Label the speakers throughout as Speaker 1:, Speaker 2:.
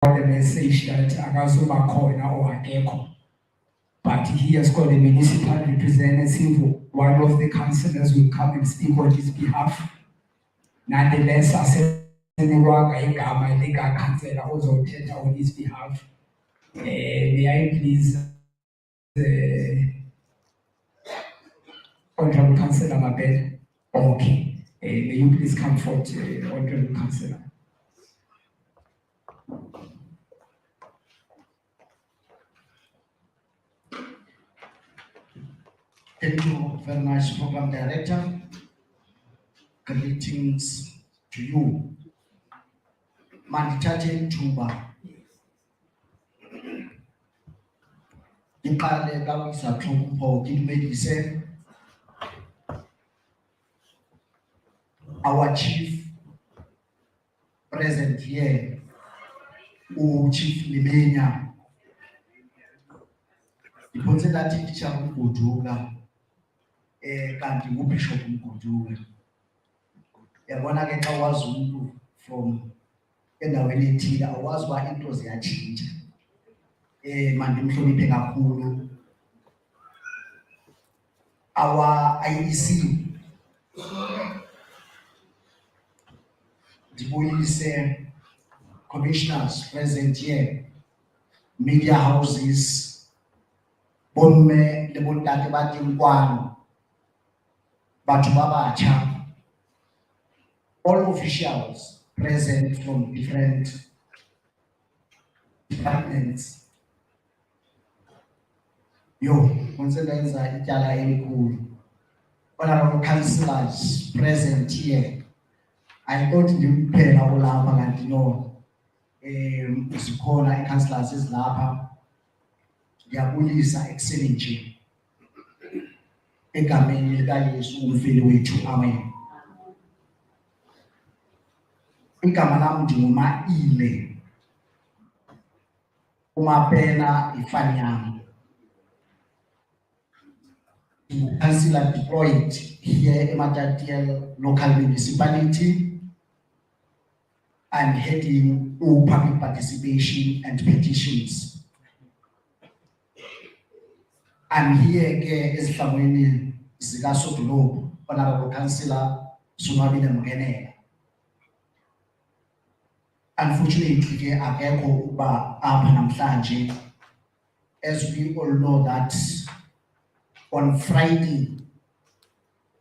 Speaker 1: the message that akazuba khona or akekho, but he has got a municipal representative. One of the councillors will come and speak on his behalf. Nonetheless, asenelwanga igama likankhansela ozothetha on his behalf. May I please, Honorable Councillor Mabel? Okay. May you please come forward, Honorable Councillor?
Speaker 2: Thank you very much, Program Director. Greetings to you. Mandithathe ithuba iqale kaWisapho Kidimedise, our chief present here, Chief Limenya. Iphonse that teacher uMguduka, kanti uBishop uMguduka. Yabona ke xa wazi umuntu from endaweni ethile awazi uba into ziyatshintsha. Mandimhloniphe kakhulu. Our IEC, ndibulise commissioners present here, media houses, bomme le bontate ba tinkwano, batho ba batjha, all officials present from different departments. Consider ityala elikhulu. Honorable councillors present here. I thought ndimphela ulapha kanti no, zikhona i-councillors ezilapha. Ndiyabulisa ekuseni nje egameni likaYesu umfeli wethu, amen. Igama lam ndinguMaile uMapena ifani yam. Councillor deployed here in Matatiele local municipality. I'm heading all public participation and petitions. I'm here as Famweni Zigasodolob, Honorable Councillor Sonwabile Mugenela. Unfortunately, akekho uba apha namhlanje, as we all know that on Friday,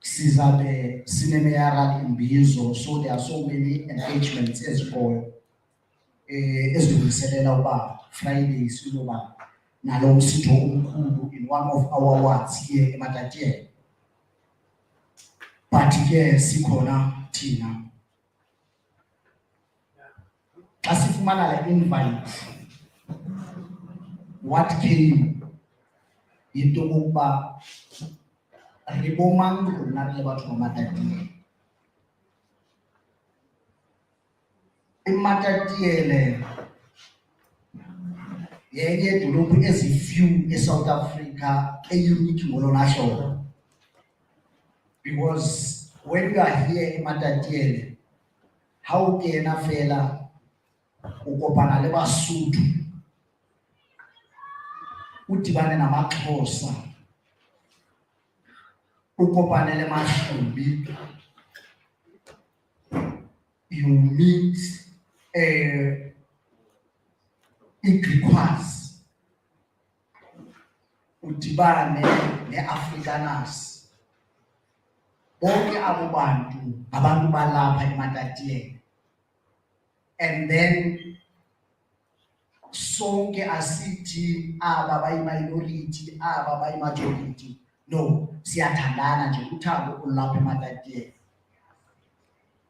Speaker 2: sizabe sinemeyara imbizo, so there are so many engagements as well. Ezilungiselela uba Friday sizoba nalo msitho omkhulu in one of our wards here eMatatiele. But ke sikhona thina. Xa sifumana la invite, what came into okokuba ribomang rona le batho ba Matatiele. eMatatiele yenye idolophu ezifew eSouth Africa unique ngolona hlobo, because when you are here eMatatiele, how kena fela ukopana le Basotho, udibane namaXhosa, ukopane le Mahlubi, you meet iGriquas, udibane ne-Afrikaners. Bonke abo bantu abantu balapha eMatatiele. And then sonke asithi aba bayi-minority, aba bayi-majority. No, siyathandana nje, uthando olapha eMatatiele.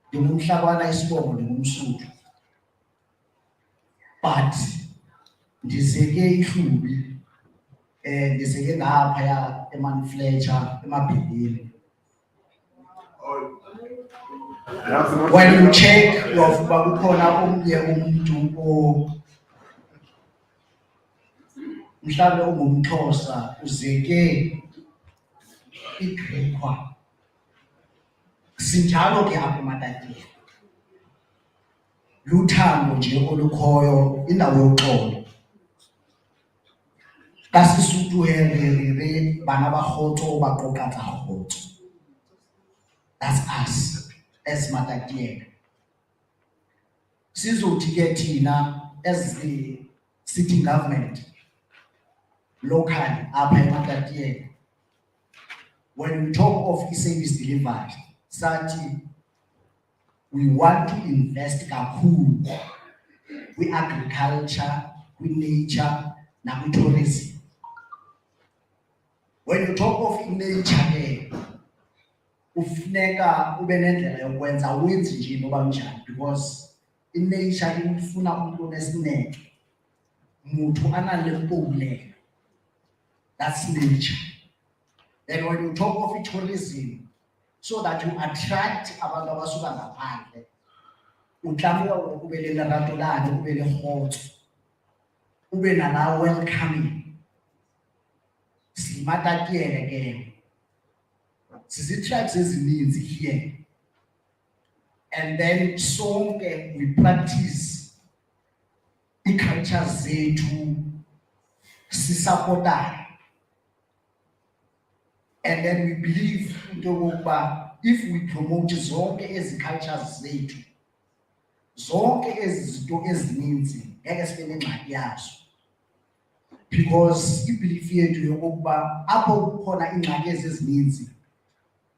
Speaker 2: Ndingumhlabana isibongo, ndingumSuthu. But ndizeke iHlubi, ndizeke ngaphaya eManfletcher, eMabheleni. When you check uyavuka kukhona omnye umuntu mhlawumbe ungumXhosa uzeke iGriqua. Sinjalo ke apha eMatatiele. luthando nje olukhoyo indawo yoxolo. Ka Sesotho re re bana ba kgotso ba qoqatsa kgotso. That's us as Matatiele. Sizothi ke thina as the city government locally apha eMatatiele, when we talk of e-service delivery, sathi we want to invest kakhulu kwi-agriculture, kwi-nature, nakwi-tourism. When you talk of nature, ufuneka ube nendlela yokwenza wenzi nje noba njani, because nature ifuna umuntu onesineke, umuntu analempumlelo. That's nature. Then when you talk of tourism, so that you attract abantu abasuka ngaphandle, utlame ube le lerato lane, ube le kgotso, ube nala welcoming. Simatatiele ke sizi-tribes ezininzi here, and then sonke we practice i-cultures zethu, sisapotana. And then we believe into okokuba if we promote zonke ezi cultures zethu, zonke ezi zinto ezininzi ngeke sibe nengxaki yazo. Because i-belief yethu yokokuba apho kukhona ingxaki ezininzi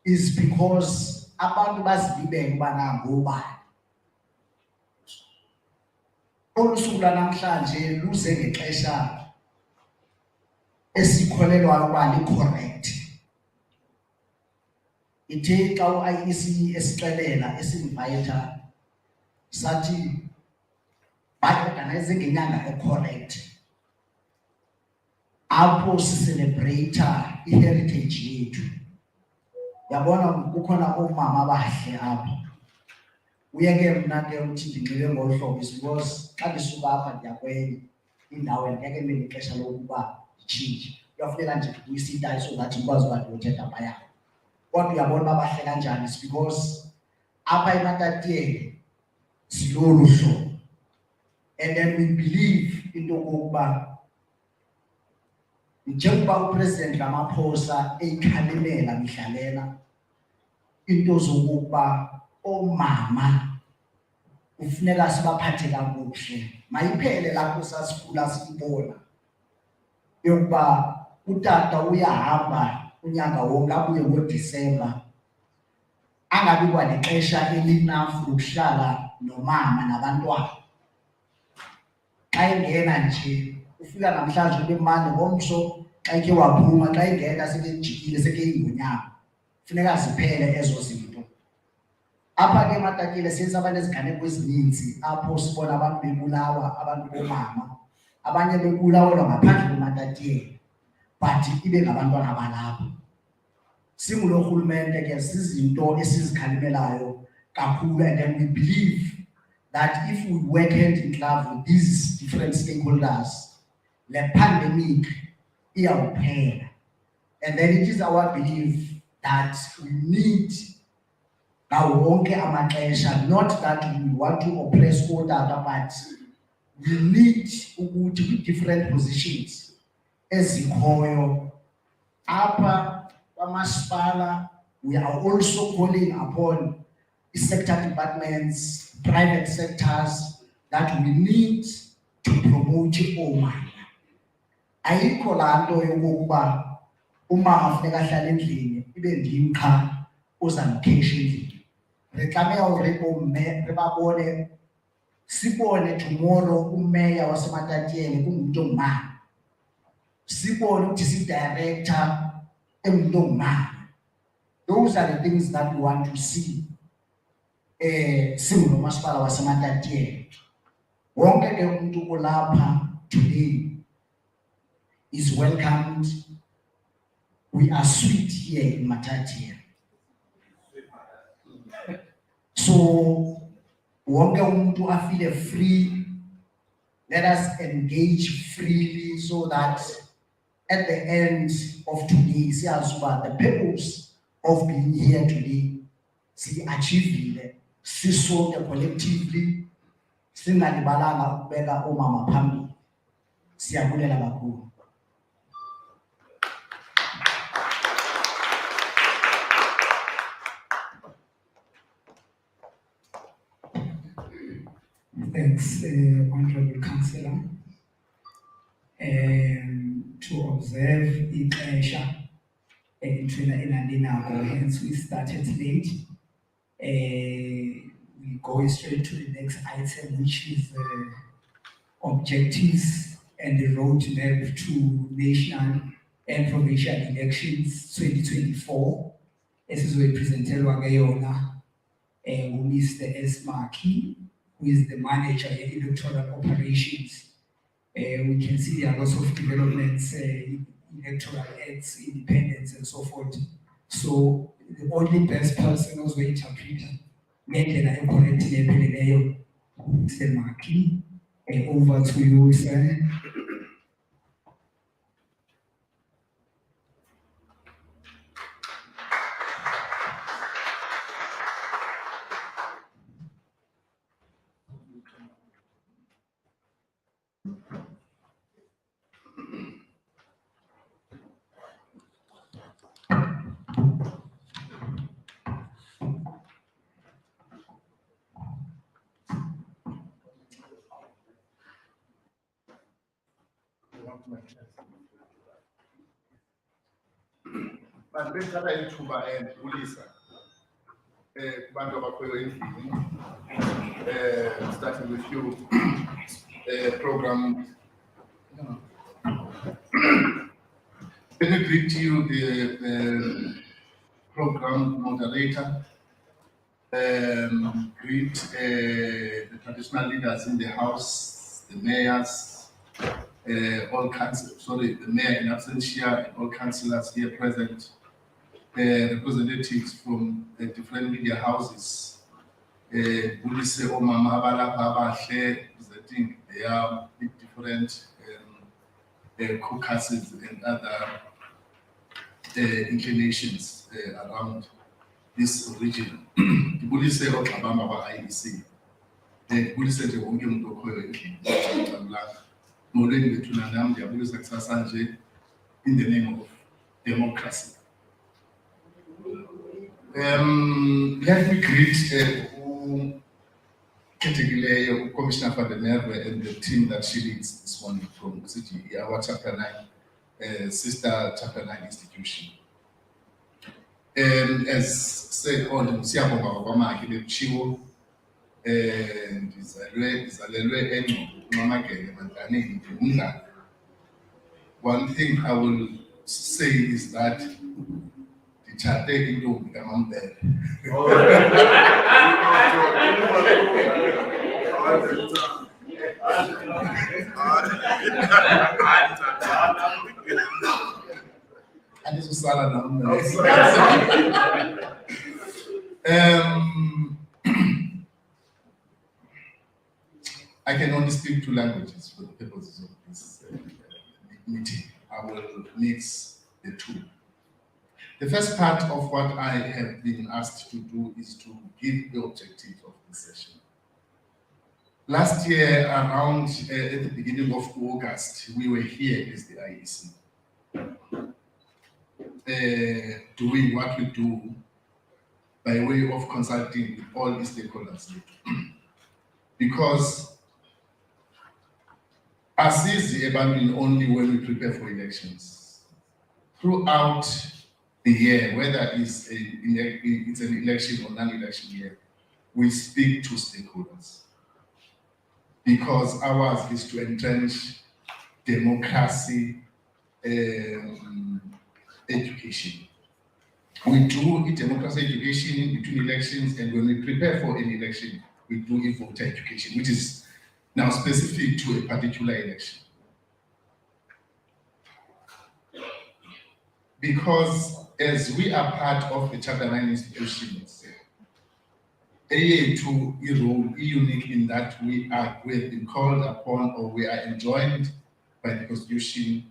Speaker 2: is because abantu bazilibele uba nangobani. Olu suku lanamhlanje luze ngexesha esikholelwayo uba li-correct. Ithe xa u-IEC esixelela esi-invayitha sathi baorganize ngenyanga e-correct, apho sicelebrata i-heritage yethu. Yabona kukhona oomama abahle apha. Uye ke mna ke uthi ndinxibe ngolu hlobo because xa ndisuka apha ndiya kwenye indawo ngeke ndibe nexesha lokuba nditshintshe. Kuyafuneka nje ndiyisitayi so that ndikwazi uba ndiyothetha phaya. Kodwa uyabona uba bahle kanjani, is because apha eMatatiele silolu hlobo. And then we believe into okokuba njengoba uPresident Ramaphosa eyikhalimela mihla lena into zokuba omama kufuneka sibaphathe kakuhle. Mayiphele lapho sasikhula sibona yokuba utata uyahamba unyaka wonke abuye ngoDisemba, angabi kwanexesha elinafu lokuhlala nomama nabantwana. Xa ingena nje ufika namhlanje ube mandi ngomso, xa ikhe waphuma, xa ingena sekejikile sekeyingonyama. Funeka ziphele ezo zinto. Apha ke eMatatiele senza abantu eziganeko ezininzi apho sibona abantu bebulawa, abantu bomama, abanye bebulawa ngaphandle kweMatatiele, but ibe ngabantwana balapha. Singulo rhulumente ke sizinto esizikhalimelayo kakhulu, and then we believe that if we work hand in glove with these different stakeholders, the pandemic iyawuphela. And then it is our belief that we need ngawo wonke amaxesha, not that we want to oppress otata, but we need ukuthi with different positions ezikhoyo apha kwamasipala. We are also calling upon sector departments, private sectors, that we need to promote omama. Ayikho laa nto yokokuba umama funeka ahlale endlini ibe ndim qha uzamkhesha endlini. Reclame hore bomme re babone, sibone tomorrow umeya waseMatatiele kungumuntu ongumama, sibone ukuthi director engumuntu ongumama. Those are the things that we want to see. Singunomasipala waseMatatiele. Wonke ke umuntu olapha today is welcomed. We are sweet here in Matatiele. So wonke umuntu afeel free. Let us engage freely so that at the end of today, the purpose of being here today, see achieved, see so collectively, Singalibalanga ukubeka omama phambili. Siyabulela kakhulu.
Speaker 1: Thanks, Honorable Councillor. To observe ixesha thina elandinako, hence we started late. We go straight to the next item, which is objectives and the roadmap to national and provincial elections 2024. Esizoyipresentelwa ke yona Mr. S. Maki, who is the manager of electoral operations. We can see there are lots of developments, electoral acts, independence, and so forth. So the only best person who's going to interpret ngendlela ecorrectile epheleleyo, Mr. Maki. Over to you, sir.
Speaker 3: But bethatha ithuba ulisa kubantu abakhoyo endlini, starting with you, program. Let me greet you, the program moderator, greet the traditional leaders in the house, the mayors, all councillors, sorry, the mayor in absentia and all councillors here present, representatives from the different media houses, Bulise Omama Abalapha abahle, presenting their different caucuses and other inclinations around this region. Bulise Okabama ba IEC. Bulise nje wonke umuntu okhoyo endlini. Molweni bethu nami ndiyabulisa kusasa nje in the name of democracy. Let me greet Commissioner Van der Merwe and the team that she leads this morning from City, our Chapter 9, sister Chapter 9 institution. As said, all the Siyabonga kwamake bechiwo izalelwe engqondo mantaneni umdlalo. One thing I will say is that the chate intombi kaMaMbele. Andizosala nami. I can only speak two languages for the purposes of this meeting. I will mix the two. The first part of what I have been asked to do is to give the objective of this session. Last year, around at the beginning of August, we were here as the IEC, doing what we do by way of consulting with all the stakeholders. Because Asizi abandoned only when we prepare for elections. Throughout the year, whether it's an election or non-election year, we speak to stakeholders. Because ours is to entrench democracy education. We do democracy education between elections, and when we prepare for an election, we do voter education, which is now specific to a particular election. Because as we are part of the Chapter 9 institutions, AA2 role is unique in that we have been called upon, or we are enjoined by the Constitution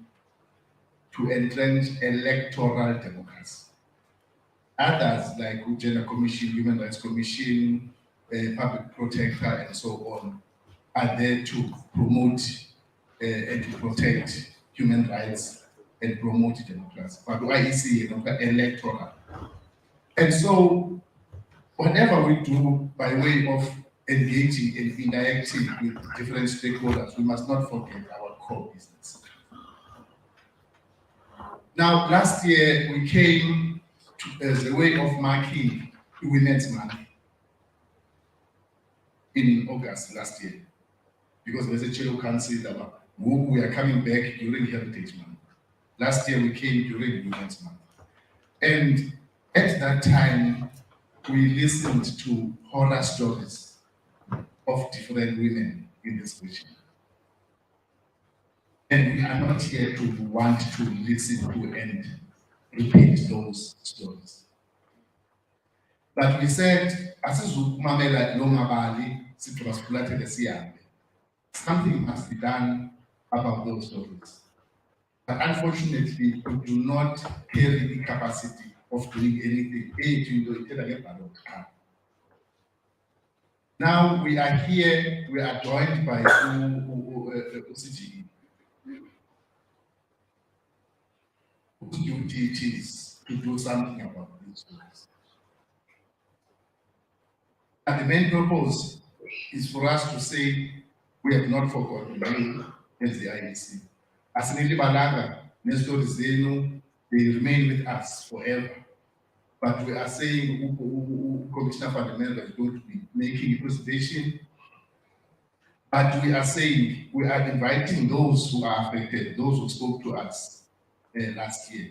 Speaker 3: to entrench electoral democracy. Others like Gender Commission, Human Rights Commission, Public Protector, and so on, are there to promote and to protect human rights and promote democracy. But why is he electoral? And so whatever we do by way of engaging and interacting with different stakeholders, we must not forget our core business. Now, last year we came to, as a way of marking Women's Month in August last year, because there's a Chelo Council that we are coming back during Heritage Month. Last year we came during Women's Month. And at that time, we listened to horror stories of different women in this region. And we are not here to want to listen to and repeat those stories. But we said, something must be done about those stories. But unfortunately, we do not carry the capacity of doing anything. Now we are here, we are joined by OCGE. Whose duty it is to do something about these stories. And the main purpose is for us to say, we have not forgotten you as the IEC. As Nili Balaga, Nestor Zeno, they remain with us forever. But we are saying Commissioner Fundamental is going to be making a presentation. But we are saying we are inviting those who are affected, those who spoke to us last year.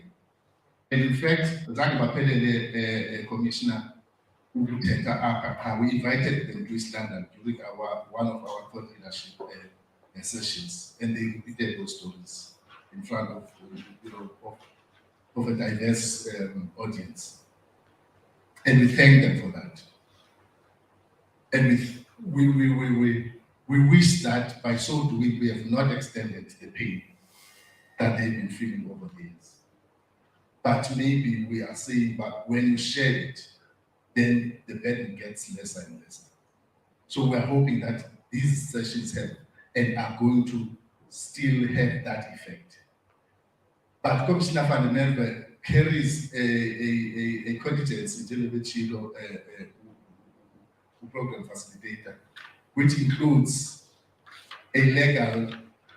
Speaker 3: And in fact, the Commissioner we invited them to East London during one of our thought leadership sessions, and they repeated those stories in front of of a diverse audience, and we thank them for that. And we wish that by so doing we have not extended the pain that they've been feeling over the years. But maybe we are saying, but when you share it, then the burden gets lesser and lesser. So we're hoping that these sessions have and are going to still have that effect. But Commissioner Van der Merwe carries a competence in Chilo program facilitator, which includes a legal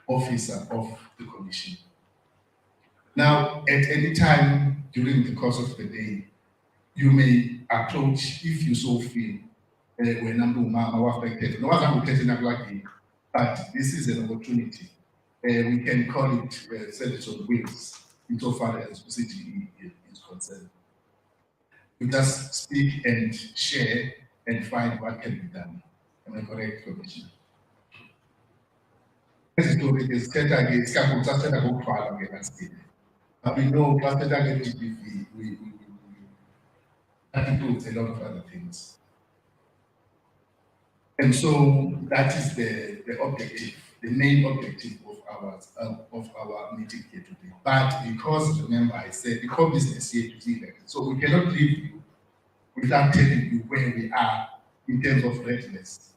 Speaker 3: officer of the commission. Now, at any time during the course of the day, you may approach, if you so feel, when I'm affected. No one's affected, but this is an opportunity. We can call it service on wheels, insofar as CGE is concerned. We just speak and share and find what can be done. Am I correct, Commissioner? But we know GDP, that includes a lot of other things. And so that is the objective, the main objective of our meeting here today. But because, remember, I said the core business here to be elected, so we cannot leave you without telling you where we are in terms of readiness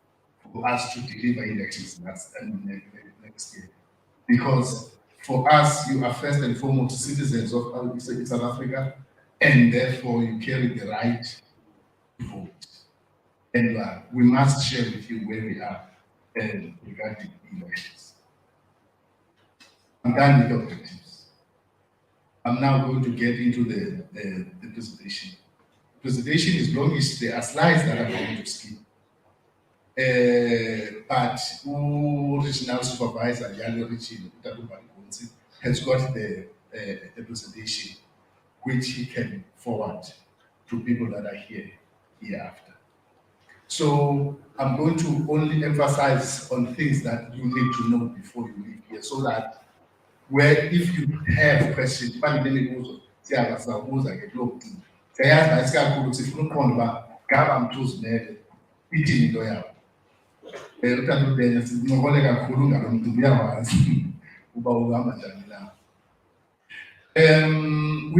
Speaker 3: for us to deliver elections next year. Because for us, you are first and foremost citizens of South Africa, and therefore you carry the right to vote. And we must share with you where we are regarding elections. I'm done with the objectives. I'm now going to get into the presentation. The presentation is longish. There are slides that I'm going to skip. But regional supervisor, Yalo Richie, has got the presentation, which he can forward to people that are here hereafter. So I'm going to only emphasize on things that you need to know before you leave here, so that if you have questions, we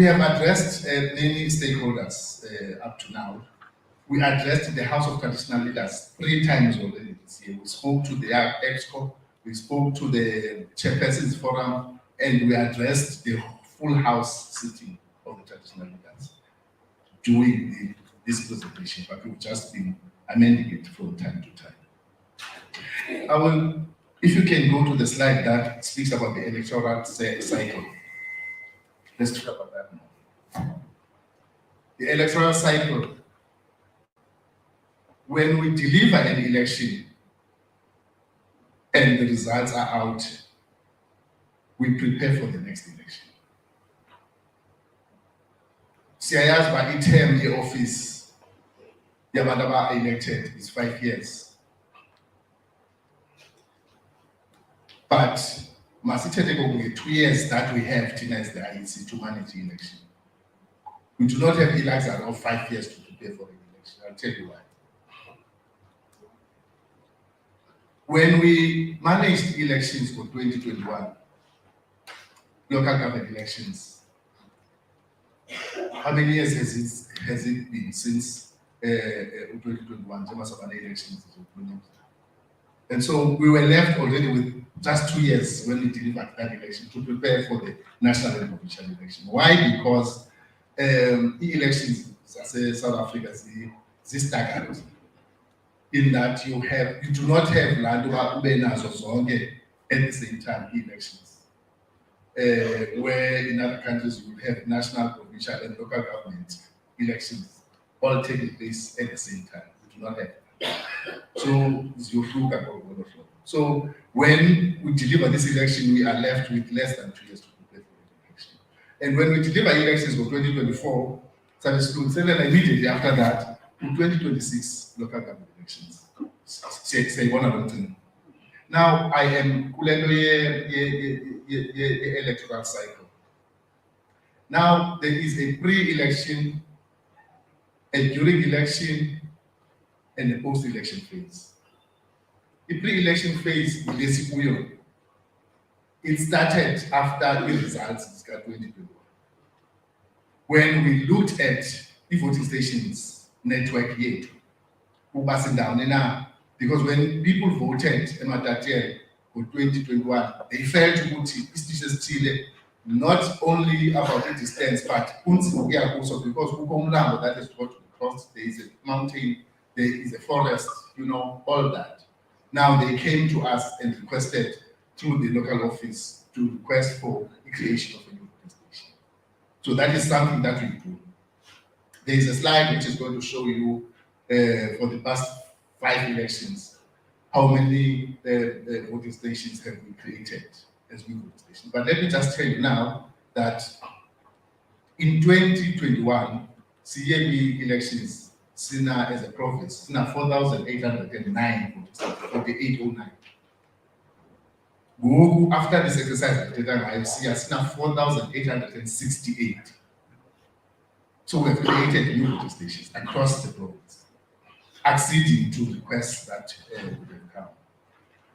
Speaker 3: have addressed many stakeholders up to now. We addressed the House of Traditional Leaders 3 times already this year. We spoke to the EXCO, we spoke to the Chairpersons Forum, and we addressed the full House sitting of the traditional leaders during this presentation, but we've just been amending it from time to time. I will, if you can go to the slide that speaks about the electoral cycle. Let's talk about that now. The electoral cycle. When we deliver an election and the results are out, we prepare for the next election. Siyayazi ba i-term ye-office yabantu aba-elected is 5 years. But masithethe ngoku 2 years that we have thina as the IEC to manage the election. We do not have the luxury of 5 years to prepare for the election. I'll tell you why. When we managed elections for 2021, local government elections, how many years has it been since 2021 elections? And so we were left already with just 2 years when we delivered that election to prepare for the national and provincial election. Why? Because elections in South Africa is staggered. In that you do not have land at the same time elections. Where in other countries you have national, provincial, and local government elections all taking place at the same time. We do not have that. So when we deliver this election, we are left with less than 2 years to prepare for the election. And when we deliver elections for 2024, immediately after that, in 2026 local government elections. Now I am electoral cycle. Now there is a pre-election, a during election, and a post-election phase. The pre-election phase, it started after the results in 2021. When we looked at the voting stations network yet, because when people voted Ematatiel for 2021, they felt to not only about the distance, but also because that is what we crossed, there is a mountain, there is a forest, all that. Now they came to us and requested through the local office to request for the creation of a new voting station. So that is something that we do. There is a slide which is going to show you for the past 5 elections, how many voting stations have we created as new voting stations. But let me just tell you now that in 2021, CAB elections, Sina as a province, Sina 4,809 voting stations, 4,809. After this exercise, Sina 4,868. So we have created new voting stations across the province, acceding to requests that would come.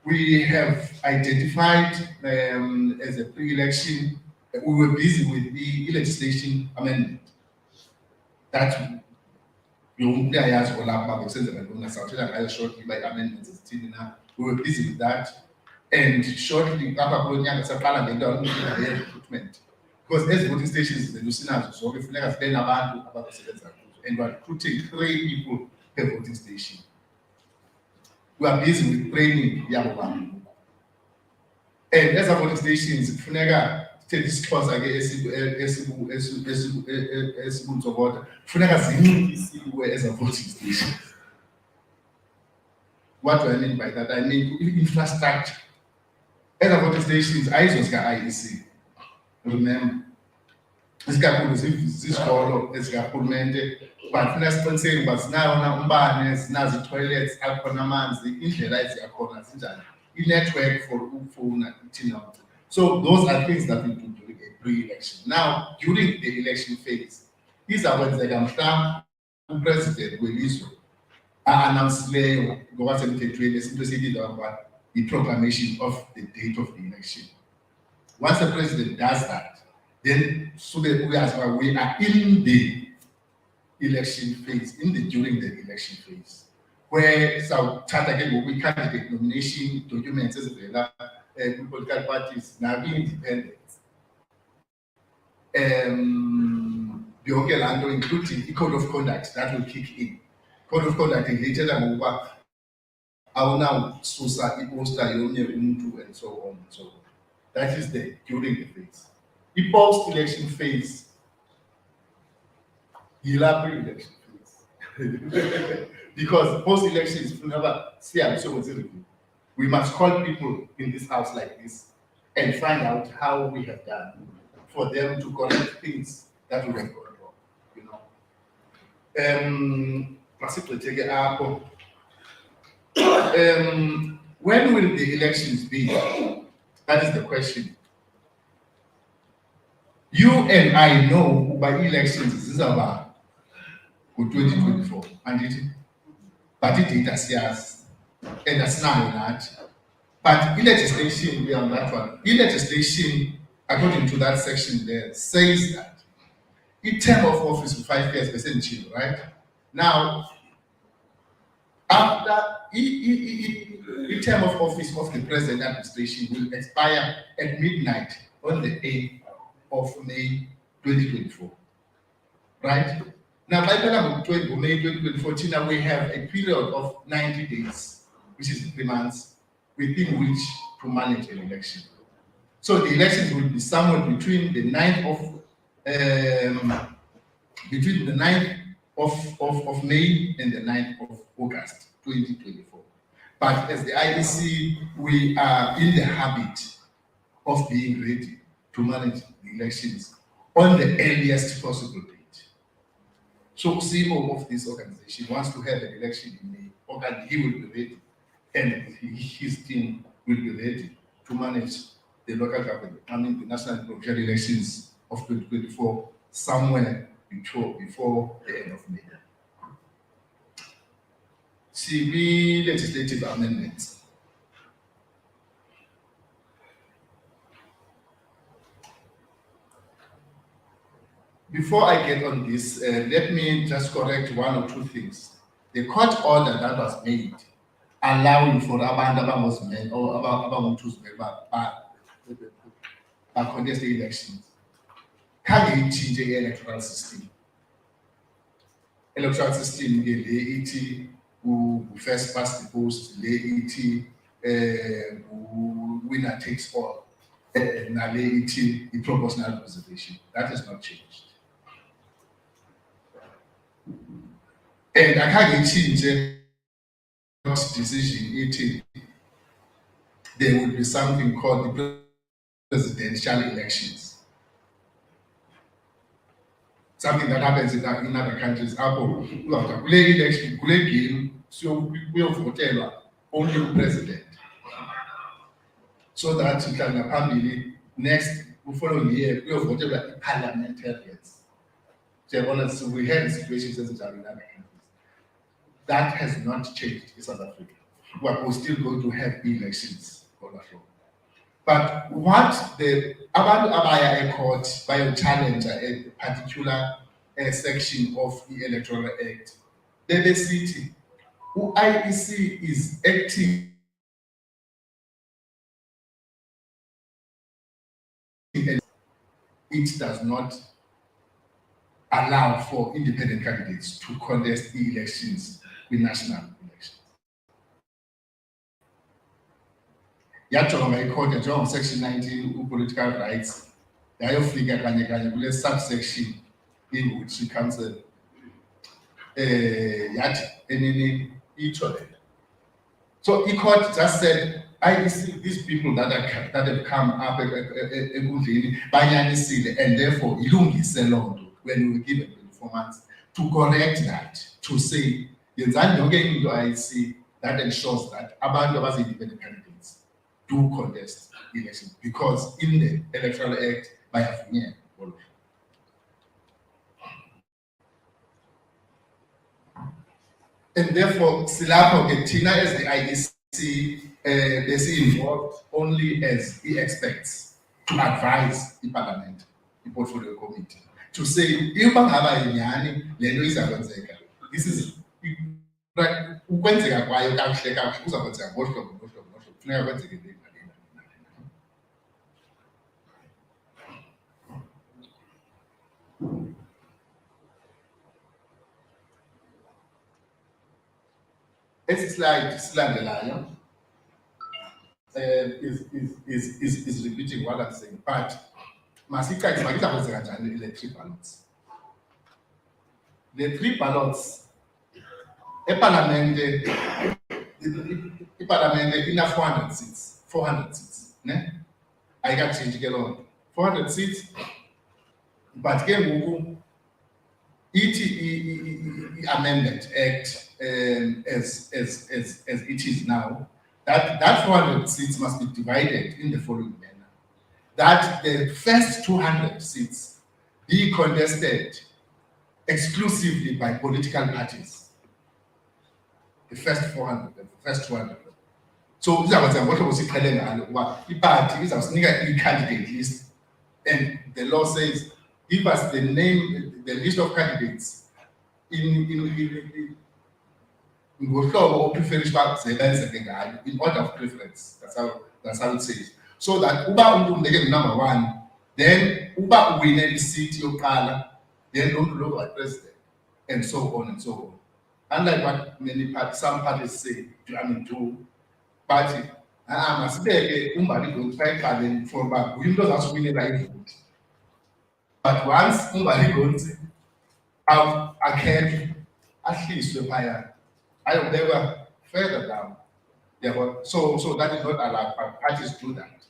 Speaker 3: We have identified as a pre-election, we were busy with the legislation amendment. That we were busy with that, and shortly because as voting stations and we are recruiting 3 people per voting station. We are busy with training young people. And as a voting stations, take this course again, as a voting station. What do I mean by that? I mean infrastructure. As a voting stations, IEC. Remember, this isikolo ezikahulumende bafuna siqiniseke ukuba sinayo umbane, sinazo toilets, akhona amanzi, indlela eziyakhona zinjani, i-network for ukufuna ithina. So those are things that we do during a pre-election. Now, during the election phase, izakwenzeka mhla upresident welizwe announce ngokusemthethweni isinto esiyibiza ngokuba i-proclamation of the date of the election. Once the president does that, then so that we are in election phase, during the election phase, where sawuthatha ke ngoku i-candidate nomination documents ezivela political parties nabi-independents. Yonke laa nto, including i-code of conduct that will kick in. Code of conduct ilethela ngokuba awunawususa iposta yomnye umntu and so on and so on. That is during the phase. The post-election phase, yilapho election phase. Because post-elections, we must call people in this house like this and find out how we have done for them to correct things that we have gone wrong. You know. When will the elections be? That is the question. You and I know by elections this is about 2024, and but it data says, and that's not that. But legislation, we are on that one. Legislation, according to that section there, says that the term of office for 5 years percent, right? Now, after the term of office of the present administration will expire at midnight on the 8th of May 2024, right? Now, by May 2024, we have a period of 90 days, which is 3 months, within which to manage an election. So the elections will be somewhere between the 9th of May and the 9th of August 2024. But as the IEC, we are in the habit of being ready to manage the elections on the earliest possible date. So CEO of this organization wants to have an election in May, okay, he will be ready, and his team will be ready to manage the local government, the national and provincial elections of 2024 somewhere before the end of May. CV legislative amendments. Before I get on this, let me just correct 1 or 2 things. The court order that was made allowing for abantu abangozimele or abangumthuzimele contest the elections khange itshintshe i-electoral system. Electoral system ke le ithi first past the post, le ithi winner takes all, na le ithi i-proportional representation. That has not changed. And I can't change decision eating. There will be something called the presidential elections. Something that happens in other countries. Apple, election, game, so we will vote only president. So that you can family next following year we will vote parliamentarians. So we had situations as in other countries. That has not changed in South Africa. We're still going to have elections all along. But what the Abaya Court by a challenge a particular section of the Electoral Act, the city, who IEC is acting it does not allow for independent candidates to contest the elections with national elections. Yajonga ikhodi yajonga section 19 political rights yayofika kanye kule subsection in which it comes yathi enini itsho. So icourt just said IEC, these people that have come up ekundleni banyanisile, and therefore ilungise loo nto when we were given 24 months to correct that, to say yenzani yonke into IEC that ensures that abantu abazi-independent candidates do contest elections, because in the Electoral Act bayavunyelwa all of it. And therefore silapho ke thina as the IEC involved only as he expects to advise the Parliament, the Portfolio Committee. to say, uba ngaba yinyani le nto izakwenzeka, this is ukwenzeka kwayo kakuhle kakuhle kuzakwenzeka ngohlobo nohlobo nohlobo, kufuneka kwenzeke le nale nale. Esi slide silandelayo is repeating what I'm saying, but masicacise uba izakwenzeka njani le 3 ballots. The 3 ballots eParlamente ina 400 seats, ne? Ayikatshintshi ke loo nto. 400 seats, but ke ngoku ithi i-Amendment Act as it is now, that 400 seats must be divided in the following manner: that the first 200 seats be contested exclusively by political parties. The first 400, the first 200. So izakwenza ngohlobo siqhele ngalo kuba iparty izawusinika i-candidate list, and the law says give us the name, the list of candidates in ngohlobo opreferisha uba zebenzeke ngayo, in order of preference. That's how it says. So that uba umuntu umnike number 1, then uba uwine iseat yokuqala, then don't look like president, and so on and so on. Unlike what many parties, some parties say, do party, masibeke uMbali Gonzi xa for uba uyinto ozawuwinela ivoti. But once uMbali Gonzi akhethwe ahliswe phaya ayobekwa further down. Yeah, so that is not allowed, but parties do that.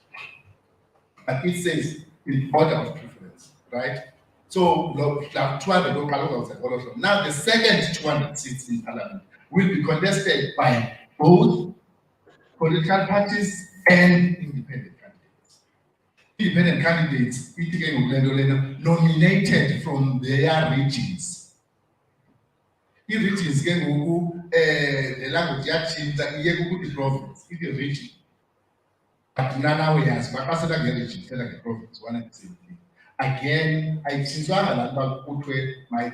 Speaker 3: But it says in order of preference, right? So now the second 200 seats in Parliament will be contested by both political parties and independent candidates. Independent candidates nominated from their regions. The regions the language the province, it's a region. But now we have the province, one and the same thing. Again, I think my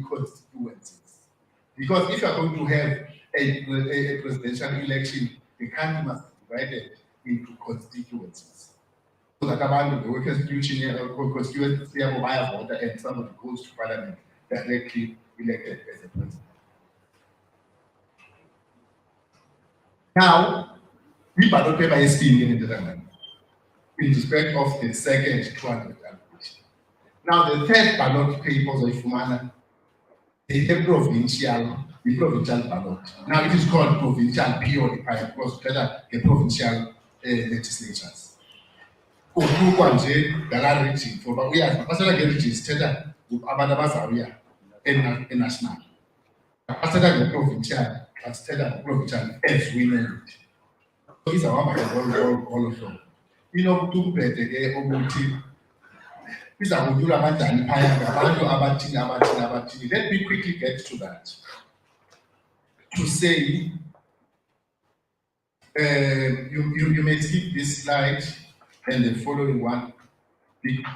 Speaker 3: constituencies. Because if you are going to have a presidential election, the country must be divided into constituencies. So that about the constituency of voter and somebody goes to parliament directly elected as a president. Now, we ballot paper is being in the government in respect of the second 200 allocation. Now, the third ballot papers of Fumana, the provincial ballot. Now, it is called provincial purely because the provincial legislatures. For we are registered abantu abazabuya national. The provincial, provincial as we know it. So these are all of them. Inokuthi ke ukuthi izakudlula kanjani phaya ngabantu abathini. Let me quickly get to that. To say, you may skip this slide and the following one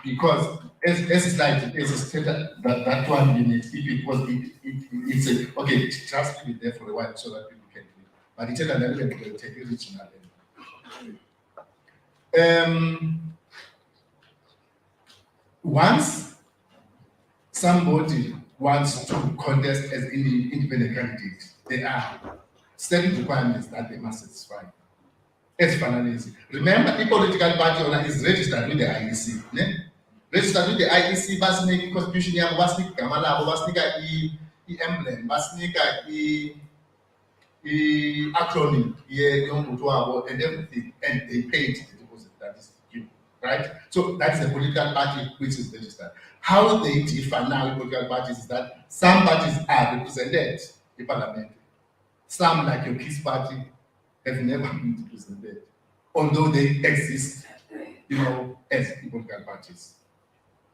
Speaker 3: because as slide is that one you may skip it because it's a, okay, just leave it there for a while so that people can read. But it's an element will take it original. Once somebody wants to contest as an independent candidate, there are certain requirements that they must satisfy. As finally, remember, the political party owner is registered with the IEC. Ne? Registered with the IEC, bas make constitution, bas make kamala, bas make emblem, bas make acronym, and everything, and they paid the deposit that is due, right? So that is a political party which is registered. How they differ now in political parties is that some parties are represented in parliament. Some, like your Peace Party, have never been represented, although they exist, as political parties.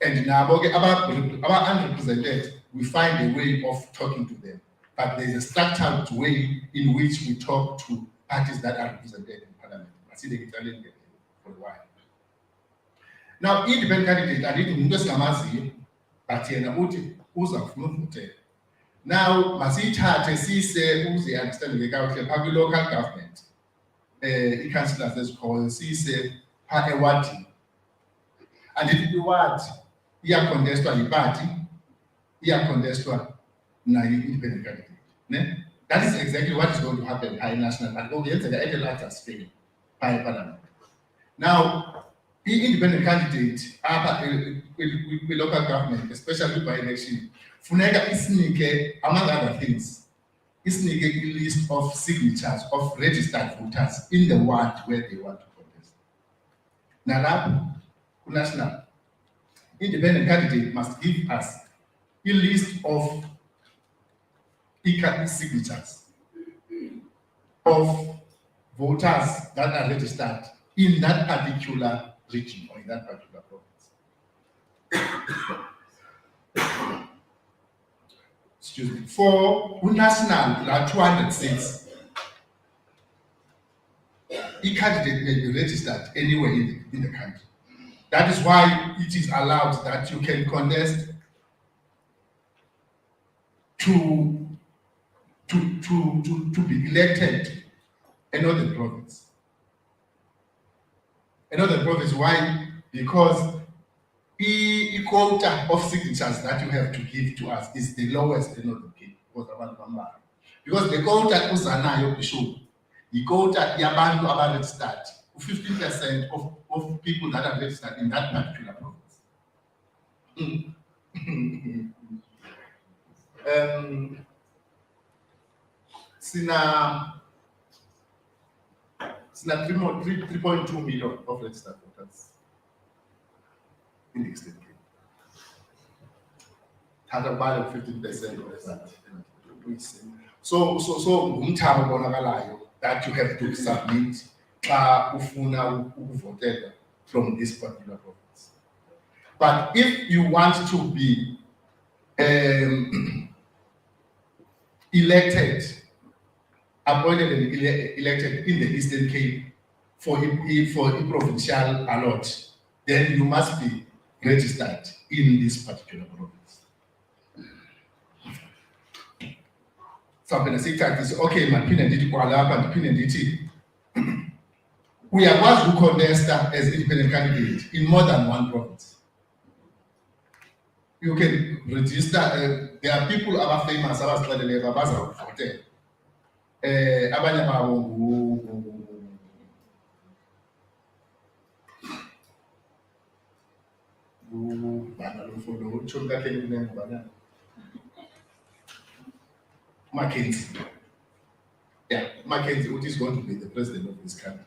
Speaker 3: And now, about unrepresented, we find a way of talking to them. But there is a structured way in which we talk to parties that are represented in parliament. I see the Italian for a while. Now, independent candidate, andithi umuntu esingamaziyo, but yena uthi uzawufuna ukuvotela. Now, masiyithathe siyise ukuze understandeke kakuhle phaa kwi-local government, ii-councillors ezikhoyo siyise phaa ewadini. Andithi iwadi iyakhondestwa yipati, iyakhondestwa nayo i-independent candidate. Ne? That is exactly what is going to happen phaa e-national party. Kuyenzeka at a larger scale phaa eparliament. Now, i-independent candidate apha kwi-local government, especially by-election, funeka isinike, among other things, isinike i-list of signatures of registered voters in the ward where they want to contest. Nalapho, national independent candidate must give us a list of signatures of voters that are registered in that particular region or in that particular province. Excuse me. For national, there are 200 seats. A candidate may be registered anywhere in the country. That is why it is allowed that you can contest to be elected another province. Another province, why? Because the quota of signatures that you have to give to us is the lowest in the game. Because the quota uzanayo bishop, the quota yabantu aba registered, 15% of people that are registered in that particular province. Sina 3.2 million of registered voters in the Eastern Cape. Had about 15% of that. So that you have to submit from this particular province. But if you want to be appointed and elected in the Eastern Cape for a provincial allot, then you must be registered in this particular province. So I'm going to say that okay, my pin and DT Kuala and pin and DT. We are going to contest as independent candidate in more than one province. You can register. There are people who are famous, who are studying the Baza Hotel. Mackenzie. Yeah, Mackenzie, who is going to be the president of this country.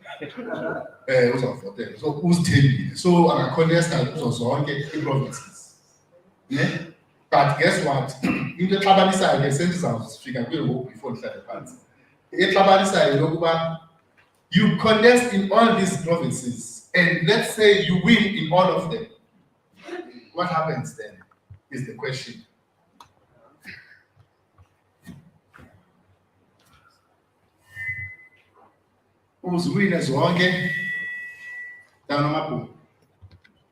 Speaker 3: So who's telling? So I'm a contestant also okay provinces. Yeah? But guess what? In the Klabanisa, the census figure will before the parts. In Klabanisa, you contest in all these provinces, and let's say you win in all of them. What happens then is the question. Uzwina zonke dana maphu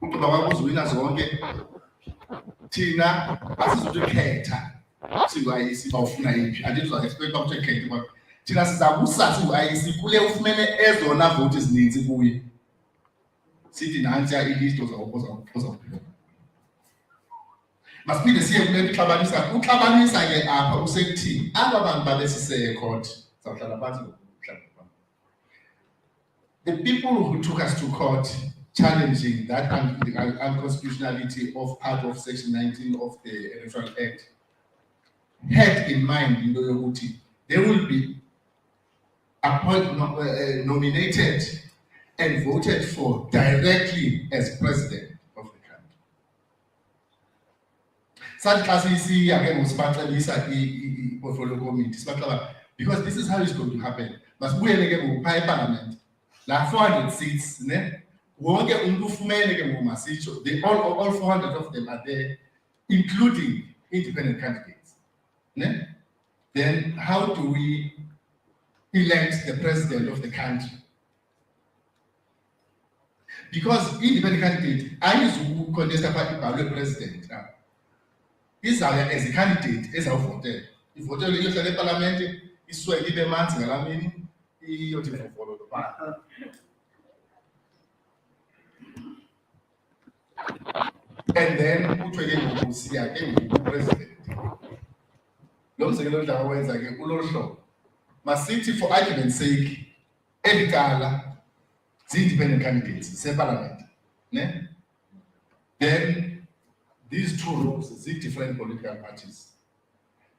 Speaker 3: ukuba wakuzwina zonke thina asizukhetha siwayisi bawufuna yiphi andizwa expect ukuthi khethe kodwa thina sizakusa siwayisi kule ufumene ezona vote ezininzi kuye sithi nansi ilist ozakuphila masiphinde siye kule nixabanisa uxabanisa ke apha usekuthini aba bantu babesiseye court sawuhlala phansi. The people who took us to court challenging that unconstitutionality of part of Section 19 of the Electoral Act had in mind in Loyobuti, they will be nominated and voted for directly as president of the country. Because this is how it's going to happen. Parliament. La 400 seats, ne? All 400 of them are there, including independent candidates. Ne? Then how do we elect the president of the country? Because independent candidate, I used to contest about president. Izawuya as a candidate ezawuvotela ivotele iyohlala epalamente isweke ibe manzi ngalaa mini iyothi vovolo phaa. And then kuthiwe ke ngoku siya ke ngoku president lo mzekelo odla wenza ke kulolu hlobo masithi for argument's sake eli cala zii-independent candidates separlament ne then these two rows zii-different political parties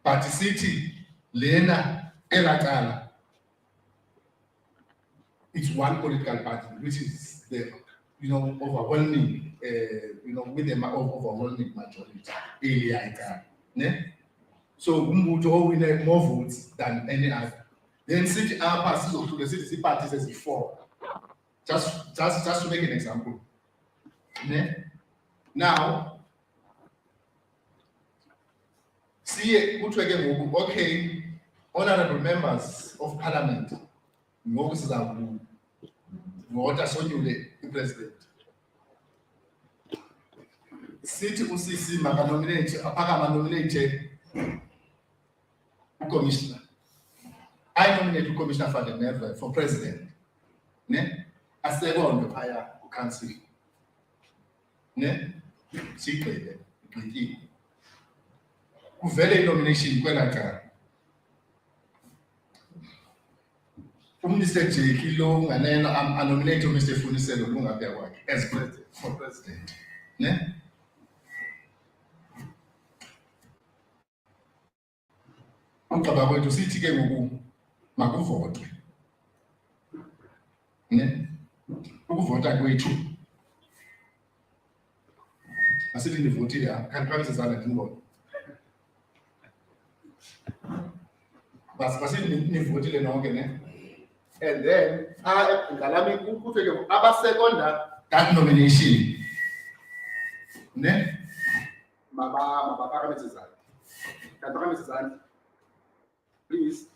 Speaker 3: but sithi lena elacala it's one political party which is the overwhelming with the overwhelming majority eliya ne so umbutho owine more votes than any other then sithi apha sizohlule sithi zii-parties ezi-4 just to make an example ne now siye kuthiwe ke ngoku okay honorable members of parliament ngoku siza kuvota sonyule ipresident sithi usisi makanominate ucommissioner I nominate ucommissioner van der Merwe for president ne asekondwe phaya ucouncil ne sigqile igqityiwe kuvele i-nomination kwelaa cala uMr Jake lo nganeno anominate uMr Funiselo lungaphaya kwakhe as president for president ne ugqaba kwethu sithi ke ngoku makuvotwe ne ukuvota kwethu asithi ndivotile kanti izandla ndingibona basithi nivotile nonke ne and then ngalami kuthiwe ke abasekonda that nomination ne mabaphakamise izandla kanti izandla please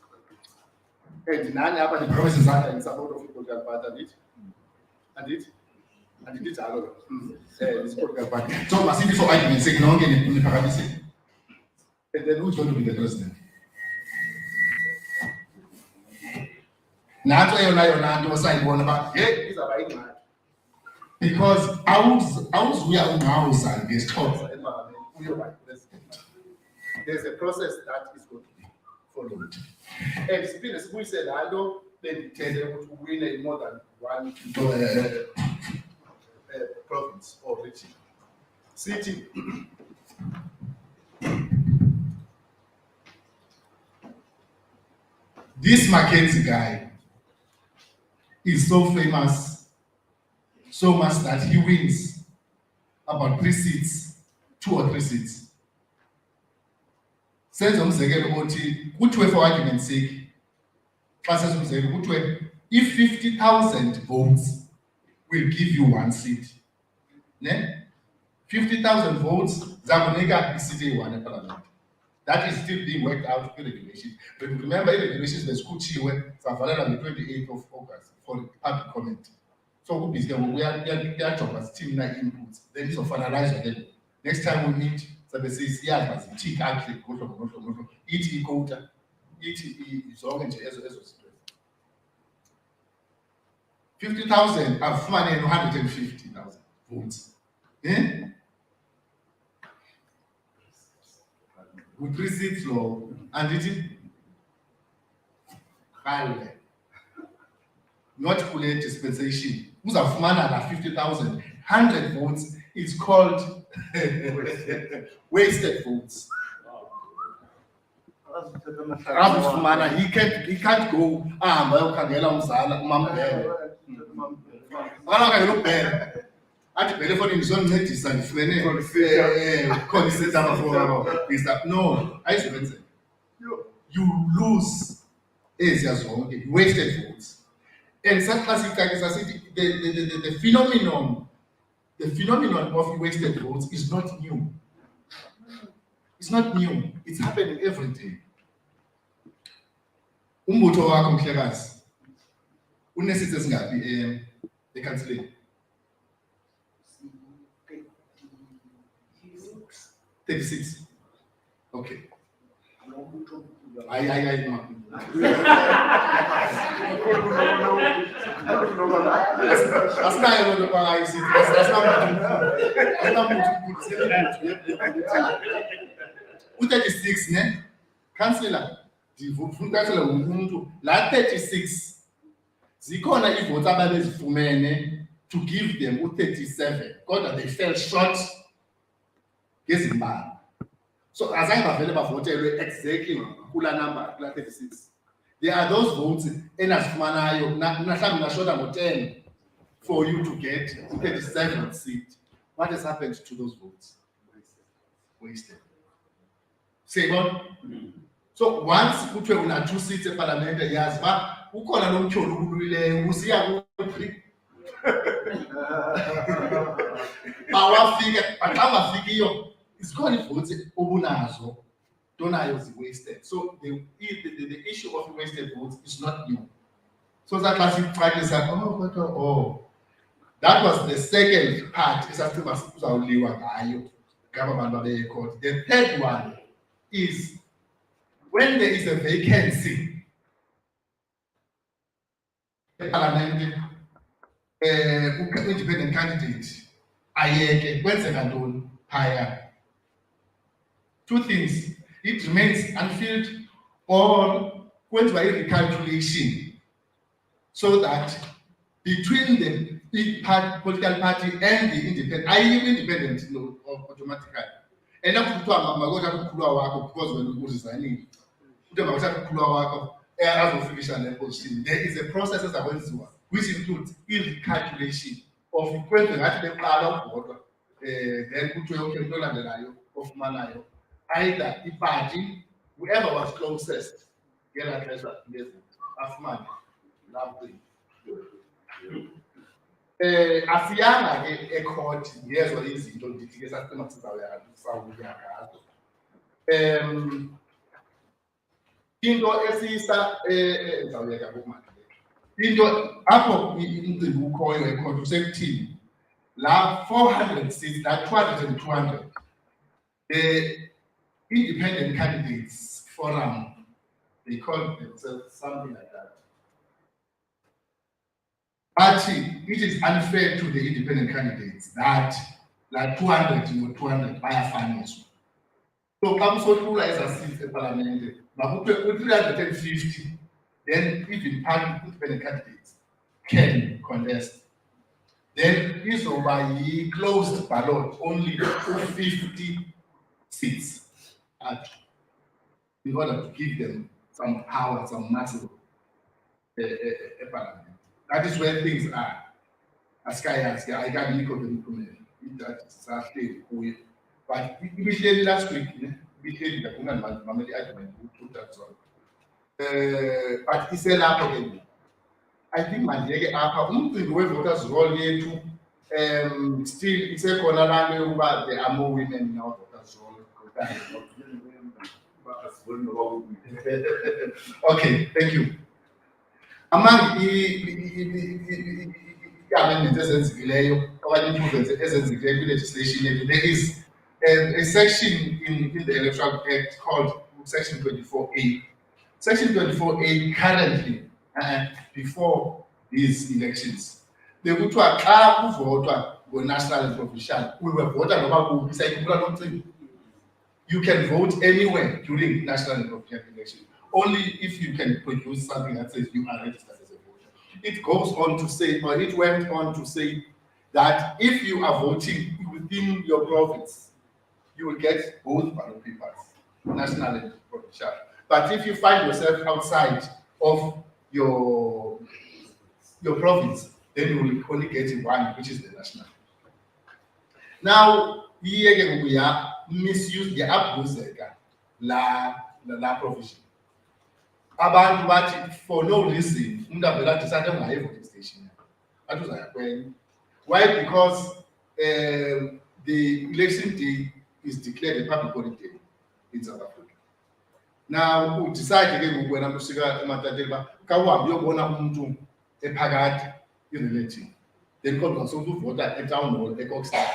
Speaker 3: and nani apha ndiphakamise izandla in support of political party andithi njalo this political party so masithi for argument's sake nonke niphakamise and then who's going to be the president nato eyona nto osayibona uba hey izawuba ingxaki because awuzuya ungqawuza ngesixhosa eparlament uyoba yi-president there's a process that is going to be followed and siphinde sibuyise laa nto bendithele ukuthi uwine in more than one province or region sithi this Mackenzie guy is so famous, so much that he wins about 3 seats, 2 or 3 seats. Senze umzekelo othi kuthiwe for argument's sake, xa senze umzekelo kuthiwe if 50,000 votes will give you 1 seat, ne? 50,000 votes zakunika i-seat eyi-1 eparlament. That is still being worked out in regulations. But remember, in regulations, there's Kuchiwe, Savalera on the 28th of August for public comment. So we are job as team inputs. Then this will finalize again. Next time we meet, so they say, yeah, but it's actually go from each quota, each is organized as 50,000 have money and 150,000 votes. Eh? With 3 seats law and it not full dispensation. Who's a man at 50,000, 100 votes is called wasted votes. He can't go. At the telephone is on notice and no, I should say you lose areas of wasted votes. And such classic the phenomenon of wasted votes is not new. It's not new, it's happening every day. Umbutho wakho Mhlekazi unesizwe singaphi ekansileni 36. Okay. Aye. Asinayo loo nto bangayisithi. U-36 ne? Councillor, ndifuna ucacela wonke umuntu, laa 36 zikhona iivotes ababezifumene to give them u-37 kodwa they fell short ngezimbali. So azange bavele bavotelwe exactly kula number, kula 36. There are those votes enazifumanayo mhlawumbi nashota ngo-10 for you to get 37th seat. What has happened to those votes? Wasted. Say what? So once kuthiwe una 2 seats eParliament, yazi uba ukhona lo mtyholi ubuluyileyo usiya kuphi. Bawafika, xa ungafikiyo zikhona iivotes obunazo donayo zi-wasted. So the issue of wasted votes is not new. So that class practice, that was the second part. Government. The third one is when there is a vacancy in Parliament, independent candidate, higher. Two things, it remains unfilled or went by recalculation, so that between the big political party and the independent, independent automatically. And up to because when we resigning, there is a process that went through, which includes recalculation of when the water, then of Manayo. Either the party, whoever was closest, get a treasure, yes, of money. Lovely. Afiyanga ke court yezo izinto ndithike sasema sizawuya ngazo. Into esisa ezawuyeka kumanje. Into apho umcimbi ukhoyo ecourt usekuthini. La 400 seats, la 200 and 200. The independent candidates forum, they call themselves something like that. But it is unfair to the independent candidates that like 200 or 200 by a finance. So come so two as a seat in Parliament, but with 350, then even party independent candidates can contest. Then this over he closed ballot only 50 seats in order to give them some power, some massive Parliament. That is where things are. As I can't look at the that is after we. But immediately last week, immediately the woman family argument put that on. But he said up again. I think my dear Apa, the way voters roll here to still it's a corner but there are more women now voters roll. Okay, thank you. Among the amendments as legislation, there is a section in the Electoral Act called Section 24A. Section 24A currently, before these elections, they would to a car vote for national and provincial. We were voting about you can vote anywhere during national and provincial election. Only if you can produce something that says you are registered as a voter. It goes on to say, or it went on to say, that if you are voting within your province, you will get both ballot papers, national and provincial. But if you find yourself outside of your province, then you will only get one, which is the national. Now, here we are misuse the abuse la provision. Abantu bathi for no reason umuntu avela athi sathe ungayi voting station athi uzaya why? Because the election day is declared a public holiday in South Africa. Now we decide ke ngoku wena kusika eMathateni ba kawuhambi uyobona umuntu ephakathi irelative then kodwa sokuvota etown hall eKokstad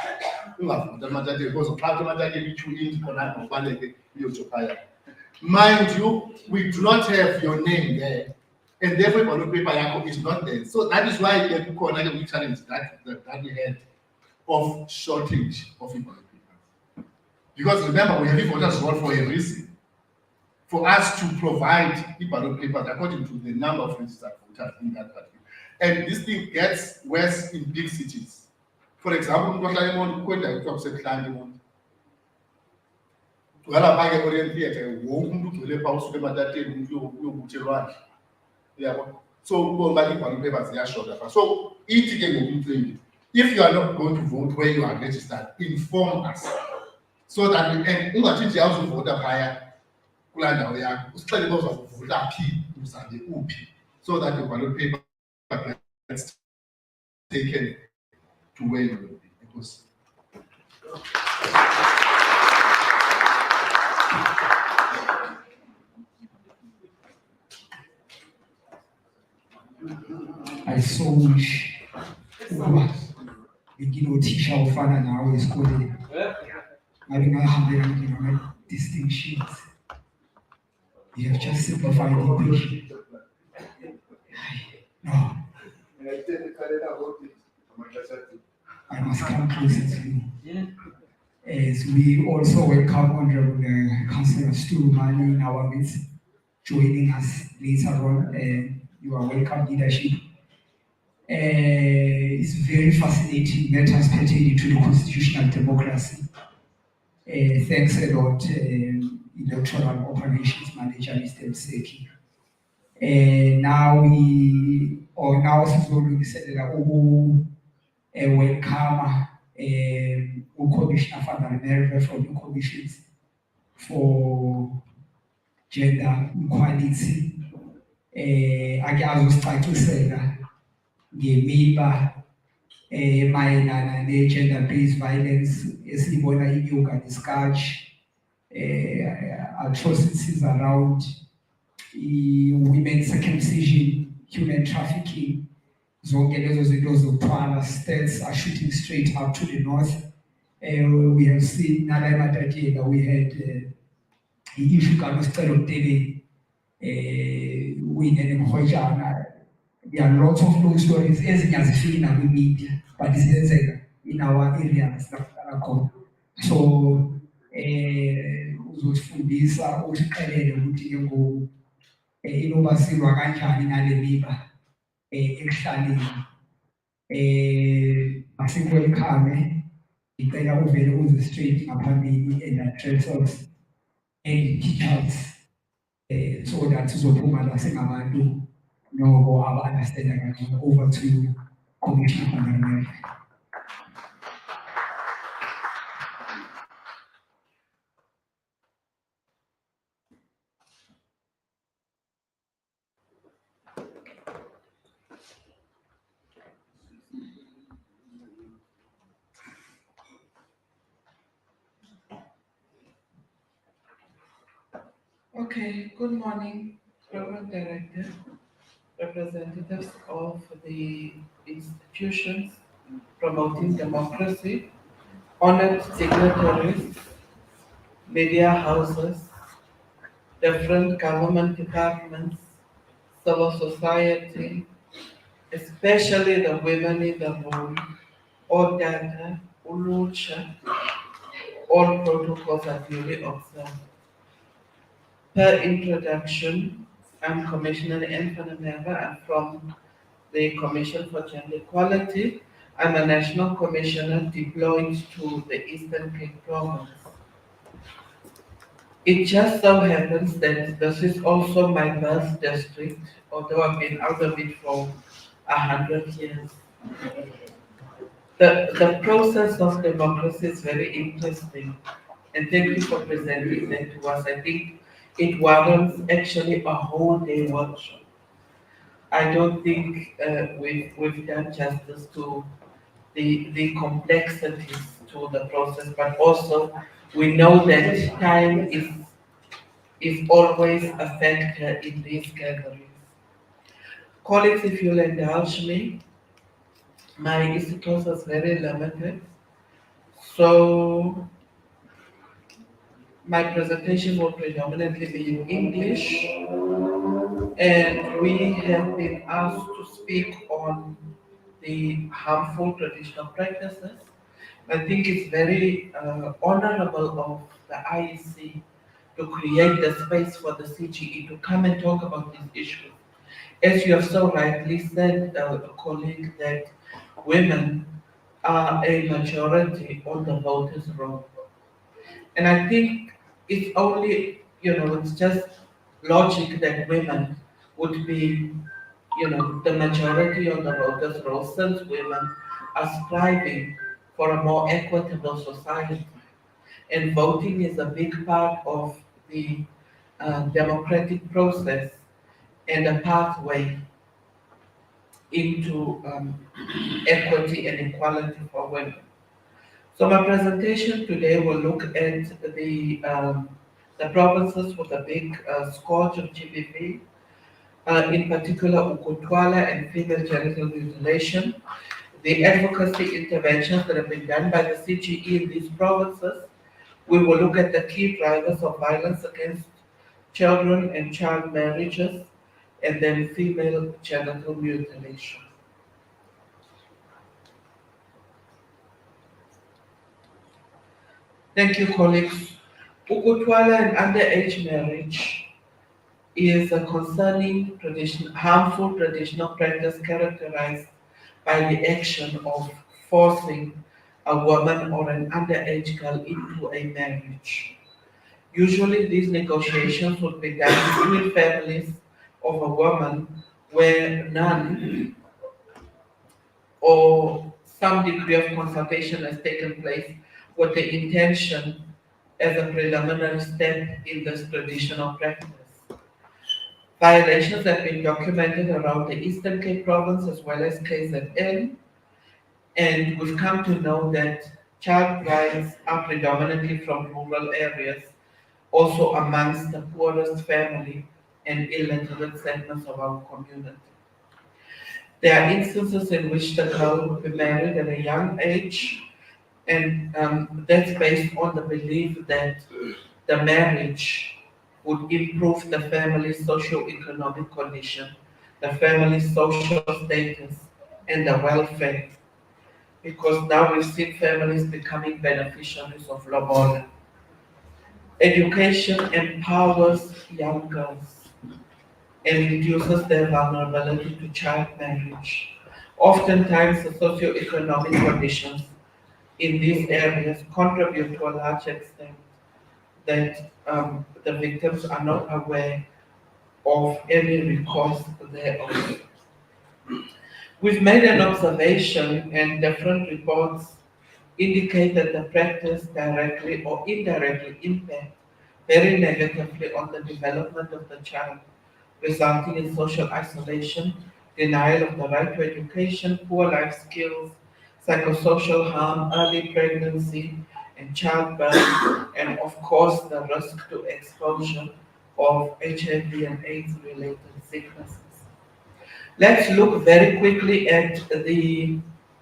Speaker 3: ungavota amatateni because uqhatha amatateni i-2 khona ngobaleke uyotsho phaya. Mind you, we do not have your name there, and therefore iballot paper yakho is not there. So that is why kukhona ke challenge that we had of shortage of ballot papers. Because remember, we have a voters roll for a reason. For us to provide ballot papers according to the number of registered voters in that country. And this thing gets worse in big cities. For example, Orient Theatre, so ballot papers they are short. So if you are not going to vote where you are registered, inform us so that we can ungathinji awuzovota phaya kulaa ndawo yakho usixele uba uzavota phi uzande uphi so that your ballot paper gets taken to where you will be. Because
Speaker 1: I so wish ukuba benginothisha ofana nawe esikoleni ngabe ngahambela ngama-distinctions. You have just simplified the equation. No, I must come closer to you. As we also welcome Honorable Councillor Stulumani in our midst, joining us later on. You are welcome, leadership. It's very fascinating matters pertaining to the constitutional democracy. Thanks a lot, Electoral Operations Manager, Mr. Mseki. Now sizolungiselela welcome Commissioner Van Merwe from the Commissions for Gender Equality. Ake azosicacisela ngemiba mayelana ne-gender-based violence esiyibona inyuka nesikatshi, atrocities around women's circumcision, human trafficking, zonke lezo zinto zokuthwala. Stats are shooting straight up to the north. We have seen nala eMatatiele, we had i-issue kaNosicelo Mtebeni, Winnie Mkhwejana. There are lots of those stories ezinye azifiki nakwi-media but ziyenzeka in our areas lapha khona. So uzosifundisa usixelele ukuthi ke ngoku inoba silwa kanjani nale miba ekuhlaleni. Asikwelkhame, ngicela uvele uze straight ngaphambili and address us and teach us so that sizophuma la singabantu noko aba-understanda kangcono. Over to you, Commissioner Van Merwe.
Speaker 4: Okay, good morning, Program Director, representatives of the institutions promoting democracy, honored signatories, media houses, different government departments, civil society, especially the women in the room, all data, ulucha, all protocols are duly observed. Per introduction, I'm Commissioner N. Van Merwe. I'm from the Commission for Gender Equality. I'm a National Commissioner deployed to the Eastern Cape Province. It just so happens that this is also my birth district, although I've been out of it for 100 years. The process of democracy is very interesting, and thank you for presenting that to us. I think it warrants actually a whole day workshop. I don't think we've done justice to the complexities to the process, but also we know that time is always a factor in these gatherings. Colleagues, if you'll indulge me, my institute is very limited, So my presentation will predominantly be in English, and we have been asked to speak on the harmful traditional practices. I think it's very honorable of the IEC to create the space for the CGE to come and talk about these issues. As you have so rightly said, colleague, that women are a majority on the voters' roll. And I think it's only, it's just logic that women would be, the majority on the voters' roll, since women are striving for a more equitable society. And voting is a big part of the democratic process and a pathway into equity and equality for women. So my presentation today will look at the provinces with a big scourge of GBV, in particular Ukutwala and female genital mutilation, the advocacy interventions that have been done by the CGE in these provinces. We will look at the key drivers of violence against children and child marriages, and then female genital mutilation. Thank you, colleagues. Ukutwala and underage marriage is a concerning harmful traditional practice characterized by the action of forcing a woman or an underage girl into a marriage. Usually, these negotiations would be done between families of a woman where none or some degree of consultation has taken place with the intention as a preliminary step in this traditional practice. Violations have been documented around the Eastern Cape province as well as KZN, and we've come to know that child brides are predominantly from rural areas, also amongst the poorest family and illiterate segments of our community. There are instances in which the girl will be married at a young age, and that's based on the belief that the marriage would improve the family's socio-economic condition, the family's social status, and the welfare. Because now we've seen families becoming beneficiaries of lobola. Education empowers young girls and reduces their vulnerability to child marriage. Oftentimes, the socio-economic conditions in these areas contribute to a large extent that the victims are not aware of any recourse thereof. We've made an observation, and different reports indicate that the practice directly or indirectly impacts very negatively on the development of the child, resulting in social isolation, denial of the right to education, poor life skills, psychosocial harm, early pregnancy, and childbirth, and of course the risk to exposure of HIV and AIDS related sicknesses. Let's look very quickly at the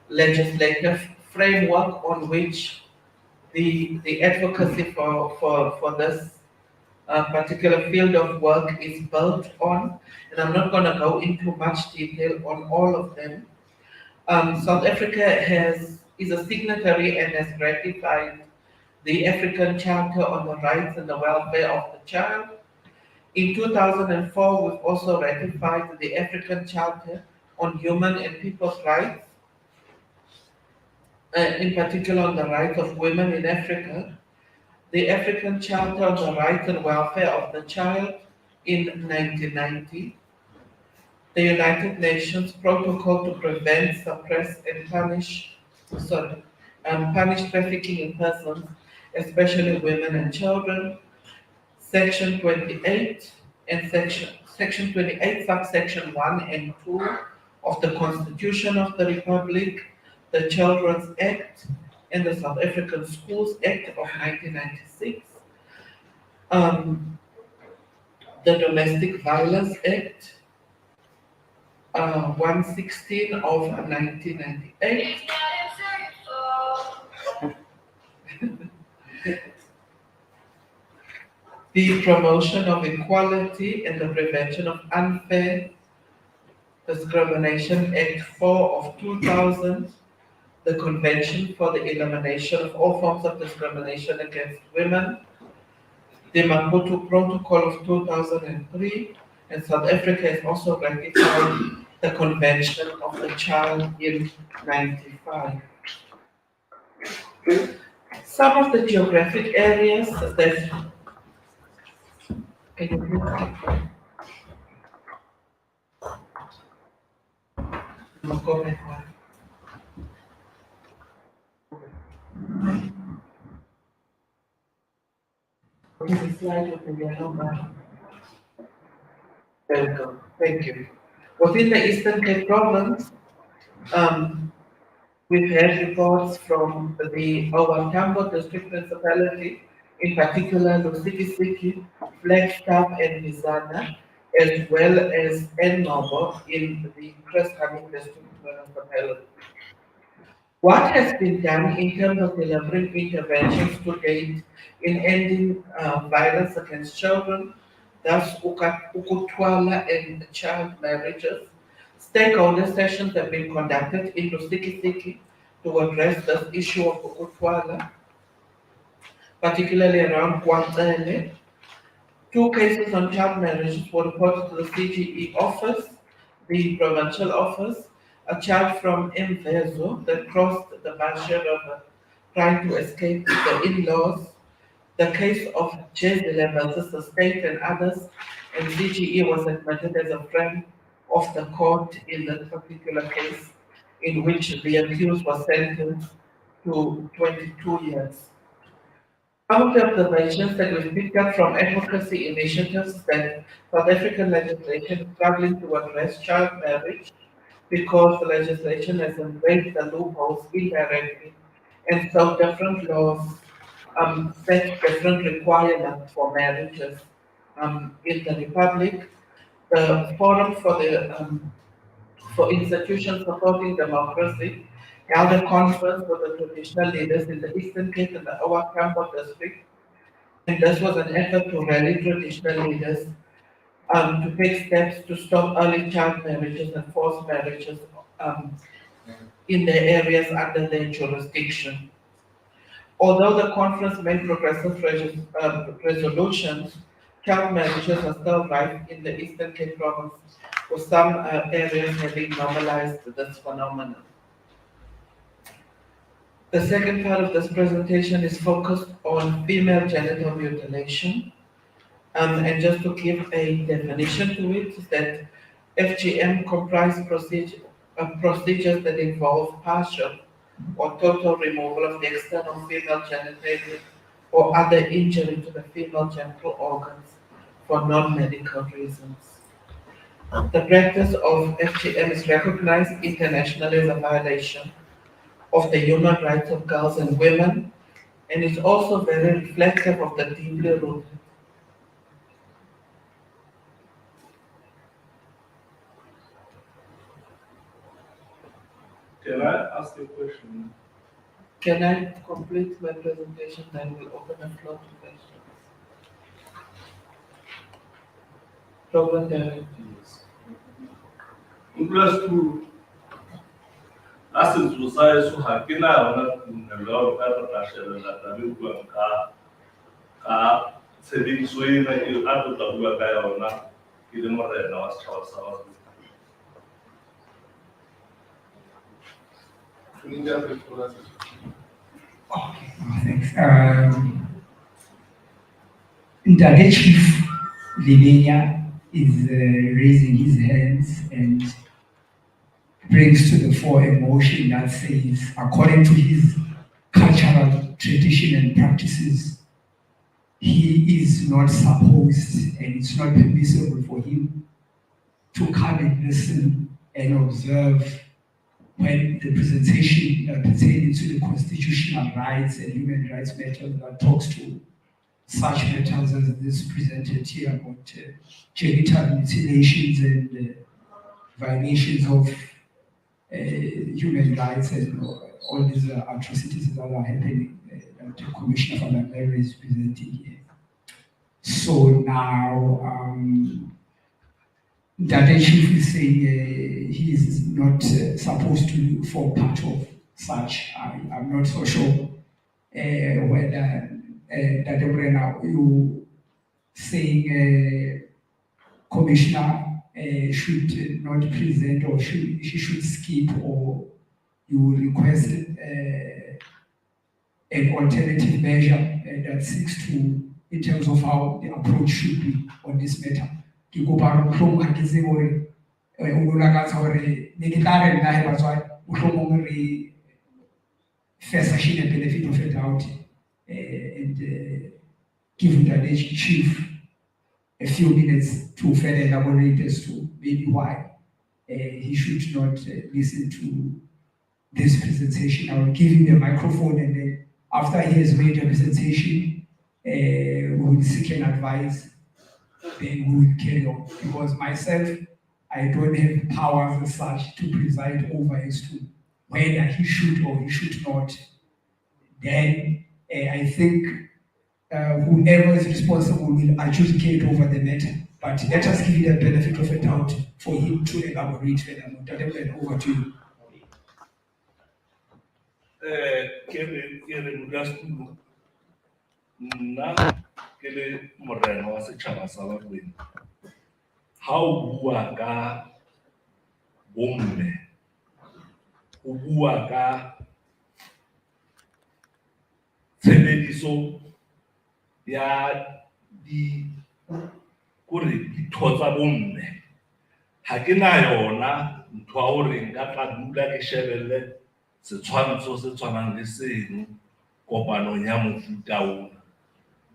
Speaker 4: legislative framework on which the advocacy for this particular field of work is built on, and I'm not going to go into much detail on all of them. South Africa is a signatory and has ratified the African Charter on the Rights and the Welfare of the Child. In 2004, we've also ratified the African Charter on Human and People's Rights, in particular on the rights of women in Africa, the African Charter on the Rights and Welfare of the Child in 1990, the United Nations Protocol to Prevent, Suppress, and Punish trafficking in persons, especially women and children, Section 28 and Section 28, subsection 1 and 2 of the Constitution of the Republic, the Children's Act, and the South African Schools Act of 1996, the Domestic Violence Act 116 of 1998, the promotion of equality and the prevention of unfair Discrimination Act 4 of 2000, the Convention for the Elimination of All Forms of Discrimination Against Women, the Maputo Protocol of 2003, and South Africa has also ratified the Convention of the Child in 95. Some of the geographic areas that can you please go back one? Okay, the slide with the yellow bar. There we go. Thank you. Within the Eastern Cape Province, we've had reports from the Owatambo District Municipality, in particular Lusikisiki, Flagstaff, and Mizana, as well as Enobo in the Chris Hani District Municipality. What has been done in terms of delivering interventions to date in ending violence against children, thus ukutwala and child marriages? Stakeholder sessions have been conducted in Lusikisiki to address this issue of ukutwala, particularly around Kwanzele. 2 cases on child marriages were reported to the CGE office, the provincial office. A child from Mvezo that crossed the Basha River trying to escape the in-laws. The case of Jezile versus the state and others, and CGE was admitted as a friend of the court in that particular case, in which the accused was sentenced to 22 years. Some of the observations that we picked up from advocacy initiatives that South African legislation is struggling to address child marriage because the legislation has embraced the loopholes indirectly, and so different laws set different requirements for marriages in the Republic. The Forum for Institutions Supporting Democracy held a conference with the traditional leaders in the Eastern Cape and the Owatambo district, and this was an effort to rally traditional leaders to take steps to stop early child marriages and forced marriages in the areas under their jurisdiction. Although the conference made progressive resolutions, child marriages are still rife in the Eastern Cape Province, with some areas having normalized this phenomenon. The second part of this presentation is focused on female genital mutilation. And just to give a definition to it, is that FGM comprise procedures that involve partial or total removal of the external female genitalia or other injury to the female genital organs for non-medical reasons. The practice of FGM is recognized internationally as a violation of the human rights of girls and women, and is also very reflective of the deeply rooted
Speaker 5: Can I ask a question?
Speaker 4: Can I complete my presentation, then we'll open the floor to questions. Program Director.
Speaker 5: Plus asin sosai su hakina wannan lawar ka ta shirya da tabi ku ka seding sui na il atu tabu ka ya wannan idan mara na wasu sawa.
Speaker 1: Thanks. Ndage Chief Limeya is raising his hands and brings to the fore a motion that says, according to his cultural tradition and practices, he is not supposed and it's not permissible for him to come and listen and observe when the presentation pertaining to the constitutional rights and human rights matters that talks to such matters as this presented here about genital mutilations and violations of human rights and all these atrocities that are happening that Commissioner Falamere is presenting here. So now, Dade Chief is saying he is not supposed to form part of such. I'm not so sure whether Dade Brenna, you saying commissioner should not present or she should skip, or you request an alternative measure that seeks to, in terms of how the approach should be on this matter. Ke kopa mohlomong ha ke tsebe hore o lakatsa hore ne ke tla re nna he batswadi mohlomong re fe session a benefit of the doubt and give the chief a few minutes to further elaborate as to maybe why he should not listen to this presentation. I will give him the microphone, and then after he has made a presentation, we will seek an advice, then we will carry on. Because myself, I don't have powers as such to preside over as to whether he should or he should not. Then I think whoever is responsible will adjudicate over the matter. But let us give you the benefit of a doubt for him to elaborate further. Over to you.
Speaker 5: Ke re modulasetulo, nna ke le morena wa setjhaba sa Bakwena. Ha o bua ka bomme, o bua ka tshebediso ya ditho tsa bomme. Ha ke na yona ntho ya hore nka tla dula ke shebelle setshwantsho se tshwanang le seno kopanong ya mofuta ona.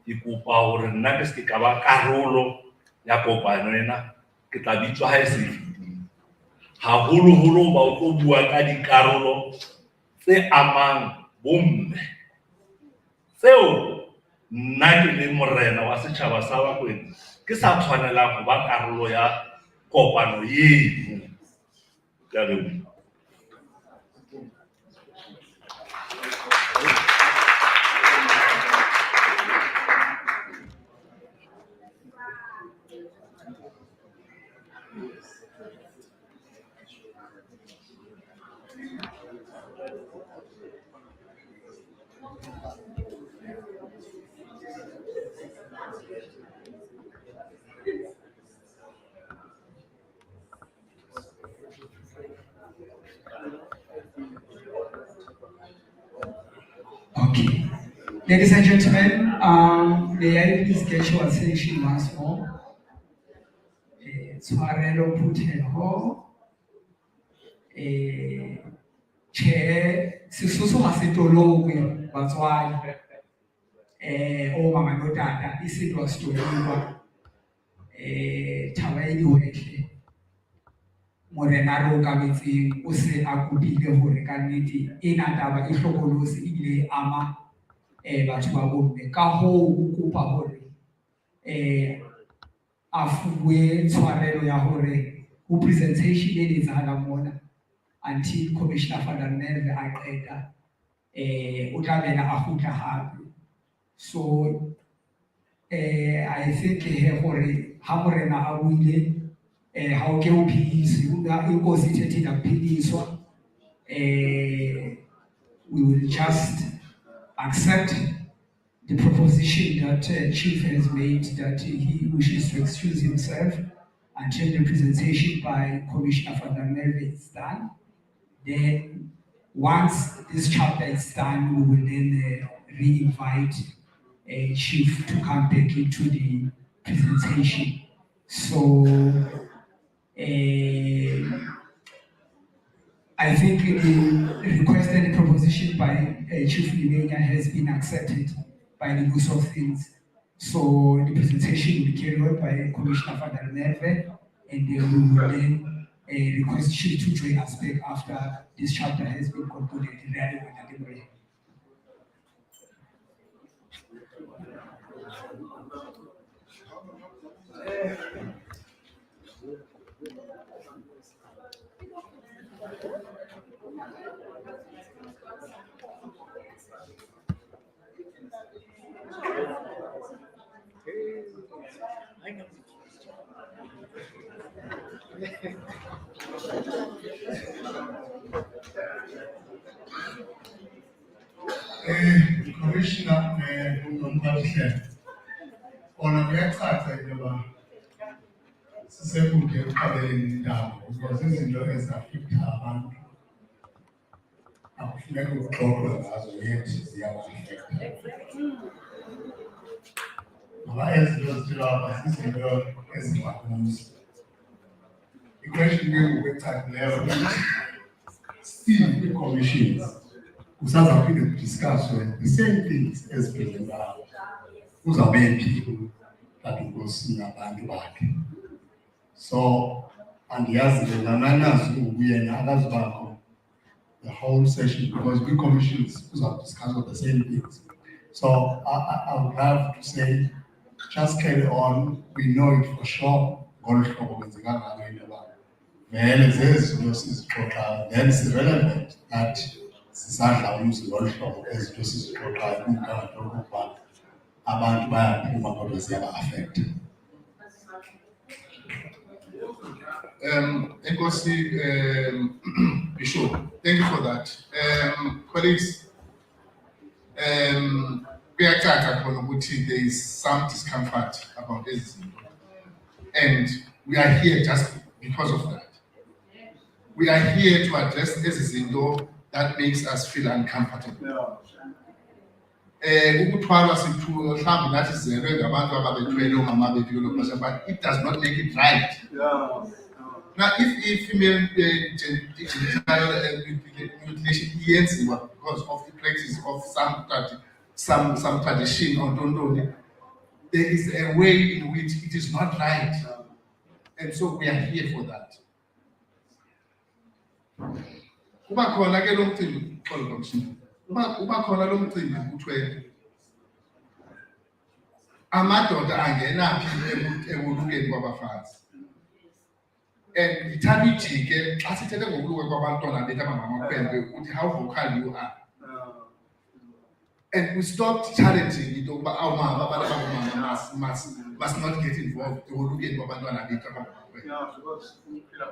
Speaker 5: Ke kopa hore nna ke se ka ba karolo ya kopano ena, ke tla bitswa ha e se fetile. Haholoholo ba o tlo bua ka dikarolo tse amang bomme, tseo nna ke le morena wa setjhaba sa Bakwena ke sa tshwanelang ho ba karolo ya kopano eno. Ke a leboha.
Speaker 1: Okay. Ladies and gentlemen, may I please get your attention once more? Tshwarelo Phuthego, Chair, Sisuso ha se tolongwe batswadi. O mama no tata, isidwa sitolongwa. Taba e diwetle. Morena ro ka metseng o se a kopile hore ka nnete ena taba e hlokolose ebile ama batho ba bomme. Ka hoo o kopa hore a fuwe tshwarelo ya hore ho presentation e etsahalang mona until Commissioner van der Merwe a qeta o tla bena a kgutla hape. So I think hore ha morena a buile ha o ke o phedise una inkosi ithethe ngaphiliswa, we will just accept the proposition that Chief has made, that he wishes to excuse himself until the presentation by Commissioner van der Merwe is done. Then once this chapter is done, we will then re-invite Chief to come back into the presentation. So I think the requested proposition by Chief Limenya has been accepted by the use of things. So the presentation will be carried on by Commissioner van der Merwe, and we will then request Chief to join us back after this chapter has been concluded.
Speaker 6: Commissioner, umphathisele. Kona kuyacaca into yoba sisekude ekuqaleni intambo because izinto eziafektha abantu akufuneka uxoxe ngazo yet ziyabafektha. Ngoba ezi zinto zithilwa apha zizinto ezingakumzi. I-question ke ngoku ecacileyo still ii-commissions kusazawuphinde kudiscusswe the same things eziphezulu. Uzawube phi kanti Nkosi nabantu bakhe. So andiyazi ke ngamanazi ukuyena akazibakho the whole session because we commissions discuss the same things. So I would have to say just carry on. We know it for sure. Ngolu hlobo kwenzeka ngalo into yoba vele zezi zinto sizixoxayo then it's relevant that sisadla umzi ngolu hlobo ezi zinto sizixoxayo kumgangatho wokuba abantu bayaphuma kodwa ziyaba-affecta.
Speaker 3: Nkosi, Bishop, thank you for that. Colleagues, kuyacaca khona ukuthi there is some discomfort about this, and we are here just because of that. We are here to address this zinto that makes us feel uncomfortable. Ukuthwalwa sithulo mhlawumbi nathi sizelwe ngabantu ababethwele omama bethu kwelo xesha, but it does not make it right. Now, if female genital mutilation iyenziwa because of the practice of some tradition or don't, there is a way in which it is not right, and so we are here for that. Kuba khona ke lo mcimbi, xolo Commissioner. Kuba khona lo mcimbi kuthiwe amadoda angena phi ekulukeni kwabafazi. And ithanda ijike xa sithethe ngokuluka kwabantwana bethu abangamakhwenkwe ukuthi how vocal you are. And we stopped challenging into yokuba awumama abantu abangomama must not get involved ekulukeni kwabantwana bethu abangamakhwenkwe.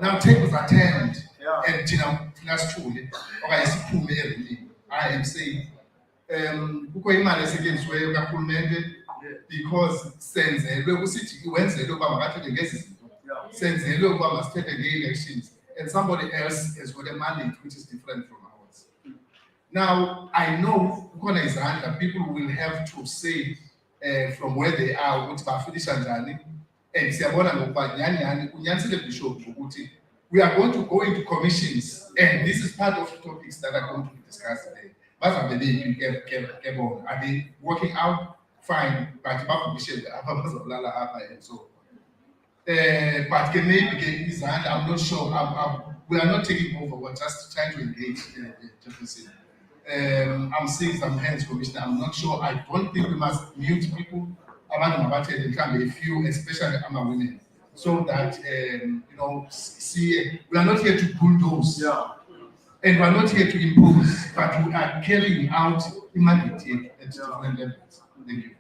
Speaker 3: Now tables are turned and thina sithule okanye siphume erulini. I am saying kukho imali esetyenzisiweyo karhulumente because senzelwe kusithi wenzelwe ukuba makathethe ngezi zinto. Senzelwe ukuba masithethe ngee-elections, and somebody else has got a mandate which is different from ours. Now, I know kukhona izandla people will have to say from where they are ukuthi bafilisha njani, and siyabona ngokuba nyani unyanisile Bishop ukuthi we are going to go into commissions, and this is part of the topics that are going to be discussed today. Are they working out? Fine, but and so. But maybe I'm not sure. We are not taking over. We're just trying to engage. Jefferson. I'm seeing some hands, Commissioner. I'm not sure. I don't think we must mute people. There can be a few, especially among women, so that see, we are not here to bulldoze, and we are not here to impose, but we are carrying out humanity at different levels. Thank you.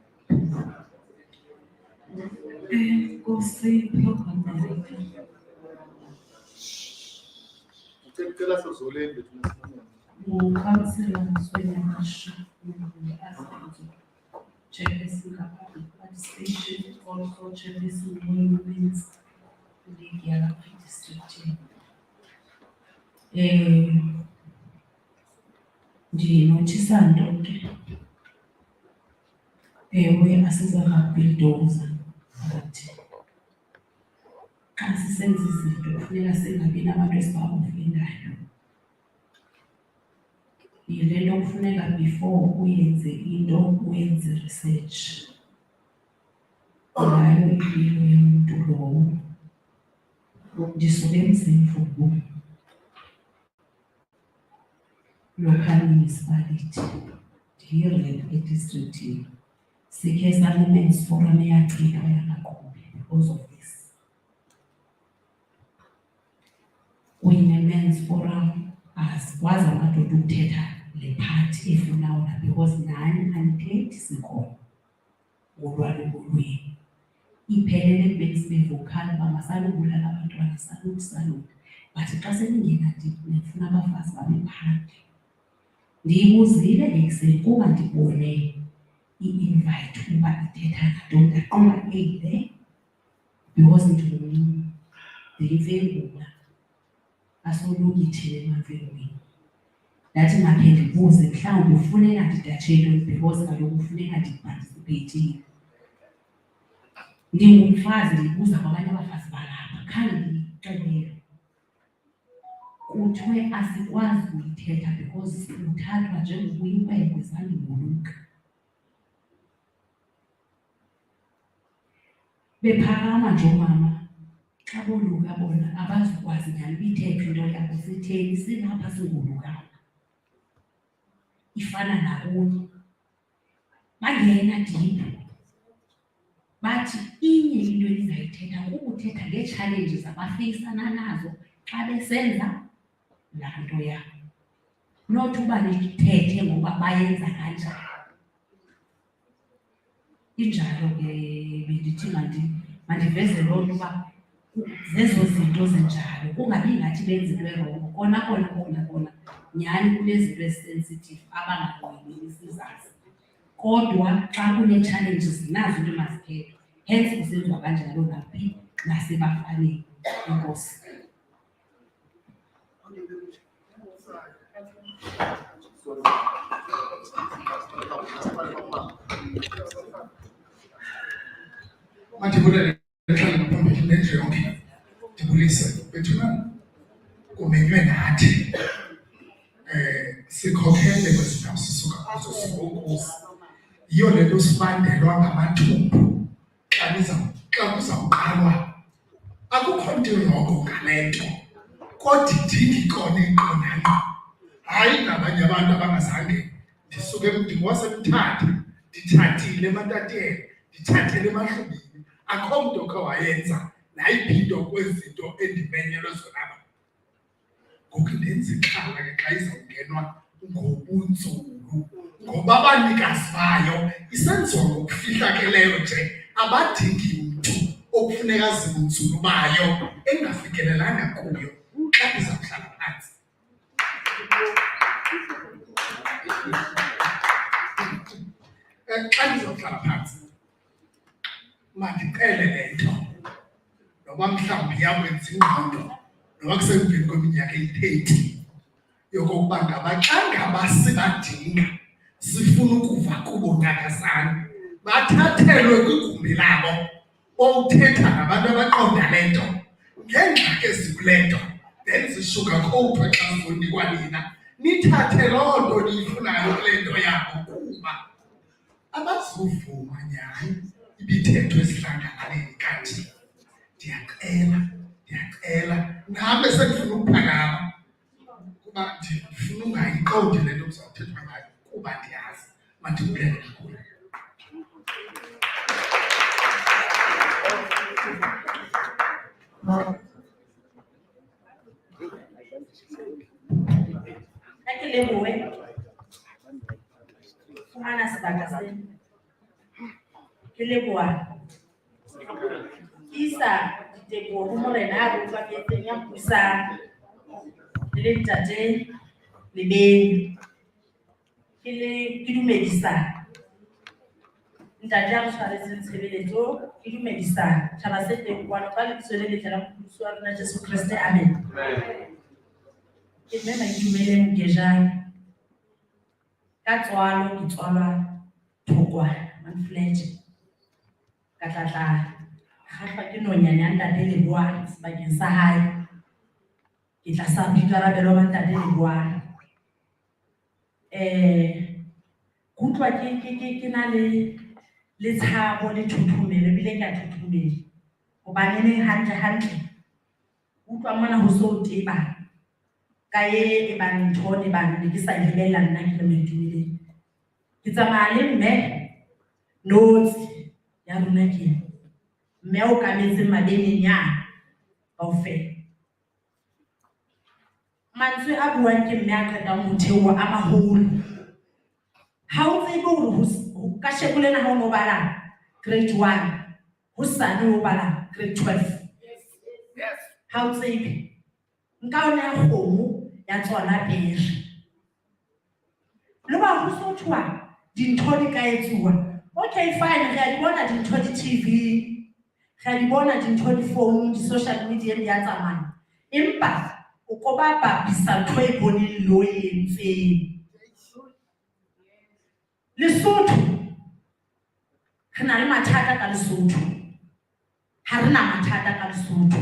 Speaker 7: Nkosi program director. Councillor Mswenya Mashu, Chairperson of Public Participation, also Chairperson of Women's League Yalapi District. Ndinothisa nto ke. Ewe asiza ngabulldozer. Xa sisenza izinto kufuneka singabi nabantu esibabufendayo. Yile nto kufuneka before uyenze into uyenze research ngayo impilo yomntu lowo. Ndisuke eMzimvubu, local municipality, ndiyi-rep edistrictini. Sikhe sa-women's forum eyachithwa yangaqhubi because of this. Kuyine-men's forum asikwazi amadoda ukuthetha le party efunawula because nani anithethi sikhona ngolwaluko lwenu. Iphelele ekubeni sibe vocal uba masalubulala abantwana salukusalula, but xa seningena nifuna abafazi babe phantsi. Ndiyibuzile ekuseni kuba ndibone i-invite uba ithetha ngantoni, ndaqonda eyile because ndiyimfengula asolungi thina emamfengweni. Ndathi makhe ndibuze mhlawumbi ufuneka ndidatshe ntoni because kaloku ufuneka ndiparticipeyithile. Ndingumfazi ndibuza kwabanye abafazi balapha, khange ndiyixelele. Kuthiwe asikwazi kuyithetha because uthathwa njengokuyinkwenkwe zandibuluka. Bephakama nje oomama xa boluka bona abazukwazi nyhani ibithetha into yabo, sitheni silapha singolukanga. Ifana nakuyo. Bangena diphu. Bathi inye into endingayithetha kukuthetha ngee-challenges abafeyisana nazo xa besenza laa nto yabo. Not uba nithethe ngoba bayenza kanjani. Injalo ke bendithi mandiveze loo nto uba zezo zinto zinjalo, kungabi ngathi benza into erongo. Kona nyhani kunezinto ezisensitive abanganqweneli sizazi. Kodwa xa kune-challenges nazo into mazithethwe. Hence kusenziwa kanjalo naphi nasebafaneni. Enkosi.
Speaker 6: Mandibulele xa ngaphambili nendlu yonke. Ndibulise bethuna kumenywe nathi. Sikhokhele kwezi ndawo sisuka kuzo singokuzi. Yiyo le nto sibandelwa ngamathumbu xa kuzawuqalwa. Akukho nto yoko ngale nto, kodwa idinga ikona iqondana. Hayi ngabanye abantu abangazange ndingowasemthatha, ndithathile emantateni, ndithathele emahlubini. Akho mntu okhe wayenza nayiphi into kwezinto endimenyelwe zona. Ngoku ndenza ixhala ke xa izawungenwa ngobuntsuku, ngoba abanikazi bayo isenziwa ngokufihlakeleyo nje, abadingi mntu okufuneka azibuntsuku bayo engafikelelanga kuyo xa izawuhlala phantsi. Xa ndizawuhlala phantsi mandicele le nto, noba mhlawumbi yakwenza ingqondo, noba kusemveni kweminyaka eyi-30 yokokuba ngaba xa ngaba sibadinga sifuna ukuva kubo nyakazana, bathathelwe kwigumbi labo bowuthetha nabantu abaqonda le nto ngeengxaki ezikule nto, then zishugakhowuthwe xa zizonikwa nina, nithathe loo nto niyifunayo kule nto yabo, kuba abazuvuma nyhani ibithethwe esihlanganaleni. Kanti ndiyacela nami sendifuna ukuphakama kuba ndifuna ungayiqondi le nto kuzawuthethwa ngayo, kuba ndiyazi. Mandibulele kakhulu.
Speaker 8: Ke lebohe fumana sebaka sena. Ke leboha isa diteboho ho morena ya bopaketseng ya pusang le ntate Lebeni. Ke dumedisa ntate ya re tshwaretseng tshebeletso, ke dumedisa tjhaba se teng kwano ka lebitso le letle la Mokgotsi wa rona Jesu Kriste. Amen. Ke nna Maidumele Mokejane. Ka tswalo ke tswalwa Thokwana Manfletche. Ka tlatla kgahlwa ke nonyane ya ntate Leboa sebakeng sa hae. Ke tla sa boikarabelo ba ntate Leboa. Kutlwa ke na le tshabo le thuthumelo, ebile ke a thuthumela hobaneng hantle utlwa mona ho so teba ka e bang ntho ne bang ne ke sa lebella nna ke le Maidumele. Ke tsamaya le mme Notsi ya rona ke mme o kametseng mabeneng yana kaofela. Mantswe a buang ke mme a qetang ho theoha a maholo. Ha o tsebe hore ka shekolena ha o no bala grade 1 hosane o bala grade 12. Yes. Ha o tsebe nka ona ya kgomo ya tswala pere. ba ho sothwa dintho di ka etsuwa. Okay, fine, re a di bona dintho di-TV, re a di bona dintho di-phone, di-social media di a tsamaya. Empa o ko ba bapisa ntho e boneng lo e entseng. Lesotho re na le mathata ka Lesotho, ha re na mathata ka Lesotho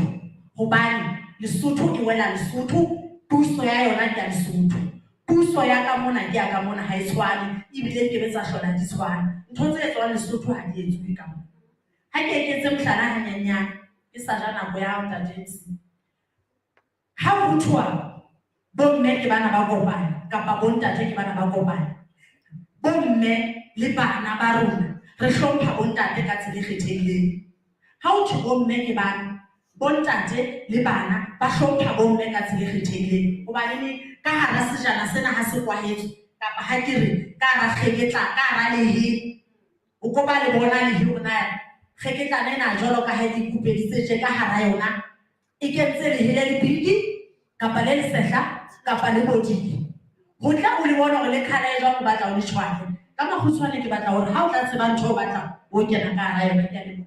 Speaker 8: hobane Lesotho e wela Lesotho, puso ya yona ke ya Lesotho, puso ya ka mona ke ya ka mona, ha e tshwane ebile ke betsa hlola di tshwane. Ntho tse etswang Lesotho ha di etsuwe ka mona. Ha ke eketse mohlala hanyanyane ke sa ja nako ya Ntate. Ha ho thwa bomme ke bana ba kopana kapa bontate ke bana ba kopana, bomme le bana ba rona re hlompha bontate ka tsela e kgethehileng. Ha ho thwe bomme ke bana, bontate le bana ba hlompha bomme ka tsela e kgethehileng. Hobane ka hara sejana sena ha se kwahetswe kapa ha ke re ka hara kgeketla, ka hara lehe, o ko ba le bona lehe hona kgeketla nena jwalo ka ha di kupeditse tje ka hara yona e kentse lehe le lebidi kapa le lesehla kapa le bodile. Ho tla o le bona hore le colour e jwang o batla o le tshwane. Ka makgutshwane ke batla hore ha o tla tseba ntho o batla o kena ka hara yona. Ke a leboha.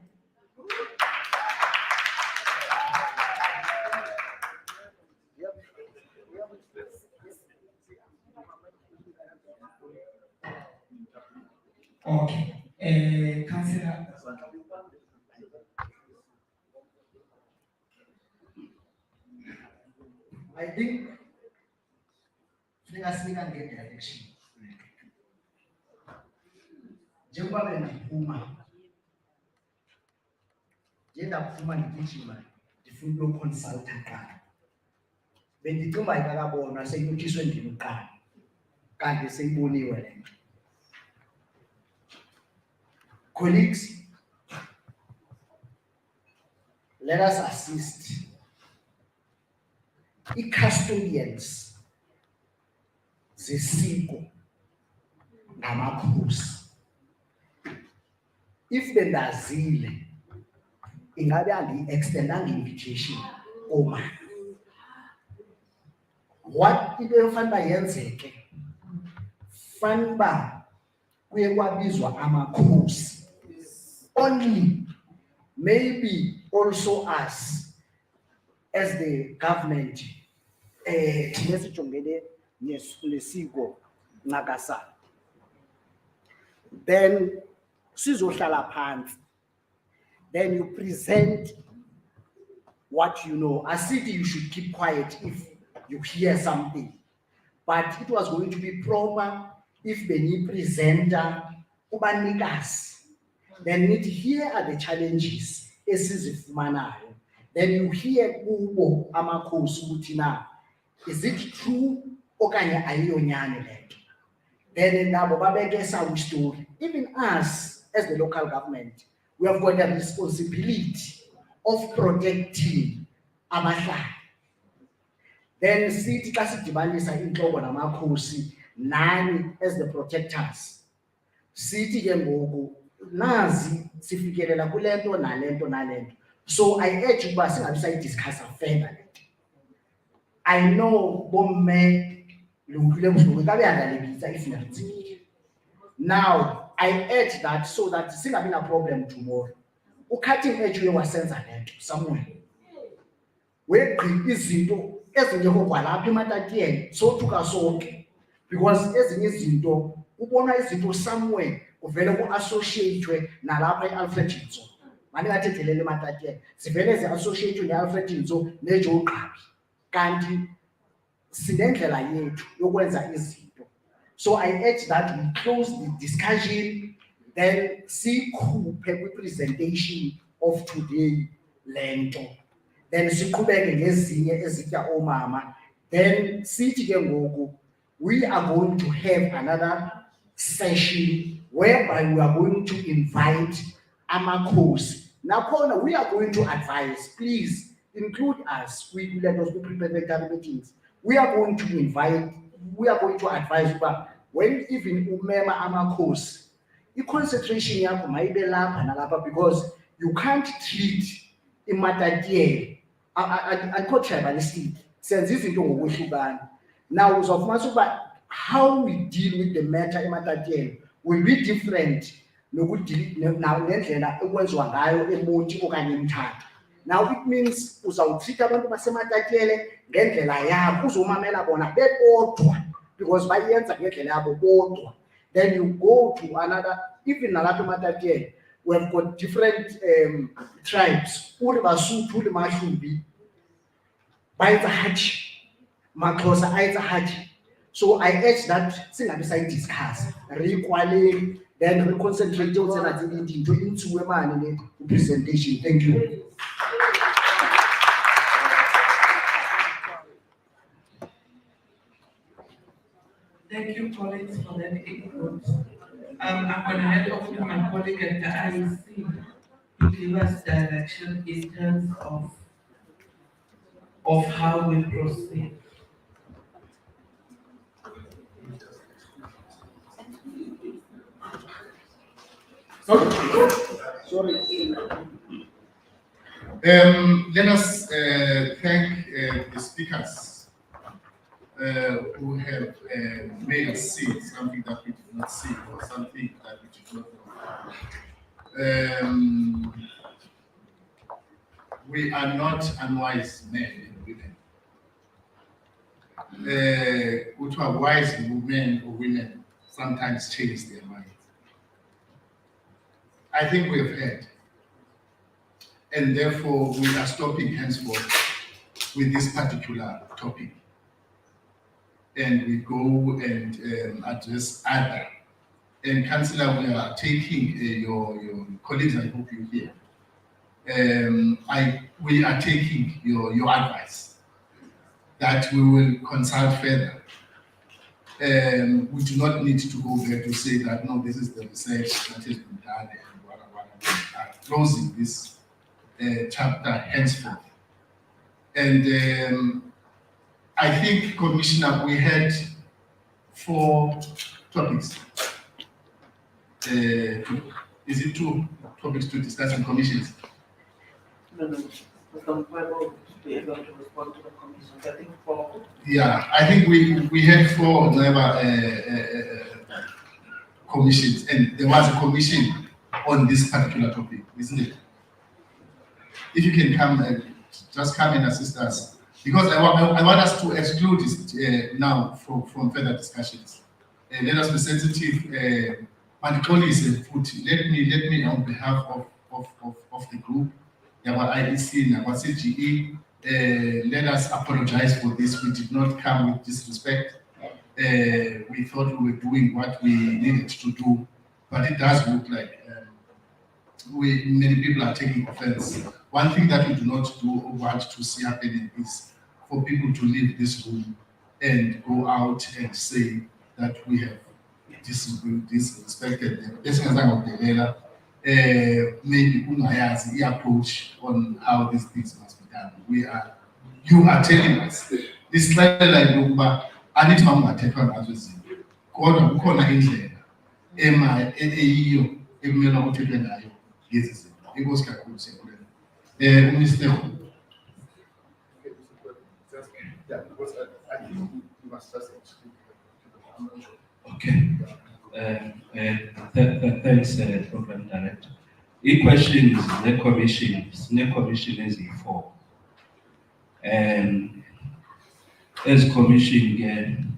Speaker 1: Okay, Councillor.
Speaker 2: I think singa get direction. Njengoba bengiphuma ngigijima ndifuna ukuconsulta kuqala. Bendicimba ikakabonwa seyiyothiswe ndimqala kanti seyiboniwe le nto. Colleagues, let us assist i-custodians zesiko namakhosi. If bendazile ingabe angi-extendanga invitation oma. What into efanele yenzeke fanele kuye kwabizwa amakhosi. Only maybe also us as the government nesijongene nesiko nxakasana, then sizohlala phansi, then you present what you know. Asithi you should keep quiet if you hear something, but it was going to be proper if beni presenter ubanikazi, then need here are the challenges esizifumanayo, then you hear kubo amakhosi ukuthi na is it true okanye ayiyonyani lento, then nabo babeke sawu story. Even us as the local government, we have got a responsibility of protecting abahlali. Then sithi xa sidibanisa inhloko namakhosi nani as the protectors, sithi ke ngoku nazi sifikelela kulento nalento nalento. So I urge ukuba singabi sayidiscussa further lento. I know bomme lungile mhloko kabe andalebisa if ngiyathini. Now I urge that so that singabi na problem tomorrow. Ukhathi edge wasenza lento somewhere. Wegqi izinto ezingekho kwalapha eMatatiyeni sothuka sonke, because ezinye izinto ubona izinto somewhere uvele ku-associate nalapha e-Alfred Nzo. Manje ngathethelele eMatatiyeni sivele zi-associate ne-Alfred Nzo neJoe Gqabi, kanti sinendlela yethu yokwenza izinto. So I urge that we close the discussion, then sikhuphe kwi-presentation of today lento, then siqhubeke ngezinye ezitya omama, then sithi ke ngoku we are going to have another session whereby we are going to invite amakhosi. Nakhona we are going to advise, please include us. We let us be prepared meetings. We are going to advise about when even umema amakhosi, i-concentration yakho mayibe lapha nalapha, because you can't treat iMatatiyeni akho tribalistic, senza izinto ngokwehlukana. Now uzofumana ukuba how we deal with the matter eMatatiele will be different ngendlela ekwenziwa ngayo eMonti okanye eMthatha. Now it means uzawutreat abantu baseMatatiele ngendlela yakho, uzomamela bona bebodwa because bayenza ngendlela yabo bodwa. Then you go to another, even nalapha eMatatiele, we have got different tribes. Uli Basotho, uli Mashumbi, bayenza Haji, Maxhosa ayenza Haji. So I urge that singabi sayidiscuss, re-equaling, then re-concentrate into presentation. Thank you.
Speaker 4: Thank you, colleagues, for that input. I'm going to hand over to my colleague at the IEC to give us direction in terms of how we proceed.
Speaker 3: Let us thank the speakers who have made us see something that we did not see or something that we did not know. We are not unwise men and women. Which are wise men or women sometimes change their minds. I think we have heard, and therefore we are stopping henceforth with this particular topic. And we go and address other. And Councillor, we are taking your colleagues, I hope you hear. We are taking your advice that we will consult further. We do not need to go there to say that, no, this is the research that has been done and we are closing this chapter henceforth. And I think, Commissioner, we had 4 topics. Is it 2 topics to discuss in commissions?
Speaker 4: No, some people to be able to respond to the commission. I think 4.
Speaker 3: Yeah, I think we had 4 commissions, and there was a commission on this particular topic, isn't it? If you can come, just come and assist us, because I want us to exclude this now from further discussions. Let us be sensitive. My colleagues, let me on behalf of the group, our IEC, our CGE, let us apologize for this. We did not come with disrespect. We thought we were doing what we needed to do, but it does look like many people are taking offense. One thing that we do not want to see happening is for people to leave this room and go out and say that we have disrespected them. Maybe the approach on how these things must be done. You are telling us this slightly like Lumba, and it's not taken as we see. God of corner in there. Emma, yes, it was Mr.
Speaker 9: Okay. Thanks, Program Director. The question is the commission is 4. As commission,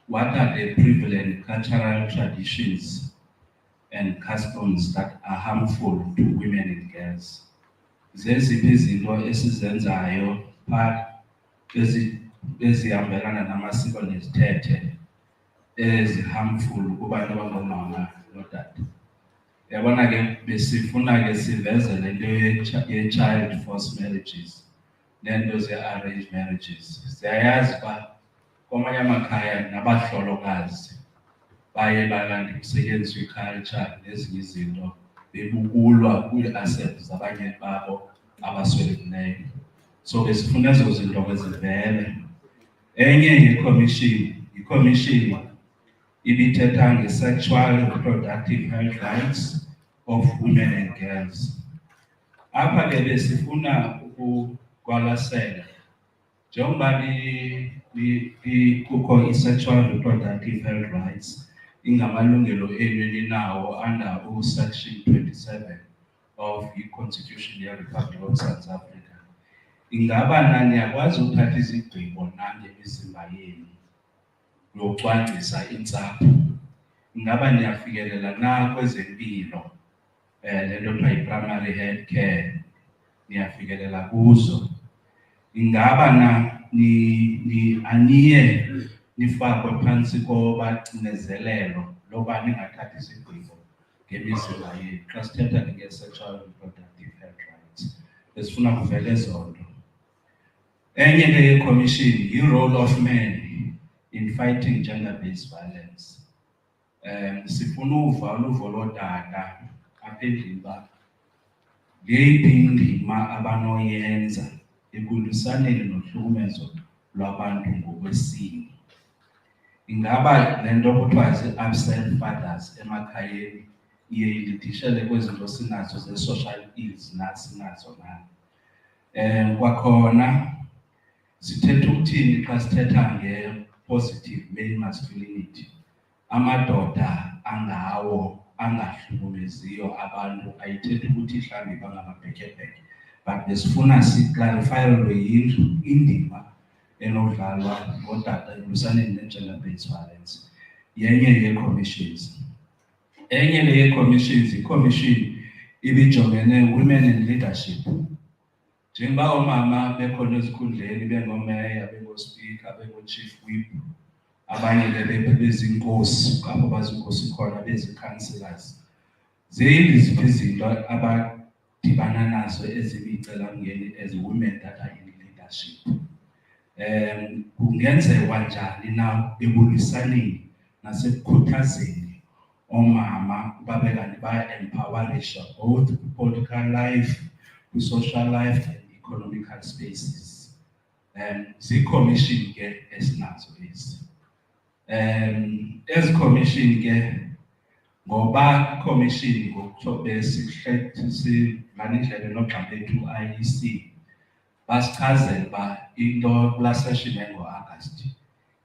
Speaker 9: what are the prevalent cultural traditions and customs that are harmful to women and girls? Zeziphi izinto esizenzayo pha ezihambelana namasiko nezithethe ezi-harmful kubantu abangomama notata. Yabona ke besifuna ke siveze lento ye-child forced marriages nento ze-arranged marriages. Siyayazi uba kwamanye amakhaya nabahlolokazi baye balanda kusetyenziswa i-culture nezinye izinto bebukulwa kwii-assets zabanye babo abaswelekileyo. So besifuna ezo zinto kwezivele. Enye i-commission ibithetha nge-sexual reproductive health rights of women and girls. Apha ke besifuna ukuqwalasela njengoba kukho i-sexual reproductive health rights ingamalungelo enu eninawo under section 27 of i-Constitution ye-Republic of South Africa. Ingaba nani yakwazi ukuthatha izigqibo nangemizimba yenu yokucwangcisa intsapho? Ingaba niyafikelela na kwezempilo, le nto kuthiwa yi-primary health care, niyafikelela kuzo? Ingaba aniye nifakwe phantsi kobacinezelelo loba ningathathi izigqibo ngemizimba yenu xa sithetha nge-sexual reproductive health rights? Besifuna kuvele ezo nto. Enye ke ye-commission yi-role of men in fighting gender-based violence. Sifuna uva uluvo lootata apha endlini uba ngeyiphi indima abanoyenza ekulwisaneni nohlukumezo lwabantu ngokwesini. Ingaba le nto kuthiwa zii-absent fathers emakhayeni iye ilidishele kwezinto sinazo ze-social ills sinazo na? Kwakhona sithetha ukuthini xa sithetha nge-positive male masculinity? Amadoda angawo angahlukumeziyo abantu ayithethi ukuthi mhlawumbi bangamabhetyebhetye, but besifuna siklarifayelwe indima enodlalwa ngootata ekulwisaneni ne-gender-based violence. Yenye yee-commissions. Enye le yee-commissions yi-commission ibijongene women in leadership. Njengoba oomama bekhona ezikhundleni bengoomeya, bengoospika, bengoo-chief whip, abanye ke bezinkosi, apho bazinkosi khona bezi-councillors. Zeziphi izinto abadibana nazo ezimicelamngeni as women that are in leadership? Kungenziwa njani na ekulwisaneni nasekukhuthazeni oomama babe kanti baya-empowerisha both political life, social life and economical spaces? Zii-commission ke esinazo ezi. Ezi commission ke ngoba commission ngokutsho sivana indlela noogxa bethu i-IEC basichazela uba into kulaa session engo-August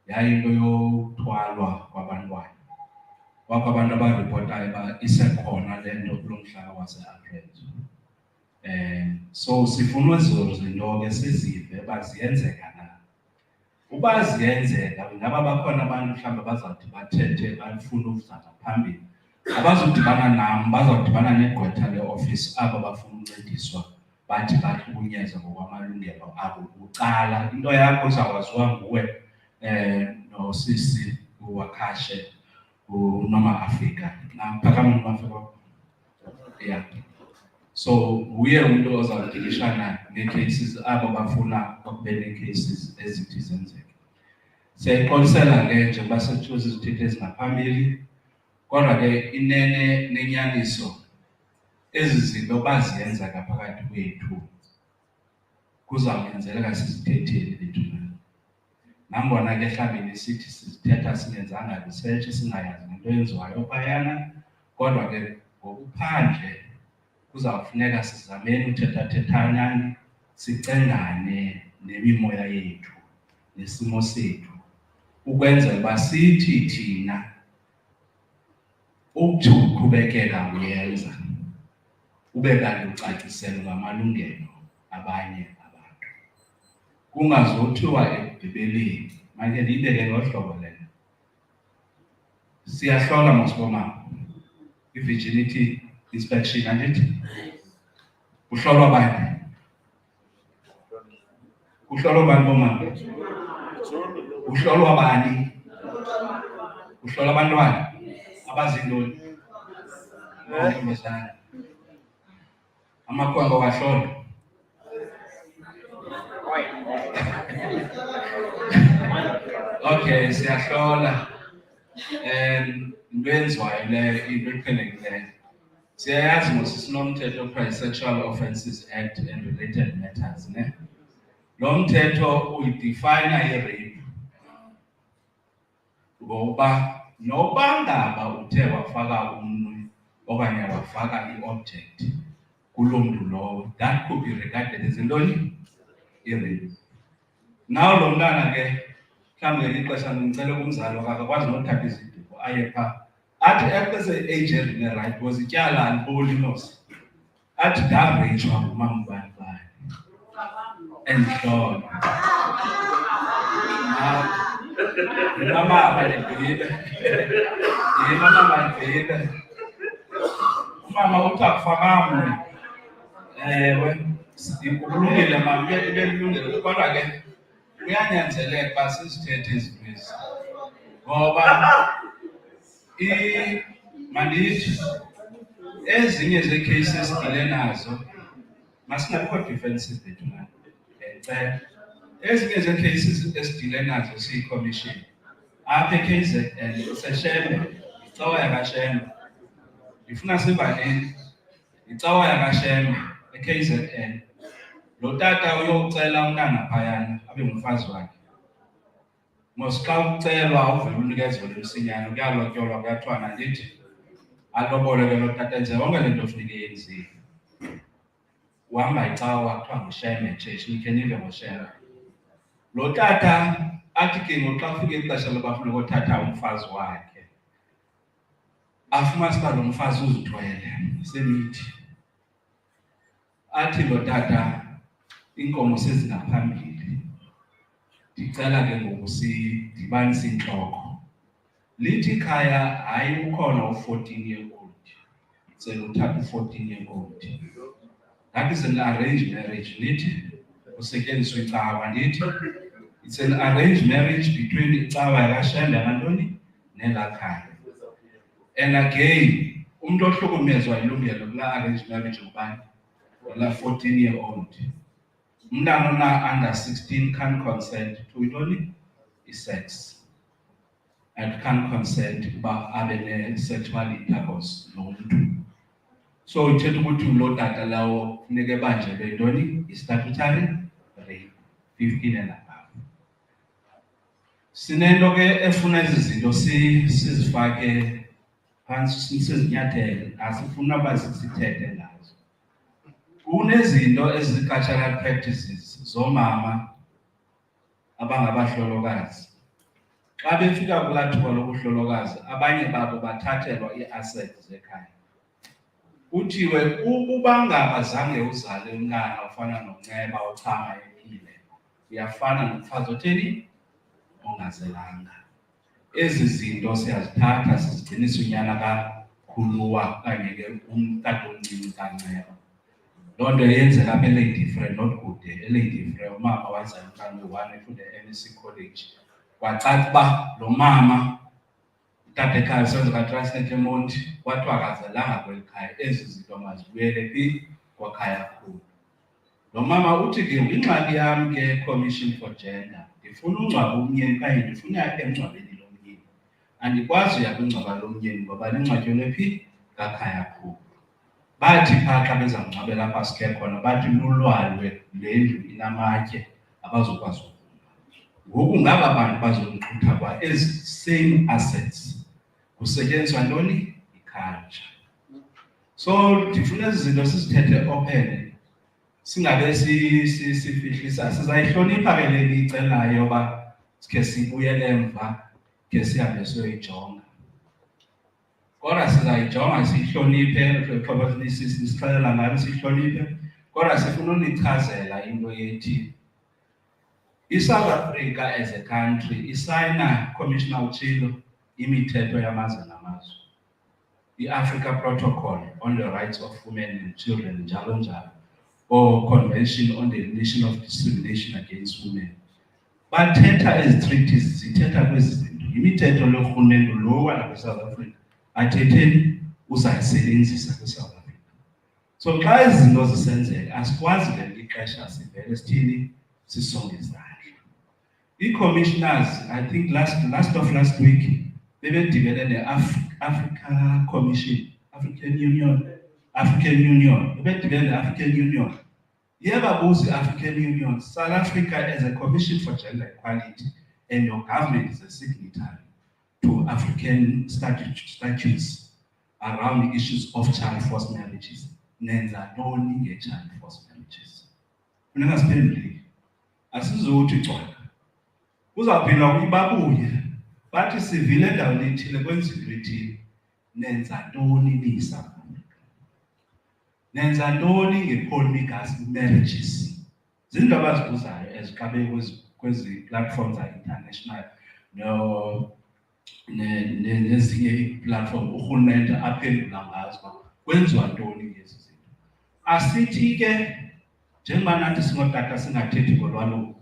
Speaker 9: yayinto yokuthwalwa kwabantwana. Kwakho abantu abaripotayo uba isekhona le nto kulo mhlaba wase-April. So sifuna ezo zinto ke sizive uba ziyenzeka na. Uba ziyenzeka, ingaba bakhona abantu mhlawumbi bazawuthi bathethe bafuna ukuza ngaphambili, abazudibana nam, bazawudibana negqwetha le-office aba bafuna uncediswa bathi bahlukunyezwa ngokwamalungelo abo bucala. Into yakho izawwaziwa nguwe nosisi uWakashe uNoma Afrika. Naphakama uNoma Afrika. Yeah. So nguye umuntu ozawudilishana nee-cases abo bafuna ukube nee-cases ezithi zenzeke. Siyaxolisela ke njengoba setshoza izithethe ezingaphambili, kodwa ke inene nenyaniso ezi zinto baziyenzeka phakathi kwethu kuzawunyanzeleka sizithetheni bethu. Nangona ke mhlawumbi sithi sizithetha singenzanga research, singayazi nento eyenziwayo phayana, kodwa ke ngokuphandle kuzawufuneka sizameni uthethathethana, sicengane nemimoya yethu nesimo sethu, ukwenzela uba sithi thina uthi uqhubekeka uyenza ube kanti ucacisela ngamalungelo abanye abantu. Kungazothiwa ekugqibeleni, make ndiyibeke ngolu hlobo lena, siyahlola mosibomama i-virginity inspection, andithi? Kuhlolwa bani? Kuhlolwa bani bomama? Kuhlolwa bani? Kuhlolwa abantwana abazintoni? Amantombazana. Amakhwenkwe wahlolwa. Okay, siyahlola. Into eyenziwayo leyo, into eqhelekileyo. Siyayazi mos sinomthetho okuthiwa yi-Sexual Offences Act and Related Matters, ne? Lo mthetho uyidefina i-rape ngoba noba ngaba uthe wafaka umnwe okanye wafaka i-object kuloo mntu lowo, that could be regarded as intoni? I-rape. Now lo mntana ke mhlawumbi ngelinye ixesha ndimcele kumzali wakhe akakwazi nothatha izidipho aye phaa. Athi ese-age erine-right was ityala antoni mos. Athi ndareyishwa ngumama ubani bani endihlolo. Mama mandibhile. Mama mandibhile. Umama uthi akufakanga. Ewe, kulungile mama, ibe lilungile kodwa ke kuyanyanzeleka uba sizithethe izinto ezi. Ngoba mandithi ezinye zeekheyisi esidile nazo masingabikho defensive bethu mani. Ndiyacela. Ezinye zeekheyisi esidile nazo siyikomishini apha eKZN seshembe, icawa yakashembe. Ndifuna sibalini, icawa yakashembe eKZN. Lo tata uyocela umntana phayana abe ngumfazi wakhe. Mos xa ucelwa uvele unikezelwe msinyane, kuyalotyolwa kuyathiwa nandithi alobole ke lo tata enze yonke le nto funeke yenzile. Uhamba icawa kuthiwa ngushembe cheshi, nikhe nive ngoshembe. Lo tata athi ke ngoxa kufike ixesha loba funeka uthatha umfazi wakhe, afumanise uba lo mfazi uzithwele semithi. Athi lo tata inkomo sezingaphambili, ndicela ke ngoku sidibanise intloko. Lithi ikhaya hayi ukhona u-14-year-old, ndicela uthatha u-14-year-old. That is an arranged marriage, nithi kusetyenziswa icawa, nithi it's an arranged marriage between icawa yakashembe nantoni nelaa khaya. And again, umuntu ohlukumezwa ilungelo kulaa arranged marriage ngubani? Olaa 14-year-old. Umntana ona-under 16 can't consent to intoni? I-sex. And can't consent uba abe ne-sexual intercourse nomntu. So ithetha ukuthi lo tata lawo funeka ebanjelwe intoni? I-statutory rape, 15 and above. Sinento ke efuna ezi zinto sizifake phantsi sizinyathele, asifuna uba sithethe ngazo. Kunezinto ezi-cultural practices zoomama abangabahlolokazi. Xa befika kulaa thuba lobuhlolokazi, abanye babo bathathelwa ii-assets zekhaya. Kuthiwe ukuba ngaba zange uzale umntana ofana noNceba ochama ephile, uyafana nomfazi otheni ongazelanga. Ezi zinto siyazithatha sizigcinisa unyana kakhuluwa okanye ke umtatomncinci kaNceba. Loo nto yenzeka apha eLady Frere, not kude, eLady Frere, umama wazala umntana we-1 efunde e-NEC College. Kwacaca uba lo mama utata ekhaya senzeka Transnet eMonti, kwathiwa akazelanga kweli khaya, ezi zinto mazibuyele phi kwakhaya khulu. Lo mama uthi ke ingxaki yam ke Commission for Gender, ndifuna ungcwaba umyeni okanye ndifuna emngcwabeni lomyeni. Andikwazi uya kwingcwaba lomyeni ngoba lingcwatyelwe phi kakhaya khulu. Bathi phaa xa bezamngcwabela apha sikhe khona, bathi lulwalwe le ndlu inamatye abazokwazi ukuma. Ngoku ngaba bantu bazomxutha kwa ezi same assets kusetyenziswa ntoni? I-culture. So ndifuna ezi zinto sizithethe open, singabe sifihlisa. Sizayihlonipha ke le niyicelayo uba sikhe sibuyele emva, ke sihambe siyoyijonga. Kodwa sizayijonga siyihloniphe, xoba sixelela ngayo siyihloniphe, kodwa sifuna unichazela into yethi iSouth Africa as a country isayina, Commissioner utshilo, imithetho yamazwe ngamazwe. I-Africa Protocol on the Rights of Women and Children, njalo njalo, or Convention on the Elimination of Discrimination Against Women. Bathetha ezi treaties zithetha kwezi zinto. Imithetho lorhulumente lo walapha eSouth Africa athetheni uzayisebenzisa kwiSouth Africa. So xa ezi zinto zisenzeka, asikwazi ngelinye ixesha sivele sithini sisonge izandla. I-commissioners, I think last week, bebedibene ne-African Commission, African Union, bebedibene ne-African Union. Yebabuza i-African Union, South Africa as a Commission for Gender Equality, and your government is a signatory to African statutes around the issues of child forced marriages. Nenza ntoni nge-child forced marriages? Funeka siphendule. Asizuthi cwaka. Kuzawuphinda babuye bathi sivile endaweni ethile kwenziwa into ethile. Nenza ntoni nisa? Nenza ntoni nge-polygamous marriages? Zinto abazibuzayo xa kwezi platforms international nezinye ii-platform urhulumente aphendula ngazo uba kwenziwa ntoni ngezi zinto. Asithi ke njengoba nathi singootata singathethi ngolwaluko,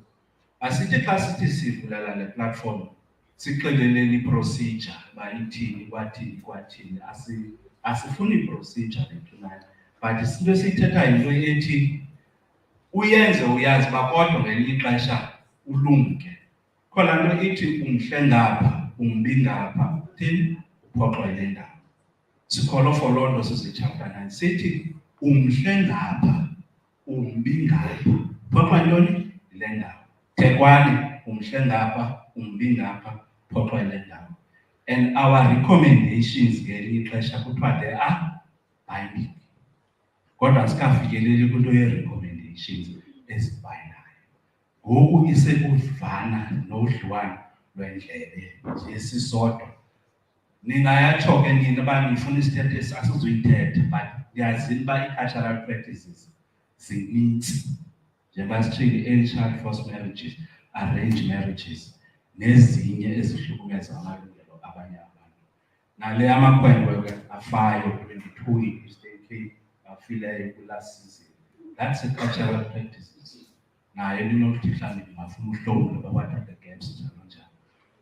Speaker 9: asithi xa sithi sivulela le platform sixeleleni i-procedure uba ithini kwathini. Asifuni procedure lethu nayo, but isinto esiyithetha yinto ethi uyenze uyazi uba kodwa ngelinye ixesha ulumke. Kho laa nto ithi umhle ngapha, umbi ngapha, uthini? Uphoxwe yile ndawo. Sikholwa for loo nto sizichapter 9 sithi umhle ngapha, umbi ngapha, uphoxwa yintoni? Yile ndawo. Thekwani, umhle ngapha, umbi ngapha, uphoxwa yile ndawo. And our recommendations ngelinye ixesha kuthiwa they are binding. Kodwa sikafikeleli kwinto ye-recommendations ezibhayinayo. Ngoku isekuvana nodliwano lwendlebe nje sisodwa. Ningayatsho ke nina uba nifuna isithethe asizuyithetha, but ndiyazini uba ii-cultural practices zinintsi. Njengoba sitshile early child forced marriages, arranged marriages, nezinye ezihlukumeza amalungelo abanye abantu. Nale amakhwenkwe ke afayo 22 i-Eastern Cape afileyo kulast season. That's a cultural practices. Naye ninokuthi mhlawumbi ndingafuna uhlomlo uba what are the gaps njalo njalo.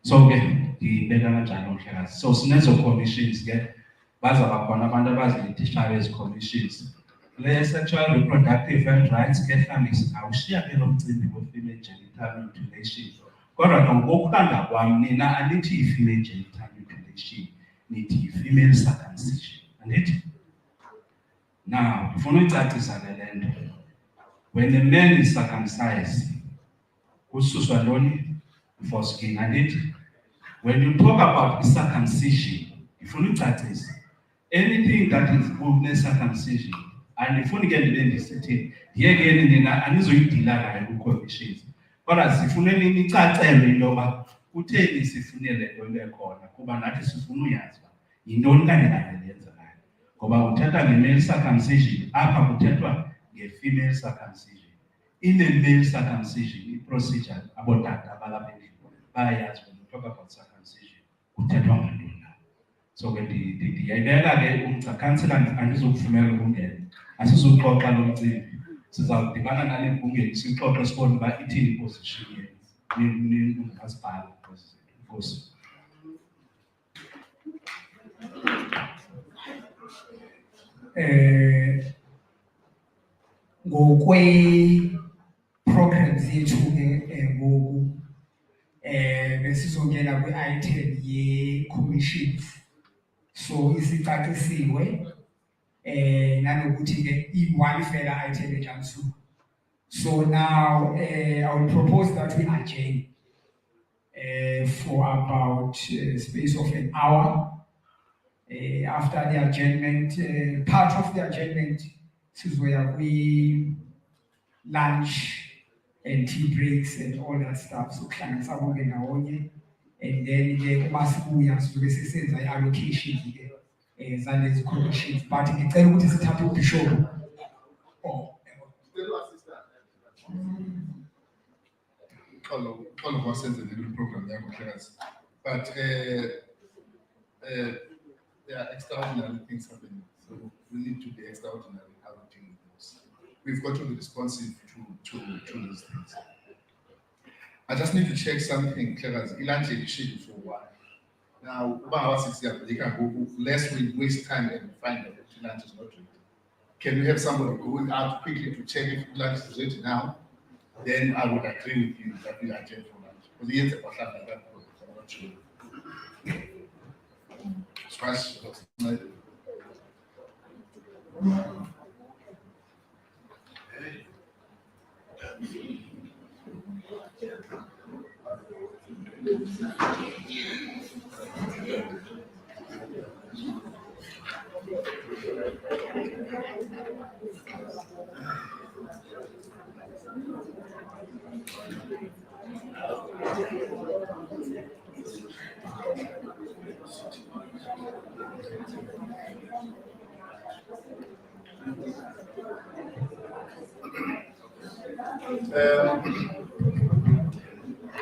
Speaker 9: So ke ndibeka kanjalo mhlekazi. So sinezo commissions ke bazaba khona abantu abaziletishayo ezi commissions. Le sexual reproductive health rights ke mhlawumbi awushiya ke lo mcimbi we-female genital mutilation. Kodwa ngokuqonda kwam nina anithi i-female genital mutilation, nithi i-female circumcision. Andithi? Now, ndifuna uyicacisa le nto. When a man is circumcised, kususwa ntoni? Foreskin. Andithi? When you talk about circumcision, ndifuna uyicacisa. Anything that is une-circumcision, andifuni ke ndibe ndisithi ndiyekeni nina anizoyidila nayo ku-commissions. Kodwa sifuneni nicacelwe into yoba kutheni sifunele nto ibe khona, kuba nathi sifuna uyazi uba yintoni kanye kanye leyenzekayo. Ngoba uthetha nge-male circumcision, apha kuthethwa nge-female circumcision. Ine-male circumcision, i-procedure abotata abalapha endlini bayayazi when you talk about circumcision, kuthethwa ngantoni na. So ke ndiyayibeka ke umgcakhansela andizokuvumela ukungena. Asizuxoxa lo mcimbi. Sizawudibana nale mpungeni sixoxe sibone uba ithini iposition yenu ningumasipala kwezi zinto. Enkosi.
Speaker 1: Ngokwe-programs yethu ke ngoku besizongena kwi-item ye-commissions. So isicacisiwe nanokuthi ke i-one further item ejamsu. So now I will propose that we adjourn for about space of an hour. After the adjournment, part of the adjournment is where we lunch and tea breaks and all that stuff. So and then umasibuya sizobe sesenza i-allocation zalezi commissions. But ngicela ukuthi sithathe ubishop.
Speaker 3: All of us in the little program there, but there are extraordinary things happening, so we need to be extraordinary how we deal with those. We've got to be responsive to these things. I just need to check something, Clever's Ilanje issue for a while. Now, about 6 years, they can go less we waste time and find that Ilanje is not ready. Can we have somebody going out quickly to check if Ilanje is ready now? Then I would agree with you that we are adjourned for lunch. Because the answer was like that, I'm not sure.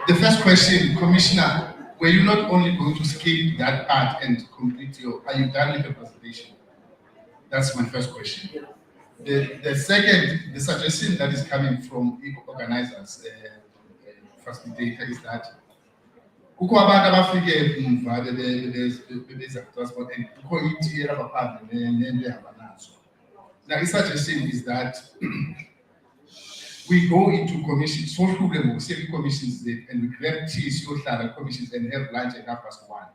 Speaker 3: The first question, Commissioner, were you not only going to skip that part and complete your, are you done with the presentation? That's my first question. The second, the suggestion that is coming from organizers, facilitator, is that kukho abantu abafike emva bebeza transport and kukho itiye abaphambi nento ehamba nazo. Now, the suggestion is that we go into commissions, so commissions and we grab tea, social commissions, and have lunch at 1:30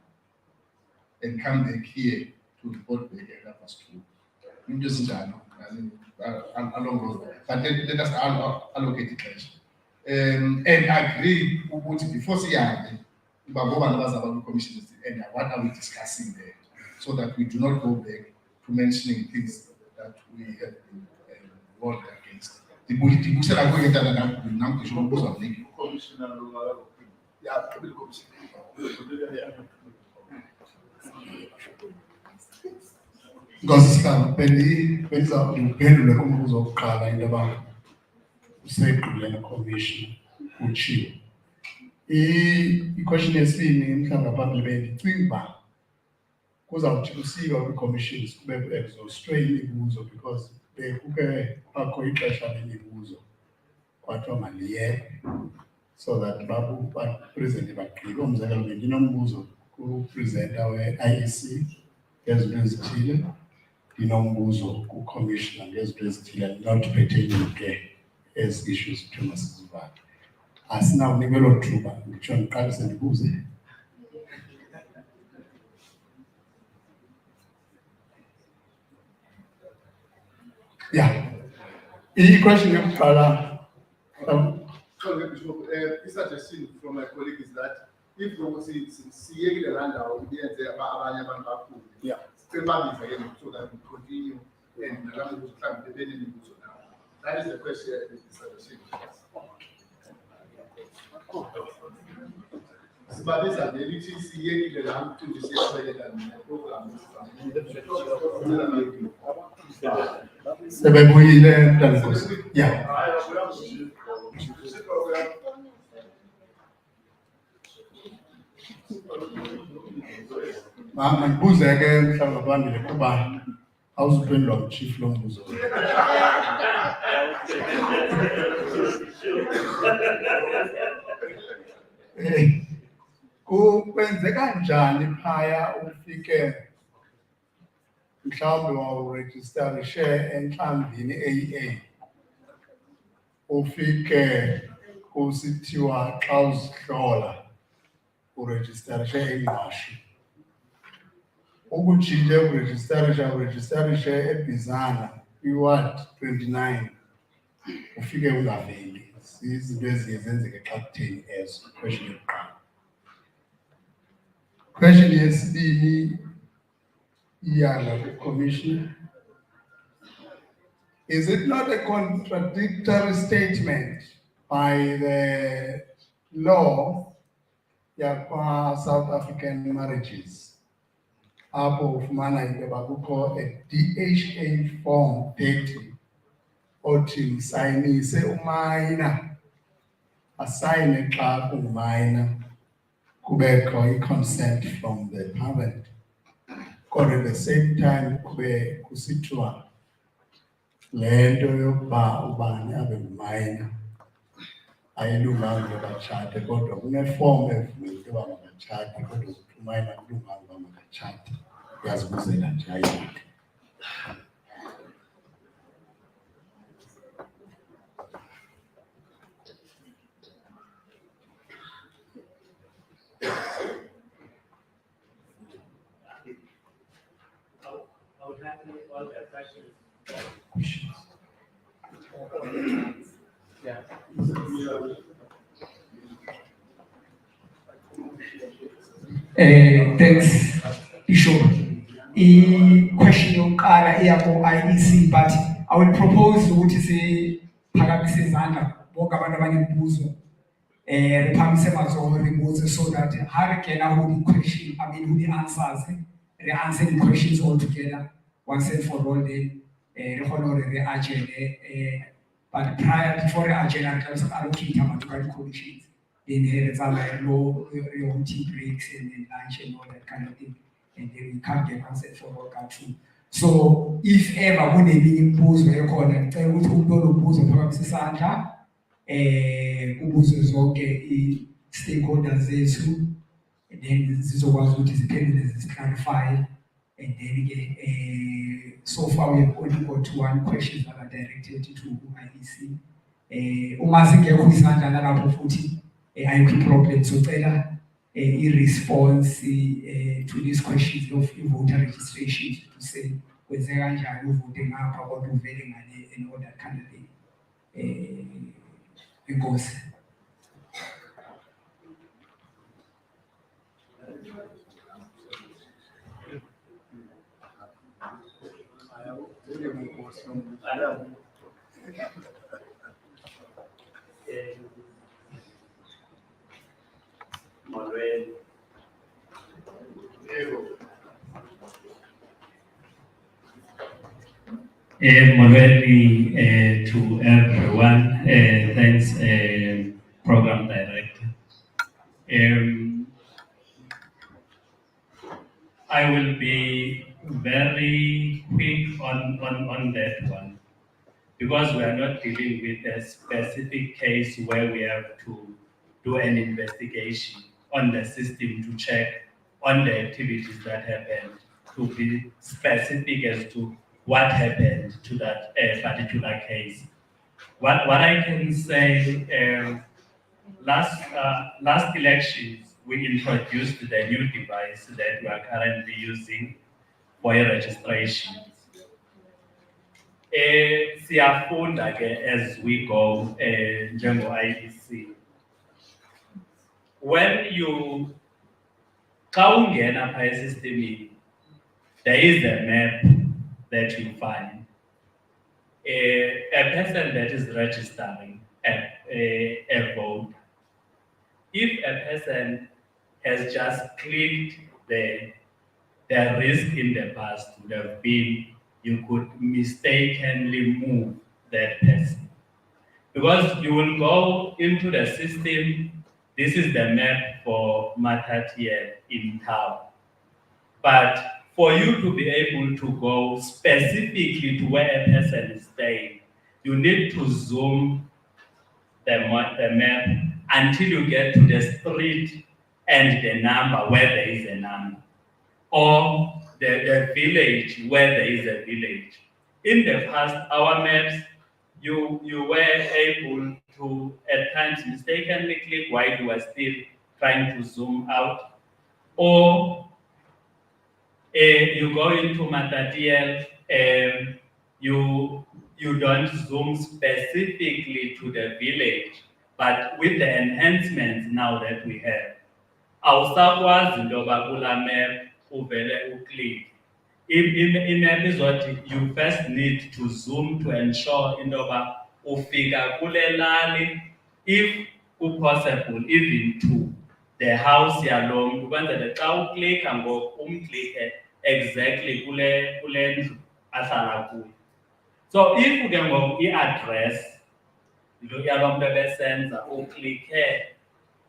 Speaker 3: and come back here to report back at 2:30. Just along those, but let us allocate it cash. And agree before CIA, commissions and what are we discussing there, so that we do not go back to mentioning things that we have been warned against. The Commissioner,
Speaker 6: Ngosihlalo benza uphendule kumbuzo wokuqala into abantu useqhubile commission uchiwo. I-question yesibini mhlawumbe ngaphambili bendicinga uba kuzawuthi kusiwa kwi-commissions kube exhaustwe imibuzo because bekuke akho ixesha lemibuzo kwathiwa maliyekwe so that bapresente bagqibe. Umzekelo bendinombuzo kupresenter we-IEC ngezinto ezithile, ndinombuzo ku-commissioner ngezinto ezithile, not pertaining ke ezi issues kuthiwa masizivale. Asinawunikwa elo thuba nditsho ndiqalise ndibuze. Yeah. I-question yokuqala
Speaker 3: the suggestion from my colleague is that if you see the land out,
Speaker 6: Yeah.
Speaker 3: so that we continue and that is the question.
Speaker 6: sebebuyile mntanikosi. Yeah. Mandibuze ke mhlawumbi ngaphambili kuba awuzuphendulwa nguchief lo mbuzo. Kwenzeka njani phaya ufike mhlawumbi wawurejistarishe entlambini AA ufike kusithiwa xa uzihlola urejistarishe eNgqashe, ukutshintshe urejistarishe eBizana kwiward 29 ufike ungaveli. Izinto eziye zenzeke xa kutheni ezo. Question yokuqala. Question yesibini iyanga ku-commissioner. Is it not a contradictory statement by the law yakwa South African marriages apho ufumana into yoba kukho a DHA form 30 othi msayinise umayina asayine xa kungumayina kubekho i-consent from the parent, kodwa at the same time kube kusithiwa le nto yokuba ubani abe ngumayina ayilunganga into batshate, kodwa kunefomu evumela into yoba makatshate, kodwa ukuthi umayina kulunganga uba makatshate. Uyazibuzela nje ayonto.
Speaker 10: All the questions.
Speaker 4: Yeah.
Speaker 1: Thanks, Bishop. I-question yokuqala iya-IEC, but I will propose ukuthi siphakamise izandla bonke abantu abanemibuzo. Rephakamise mazolo imibuzo so that Harry can hold the question, who the answers, answer the questions all together once and for all then but before the agenda re tla allocate batho ka di-commissions then re tsamaya lo tea breaks and then lunch and all that kind of thing and then we come back once and for all ka-2. So if ever kuneminye imibuzo ekhona ngicela ukuthi umuntu onobuzo phakamise isandla ubuzo zonke i-stakeholders zethu and then zizokwazi ukuthi ziphendule ziclarify and then so far we have only got 1 question that are directed to IEC. Uma zingekho isandla nalapho futhi ayikho i-problem so cela i-response to these questions of voter registration to say kwenzeka kanjani uvote ngapha kodwa uvele ngale and all that kind of thing. Inkosi.
Speaker 10: Molweni to everyone. Thanks, Program Director. I will be very quick on that one because we are not dealing with a specific case where we have to do an investigation on the system to check on the activities that happened, to be specific as to what happened to that particular case. What I can say, last elections, we introduced the new device that we are currently using for registrations. Siyafunda ke as we go, njengo IEC. When you xa ungena phaya esystemini, there is a map that you find. A person that is registering a vote, if a person has just clicked the risk in the past would have been you could mistakenly move that person. Because you will go into the system, this is the map for Matatiele in town. But for you to be able to go specifically to where a person is staying, you need to zoom the map until you get to the street and the number where there is a number, or the village where there is a village. In the past, our maps, you were able to at times mistakenly click while you were still trying to zoom out, or you go into Matatiele, you don't zoom specifically to the village, but with the enhancements now that we have, awusakwazi into yoba kula map uvele uclick. Imap izothi you first need to zoom to ensure into yoba ufika kule lali, if possible, even to the house yalo mntu ukwenzele xa uklikha ngoku umklikhe exactly kule ndlu ahlala kuyo. So if ke ngoku i-address yalo mntu ebesenza uklikhe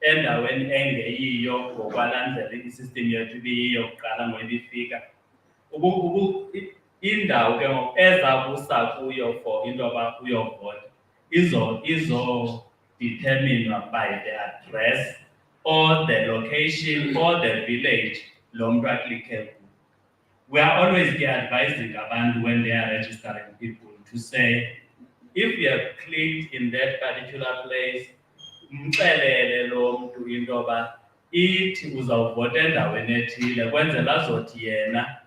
Speaker 10: endaweni engeyiyo ngokwalandela i-system yethu ibiyiyo kuqala ngoba ibifika, indawo ke ngoku ezakusa kuyo for into yoba uyovota izo-determinwa by the address or the location or the village lo mntu aklikhe kuyo. We are always advising abantu when they are registering people to say, if you have clicked in that particular place, mxelele lo mntu into yoba ithi uzawuvota endaweni ethile kwenzela azothi yena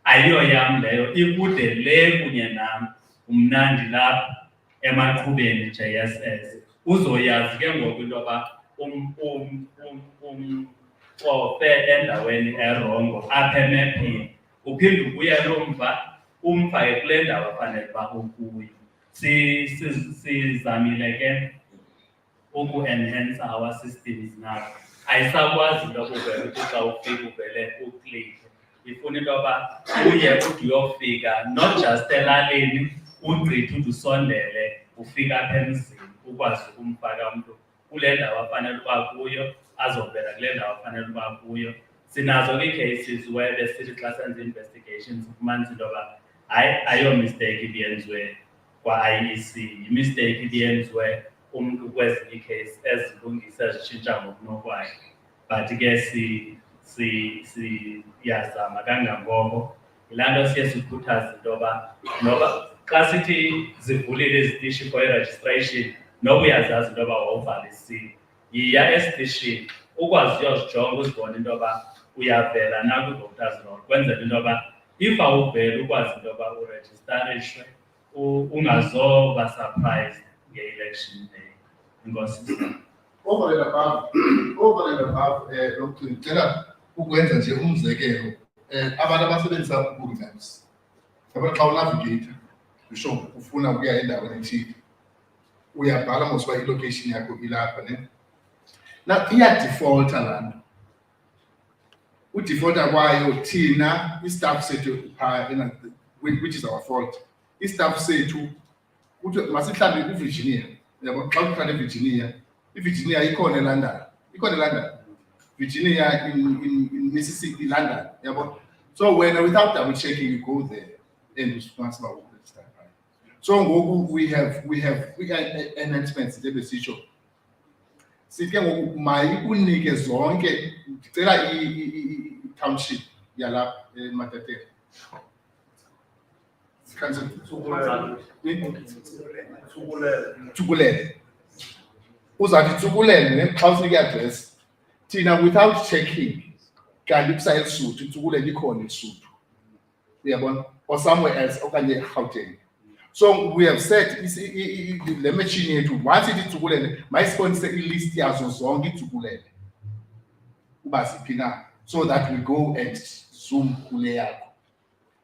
Speaker 10: ayiyoyam leyo, ikude le kunye nam, umnandi lapha emaqhubeni JSS. Uzoyazi ke ngoku into yoba cofe endaweni erongo apha emepini, uphinde ubuyele umva kule ndawo afanele uba ukuyo. Sizamile ke uku-enhance our systems now. Ayisakwazi into yoba uvele uthi xa ufika uvele uklikhe. ifuna into yoba uye ude uyofika not just elalini ugqithe ude usondele ufika apha emzini ukwazi ukumfaka umntu kule ndawo afanele uba kuyo azovela kule ndawo afanele uba kuyo. Sinazo ke cases where besithi xa senza investigations ufumanisa into yoba hayi ayomistake ibiyenziwe kwa-IEC, yimistake ibiyenziwe umntu kwezinye icase ezilungisa ezitshintsha ngokunokwayo. But ke siyazama kangangoko. Yilaa nto siye sikhuthaze into yoba noba xa sithi zivulile izitishi for i-registration noba uyazazi into yoba wawuvalisile, yiya esitishini ukwazi uyozijonga uzibone into yoba uyavela na kwi-voters roll kwenzela into yoba if awuveli ukwazi into yoba uregistarishwe ungazoba surprised nge-election day. Inkosi.
Speaker 3: Over and above, Dr. Ngicela ukwenza nje umzekelo, abantu abasebenzisa Google Maps. Yabona xa unavigate, usho ufuna ukuya endaweni ethile. Uyabhala moswa i-location yakho ilapha, ne? Now iya-defaulta laa nto. Udefaulta kwayo thina i-staff sethu which is our fault. I-staff sethu kuthi masihlambe eVirginia. Yabo xa uhlala eVirginia, iVirginia ikhona eLondon. Ikhona eLondon. Virginia in Mississippi, London. Yabo. So without double checking, you go there and responsible about that. So we have enhancements lebesisho. Sithe ngoku mayikunike zonke ngicela i-township yalapha eMatatele. Tsukulele. Uzathi tsukulele xa usinike i-address. Thina without checking, kanti kusa eLesotho, Tsukulele ikhona eLesotho. Uyabona? Or somewhere else, okanye eGauteng. So we have said le machine yethu once it Tsukulele mayisibonise i-list yazo zonke iTsukulele. Uba siphi na, so that we go and zoom kule yakho.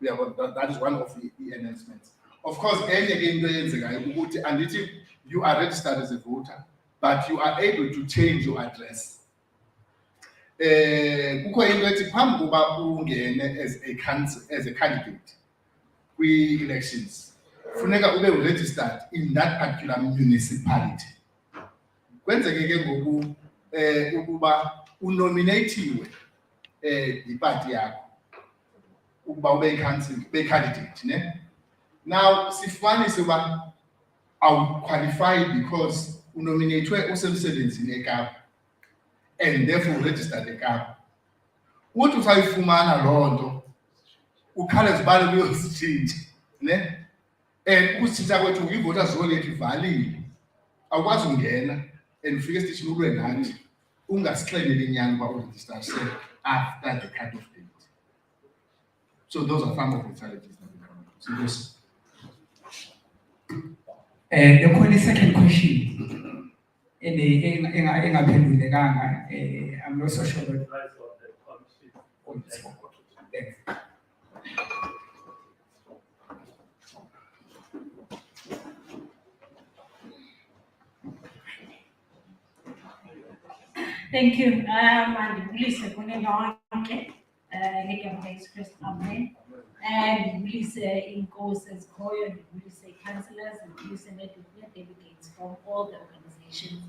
Speaker 3: That is one of the enhancements. Of course, enye ke into eyenzekayo ukuthi andithi you are registered as a voter, but you are able to change your address. Kukho into ethi phambi kokuba ungene as a candidate kwi-elections, funeka ube registered in that particular municipality. Kwenzeke ke ngoku ukuba unominatiwe iparty yakho ukuba ube candidate, ne? Now sifumanise uba awuqualify because unominatwe usemsebenzini eKapa and therefore registered eKapa. Uthi usayifumana loo nto ukhawuleze ubale kuyositshintsha, ne? And ukusitshintsha kwethu i-voters roll yethu ivalile, awukwazi ungena and ufike esitishini ulwe nathi ungasixeleli inyani uba uregister after the cut-off date. So those are some of the challenges that we come across.
Speaker 1: There is a second question. I'm not so sure.
Speaker 8: Thank you. And please, express amen. And please, in courses, and please, councillors, and please, delegates from all the organizations.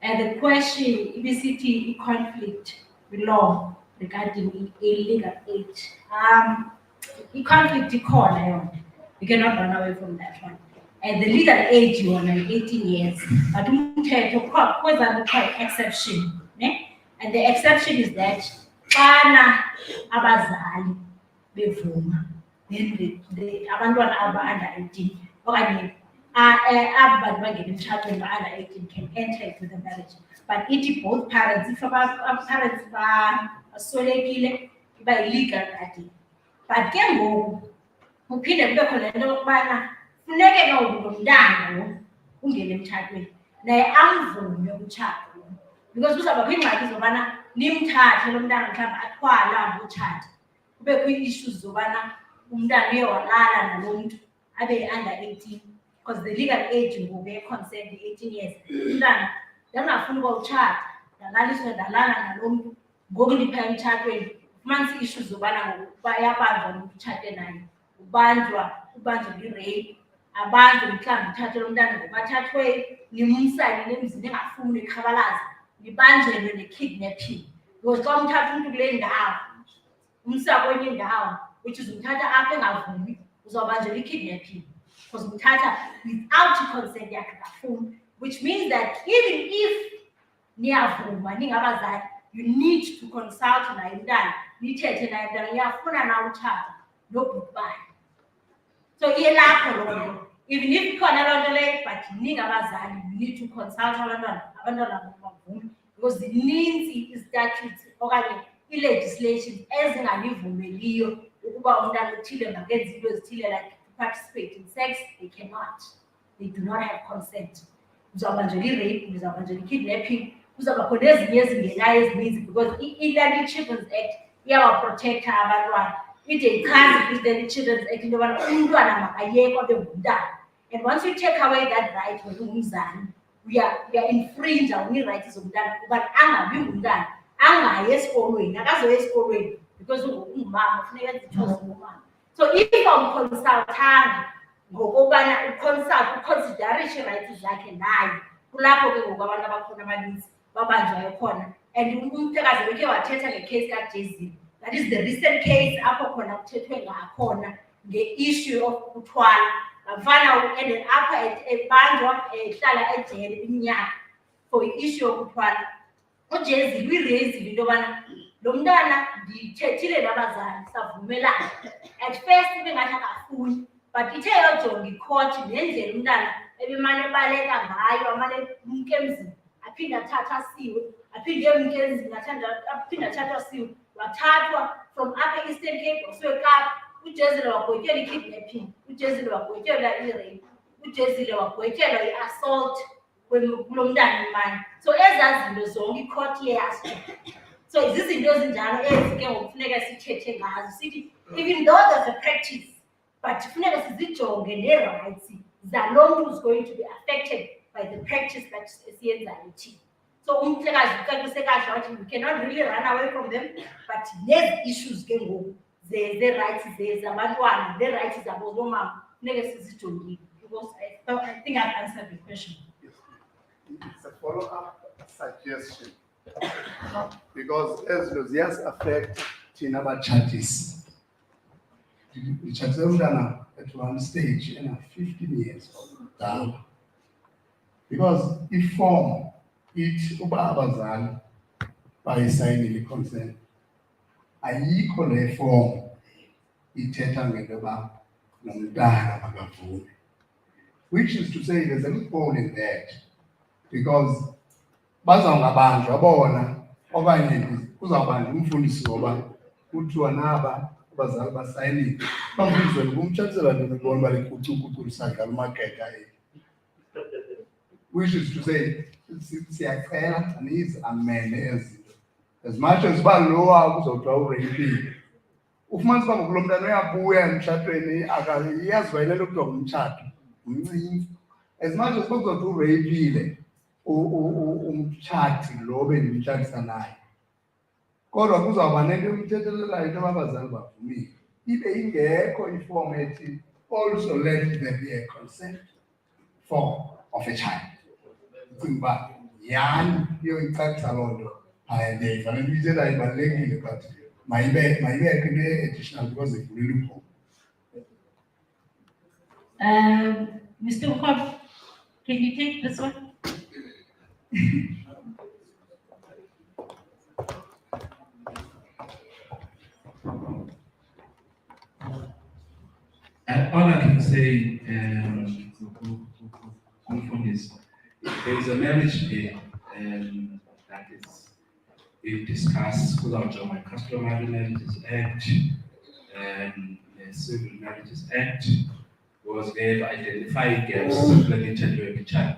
Speaker 8: And the question, EBCT conflict with law regarding illegal age. Conflict we cannot run away from that one. And the legal age you are 18 years, but there's an exception. And the exception is that Kana abazali bevuma, then the abantwana under 18, okanye abantu bangena emtshatweni under 18 can enter into the marriage. But it both parents, if parents baswelekile, iba illegal kade. But ke ngoku uphinde kube khona into yokubana funeke nomntana ungene emtshatweni naye amvume umtshato, because kuzawuba kwiingxaki zobana nimthathe lo mntana mhlawumbi athwala ngotshata, kubekho ii-issues zobana umntana uye walala nalo mntu abe under 18, because the legal age ngoku ye-consent 18 years. Umntana ndangafuni uba utshata, ndalaliswe ndalala nalo mntu, ngoku ndipha emtshatweni fumanisa issues zobana bayabanjwa umuntu utshate naye, ubanjwa i-rape, abantu mhlawumbi uthathe lo mntana ngoba athathwe nimumsa nemzini engafuni ekhabalaza, nibanjelwe ne-kidnapping. Because xa umthatha umntu kule ndawo umsa kwenye indawo which is umthatha apha engavumi, uzawubanjelwa i-kidnapping because umthatha without i-consent yakhe ngafuni, which means that even if niyavuma ningabazali, you need to consult naye umntana, nithethe naye umntana, niyafuna na utshata nobhuti bakhe. So iye lapho loo nto, even if ikhona loo nto leyo, but ningabazali, you need to consult abantwana bavumi, because zininzi i-statutes okanye i-legislation ezinganivumeliyo ukuba umntana othile makenze into ezithile, like to participate in sex, they cannot. They do not have consent. Uzawubanjelwa i-rape, uzawubanjelwa i-kidnapping, kuzawuba khona ezinye ezingenayo ezininzi because i-Early Children's Act iyawaprotektha abantwana. Ide ichaze i-Early Children's Act into yobana umntwana makayekwe abe ngumntana. And once you take away that right when ungumzali, we are infringe on rights zomntana ukuba angabi ngumntana, angayi esikolweni, akazoya esikolweni because ungumama kufuneka enze i-choice ngumama. So if awumconsultanga ngokubana uconsiderishe rights zakhe naye, kulapho ke ngoku abantu abakhona abaninzi babanjwayo khona. And umhlekazi bekhe wathetha ngecase kaJezile, that is the recent case apho khona kuthethwe ngakhona nge-issue of ukuthwala. Ngafana ended apha ebanjwa ehlala ejele iminyaka for i-issue yokuthwala. uJezile uyireyizile into yobana lo mntana ndithethile nabazali savumelana. At first ibengathi akafuni, but ithe yajonga icourt nendlela umntana ebemane ebaleka ngayo, amane umke emzini aphinde athathwe asiwe, aphinde emke emzini aphinde athathwe asiwe, wathathwa from upper Eastern Cape wasiwe eKapa. uJezile wagwetyelwa i-kidnapping, uJezile wagwetyelwa i-rape, uJezile wagwetyelwa i-assault kulo mntana imali. So ezaa zinto zonke icourt iyayazi. So zizinto ezinjalo ezi ke ngokufuneka sithethe ngazo sithi even though there's a practice, but funeka sizijonge ne-rights zalo mntu who's going to be affected by the practice that esiyenzayo thina. So umhlekazi ucacise kahle wathi we cannot really run away from them, but these issues ke ngoku the-rights zabantwana, the-rights zabo bomama funeka sizijongile. Because I think I've answered the question.
Speaker 6: It's a follow-up suggestion. Because as those years affect thina abatshadisi. Nditshatise umntana at one stage and 15 years down. Because i-form ithi uba abazali bayisayinile i-consent, ayikho le form ithetha ngento yoba nomntana makavumi. Which is to say there's a loophole in that. Because bazawungabanjwa bona okanye kuzawubanjwa umfundisi ngoba kuthiwa naba abazali basayinile. Bamfundiswe ngumtshatisela nto nebona uba likucukucu lisadlala umaketa which is to say siyacela anize amene ezinto. As much as uba lowa kuzawuthiwa ureyipile, ufumanisa uba ngoku lo mntana uyabuya emtshatweni akayazi wayile nto kuthiwa ngumtshato mncinci. As much as uba kuzawuthi ureyipile umtshati lo bendimtshatisa naye, kodwa kuzawuba nento yomthethelelayo into abazali bavumile. Ibe ingekho iform ethi also let there be a consent form of a child. Ndicinga uba yani iyoyicacisa loo nto phaya ndeva le nto ithethayo ibalulekile, but mayibekho into additional because ivulile iphumo.
Speaker 7: Mr. Ukhof, can you take this one?
Speaker 9: All I can say, is there is a marriage bill that is being discussed without my Customary Marriages Act and the Civil Marriages Act, was they've identified gaps related to a child.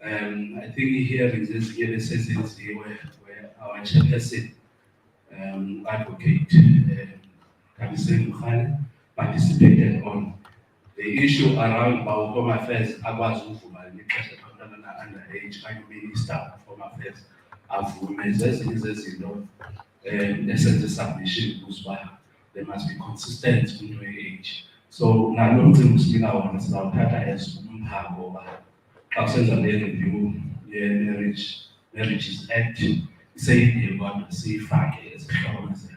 Speaker 9: I think hearings this year the sessions where our chairperson, advocate Kamiseni Mukhale, participated on the issue around Home Affairs, Abazuvuma, underage, and Minister of Home Affairs, Avume, Zezinto, esenze submission kuziba there must be consistency into age. So nalo mcimbi usinika wona sizawuthatha as umphako oba xa kusenza le review ye-Marriages Act iseyidingo kodwa siyifake esihloko zethu.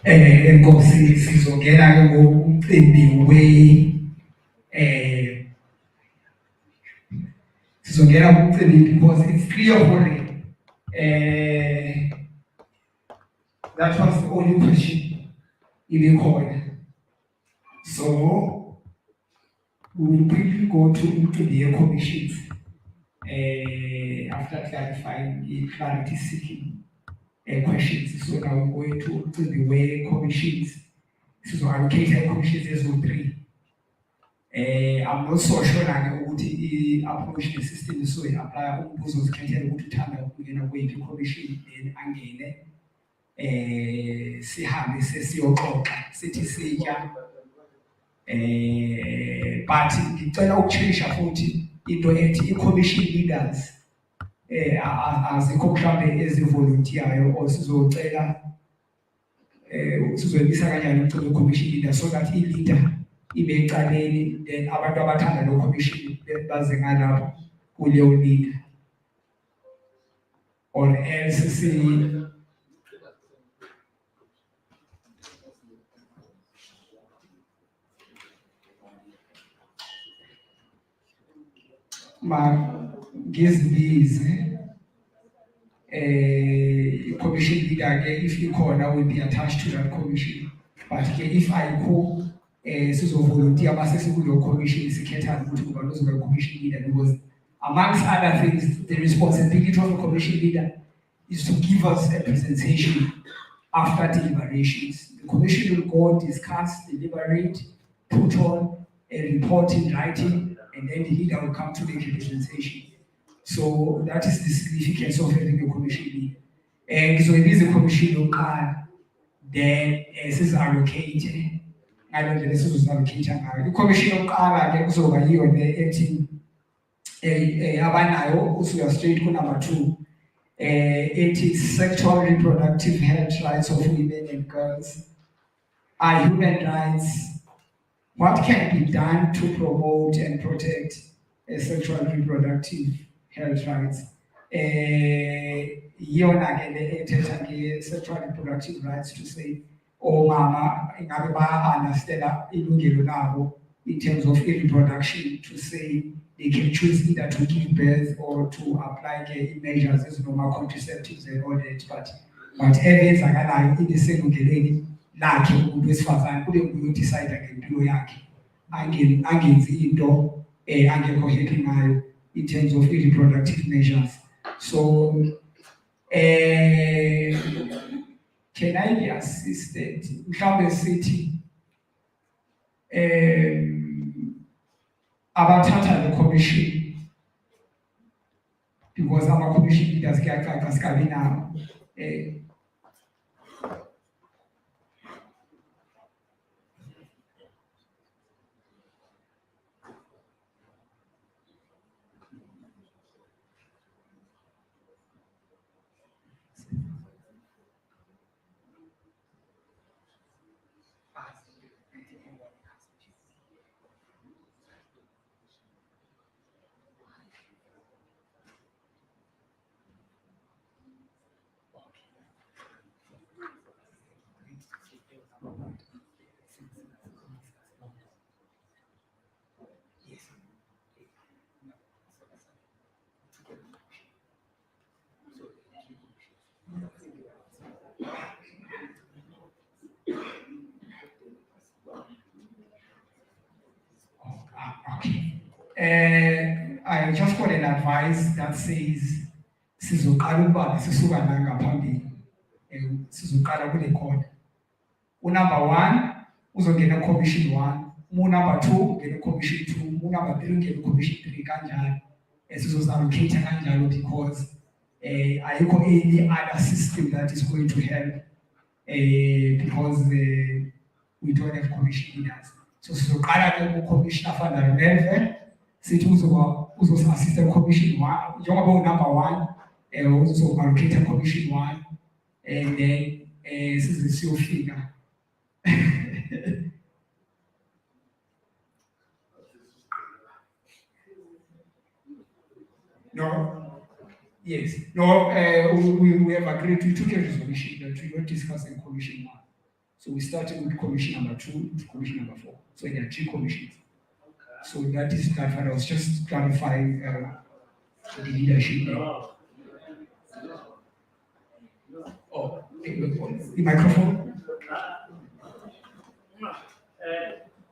Speaker 1: Enkosi sizongena ke ngomcimbi sizongena kumcimbi because it's clear already. That was the only question in the corner. So we will quickly go to the commissions after clarifying the clarity seeking questions. So now we're going to the way commissions. So allocated commissions is 3. I'm not so sure that the approach the system so we apply umbuzo zikhethela ukuthi uthanda ukungena kweyiphi commission then angene sihambe sesiyoxoxa sithi sitya but ngicela ukutshintsha futhi into ethi i-commission leaders azikho mhlawumbe ezivolontiyayo or sizocela sizoyibisa kanjani umcimbi we-commission leader so that i-leader ibe ecaleni then abantu abathanda lo commission baze ngalapho kuleyo leader or else ngezibize commission leader ke if ikhona will be attached to that commission but ke if ayikho sizovolunteer base sikulo commission sikhetha ukuthi kuba lozoba commission leader because amongst other things the responsibility of a commission leader is to give us a presentation after deliberations. The commission will go discuss, deliberate, put on a report in writing, and then the leader will come to make a presentation. So that is the significance of having a commission leader. And so it is a commission local, then this is allocated. I don't know this is allocated. The commission local again so by you on the 18 abanayo usuya straight to number 2. It is sexual reproductive health rights of women and girls. Human rights. What can be done to promote and protect sexual reproductive health rights? Sexual reproductive rights to say, oh mama, understand in terms of reproduction to say they can choose either to give birth or to apply measures as normal contraceptives and all that, but evidence in the same lakhe umuntu wesifazane kule muntu udecide ngempilo yakhe angenzi into angekho happy ngayo in terms of reproductive measures. So can I be assisted mhlawumbe sithi abathatha the commission because our commission leaders kuyacaca sikabi nawo I just got an advice that says sizoqala ukuba sisuka la ngaphambili sizoqala kule khona number 1 uzongena commission 1 number 2 ungena commission 2 number 3 ungena commission 3 kanjalo sizozallocate kanjalo because ayikho any other system that is going to help because we don't have commission leaders. So sizoqala ke ku-Commissioner Van der Merwe, sithi uzosi-assist Commission 1, njengoba u-number 1, uzo-allocate Commission 1, and then size siyofika. No, yes, no, we have agreed, we took a resolution that we will discuss in Commission 1. So we started with Commission number 2 to Commission number 4. So there are 3 commissions. So that is that, I was just clarifying the leadership there. Oh, the microphone?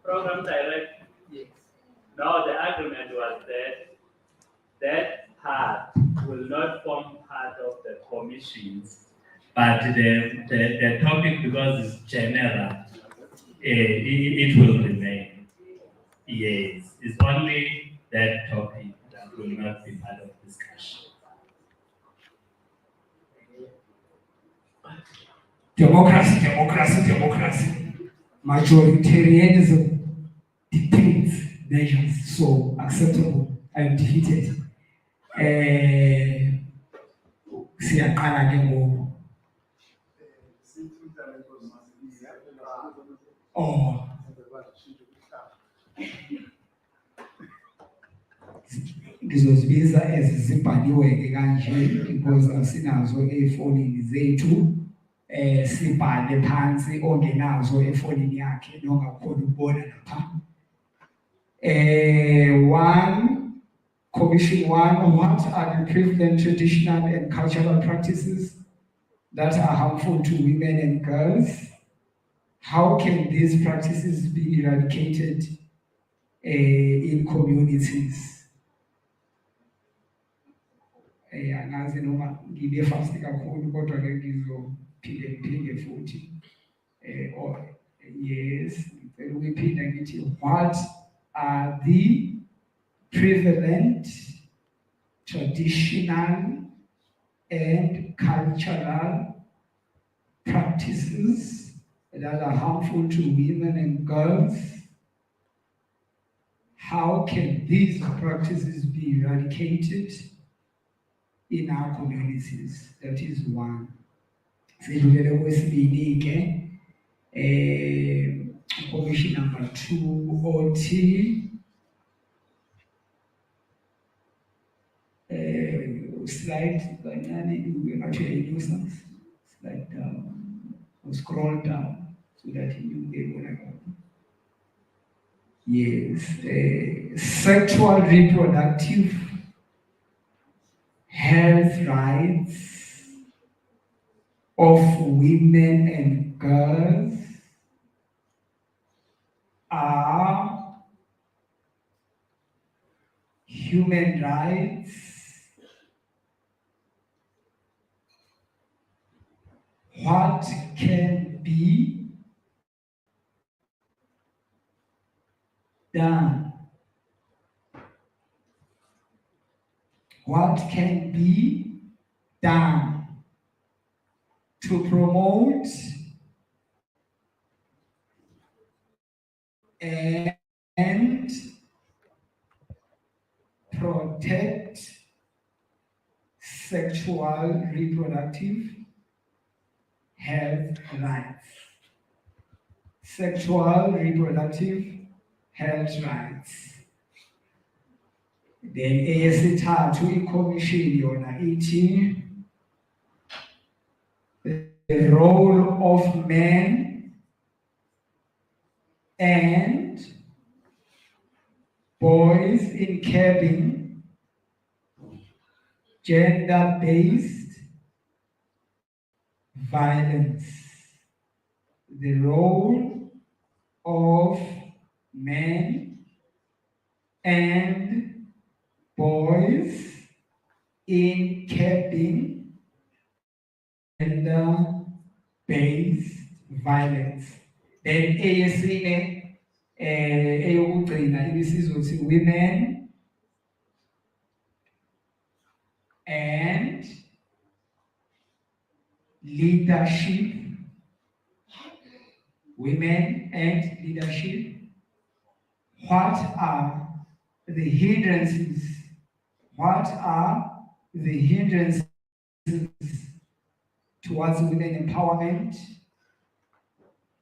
Speaker 10: Program director.
Speaker 4: Yes.
Speaker 10: Now the agreement was that part will not form part of the commissions, but the topic, because it's general, it will remain. Yes, it's only that topic that will not be part of discussion.
Speaker 1: Democracy. Majoritarianism dictates measures, so acceptable. I am defeated. Siyaqala ke ngoku. Oh. Ngizozibiza ezibhaliwe ke kanje because asinazo efonini zethu. Sibhale phansi ongenazo efonini yakhe nongakhona ukubona lapha. 1, Commission 1, what are the prevalent traditional and cultural practices that are harmful to women and girls? How can these practices be eradicated in communities? Angazi noma ngibe fast kakhulu kodwa ke ngizophinde futhi. Yes, ngicela ukuphinda ngithi, what are the prevalent traditional and cultural practices that are harmful to women and girls? How can these practices be eradicated in our communities? That is 1. Sedlulele kwesibini ke, Commission number 2 OT. Slide actually a nuisance. Slide down or scroll down so that you get what I got. Yes, sexual reproductive health rights of women and girls are human rights. What can be done? What can be done to promote and protect sexual reproductive health rights? Sexual reproductive health rights. Then eyesithathu iCommission yona ithi the role of men and boys in curbing gender-based violence. The role of men and boys in curbing gender-based violence. Then eyesine eyokugcina ibisizothi women and leadership. Women and leadership. what are the hindrances? What are the hindrances towards women empowerment,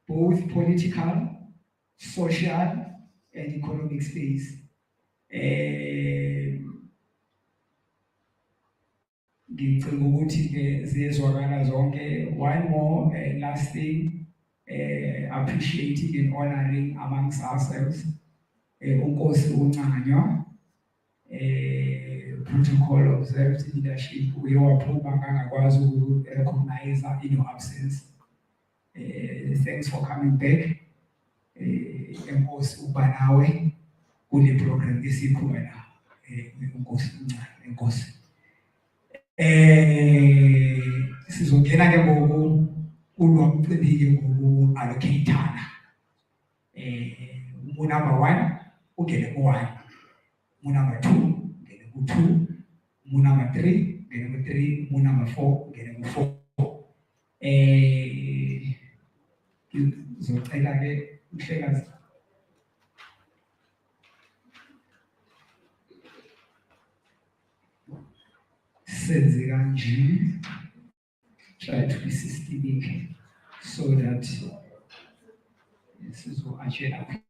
Speaker 1: both political, social, and economic space? Ngicela ukuthi-ke ziyezwakala zonke. One more last thing, appreciating and honoring amongst ourselves uNkosi uNcanywa, protocol observed leadership uyowaphuma ngangakwazi ukurecognize in your absence. Thanks for coming back. Enkosi uba nawe kule program esikhona la. Unkosi uNcanywa, enkosi. Sizongena ke ngoku ulwamcibike ngoku allocatana. Number 1 ungene ku-1, number 2 ungene ku-2, number 3 ungene ku-3, number 4 ungene ku-4. Ngizocela ke umhlekazi senze kanje, try to be systemic so that sizo-achela.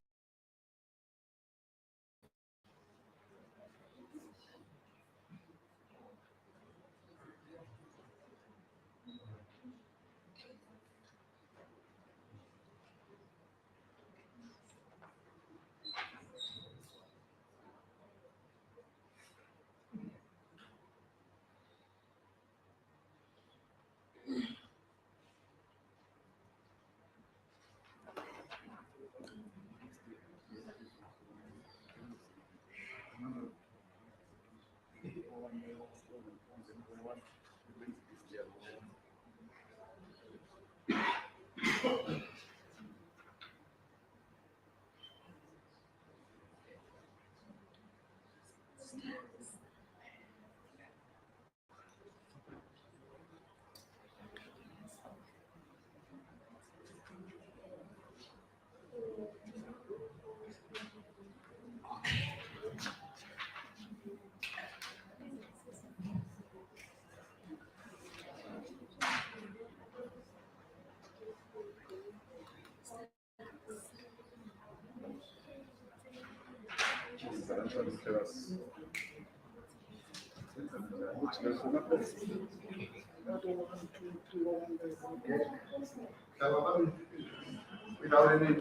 Speaker 6: Without any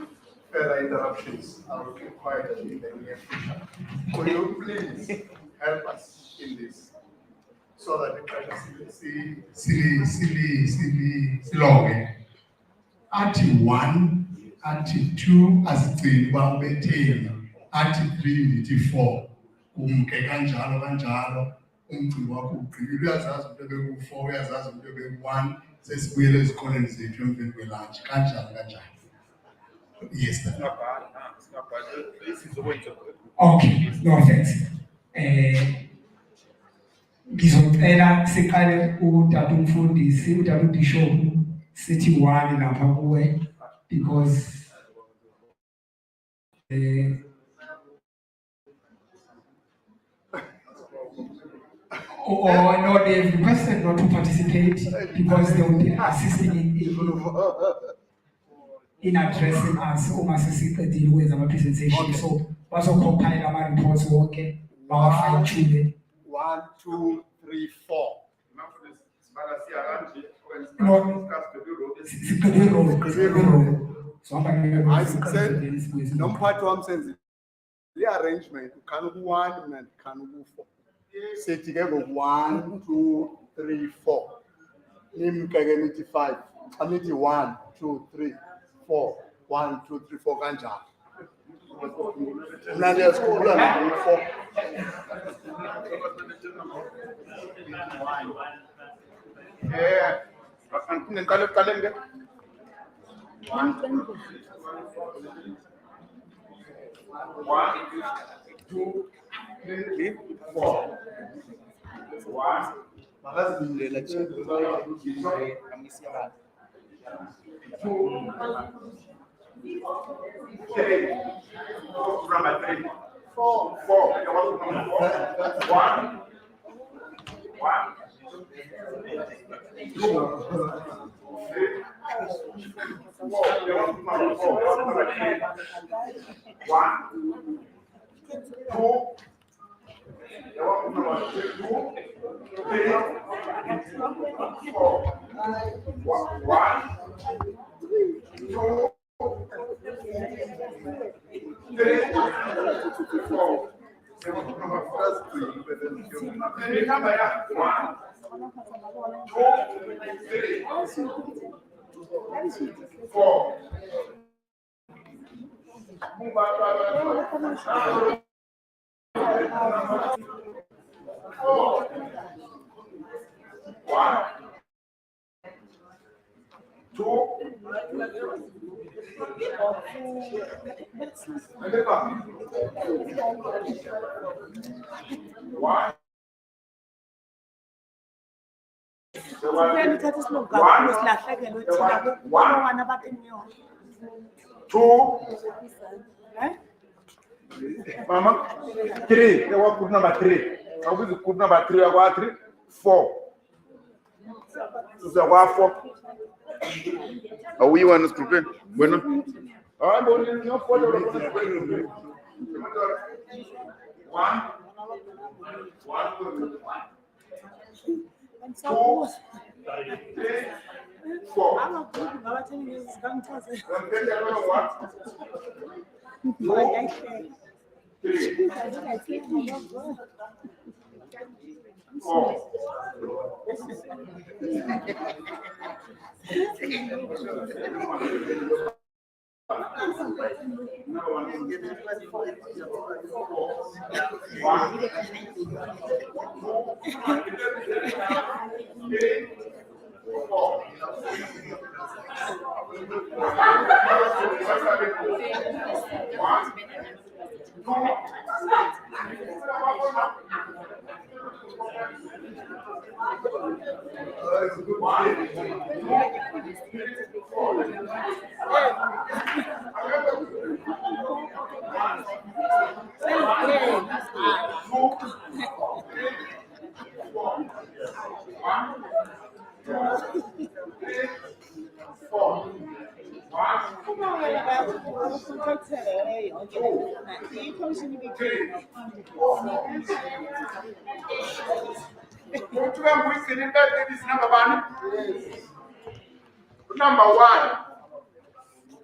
Speaker 6: further interruptions, I will keep quiet in the near future. Will you please help us in this so that the pressure silonge? Athi 1, athi 2 azigcini babetheni, athi 3 ndithi 4. Umke kanjalo umcimbi wakho ugqibile. Uyazazi into beku-4, uyazazi into beku-1, sesibuyele ezikoleni zethu emveni kwelantshi kanjani. Yes, sir.
Speaker 1: Okay, no thanks. Ngizocela siqale utata umfundisi, utata uBishop sithi 1 lapha kuwe, because or no, they've requested not to participate because they will be assisting in addressing us uma sesiqedile ukwenza ama-presentation. So bazocompile ama-reports wonke bawa-fine-tune.
Speaker 6: 1, 2, 3, 4.
Speaker 1: Siqede i-roll. So
Speaker 6: nomphathi wami senze i-arrangement, ukhana ku-1 mina ndikhana ku-4. Sithi ke ngoku 1, 2, 3, 4. Nimke ke nithi 5. Xa nithi 1, 2, 3, 4. 1, 2, 3, 4 kanjalo. Mna ndiyazikhumbula nangu-4. Yeah. Niqale ekuqaleni ke. 1, 2, 3, 4. 1. Makazibulela nje. 2,
Speaker 11: Three. Group number 3. 4. 4. You want group number 4? 1. 1. 2. 3. 4. You want group number 4? Group number 3. 1. 2. You want group number 2. 3. 4. 1. 2. 3. 4. Remember that. 1, 2, 3, 4. Move out. 4. 1, 2. One. Two. Mama, 3. They want group number 3. I will group number 3. I want 3. 4. So 4.
Speaker 12: Are we one is grouping? Bueno.
Speaker 11: I'm only no photo. 1. 2, 3, 4. Number 1.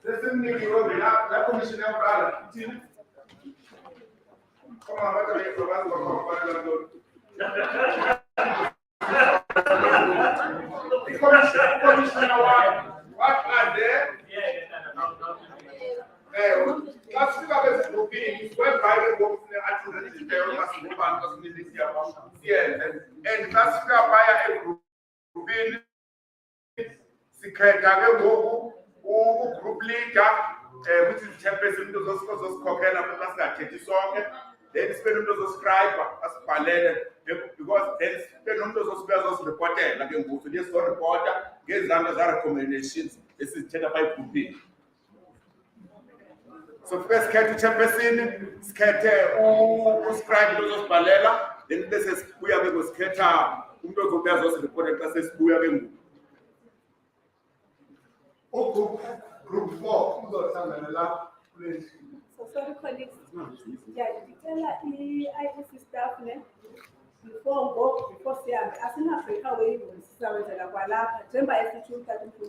Speaker 11: Doesn't make you over that commission of brother. Come on, what are you from? What are there? Let's look at this grouping. Where Bible books and that's why a grouping. Secret group leader, which is chairperson of those cocaine and that's then spend those subscriber as Palele because then spend those spells reported like in both this reporter gets under the recommendations. This is checked by grouping. So first chairperson, scatter subscribe those Palela, then this is we are going to scatter those reported classes we are going Group 4, please.
Speaker 13: So sorry, colleagues. Yeah, you tell IEC staff before Siam, as in Africa, we will see our Remember, I see you starting to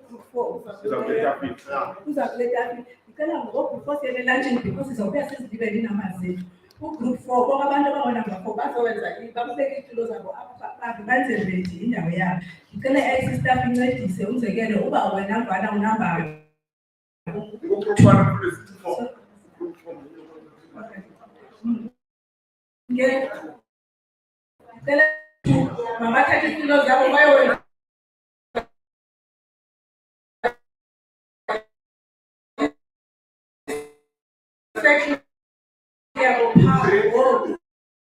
Speaker 13: Group 4. Who's a later? You can go before Siam luncheon because it's obvious it's divided in a message. Group 4, what about number 4? That's always like if I'm taking to those about advantage in a way. You can let staff in the sales again over when I'm going number. Get Mama taking to those about my way.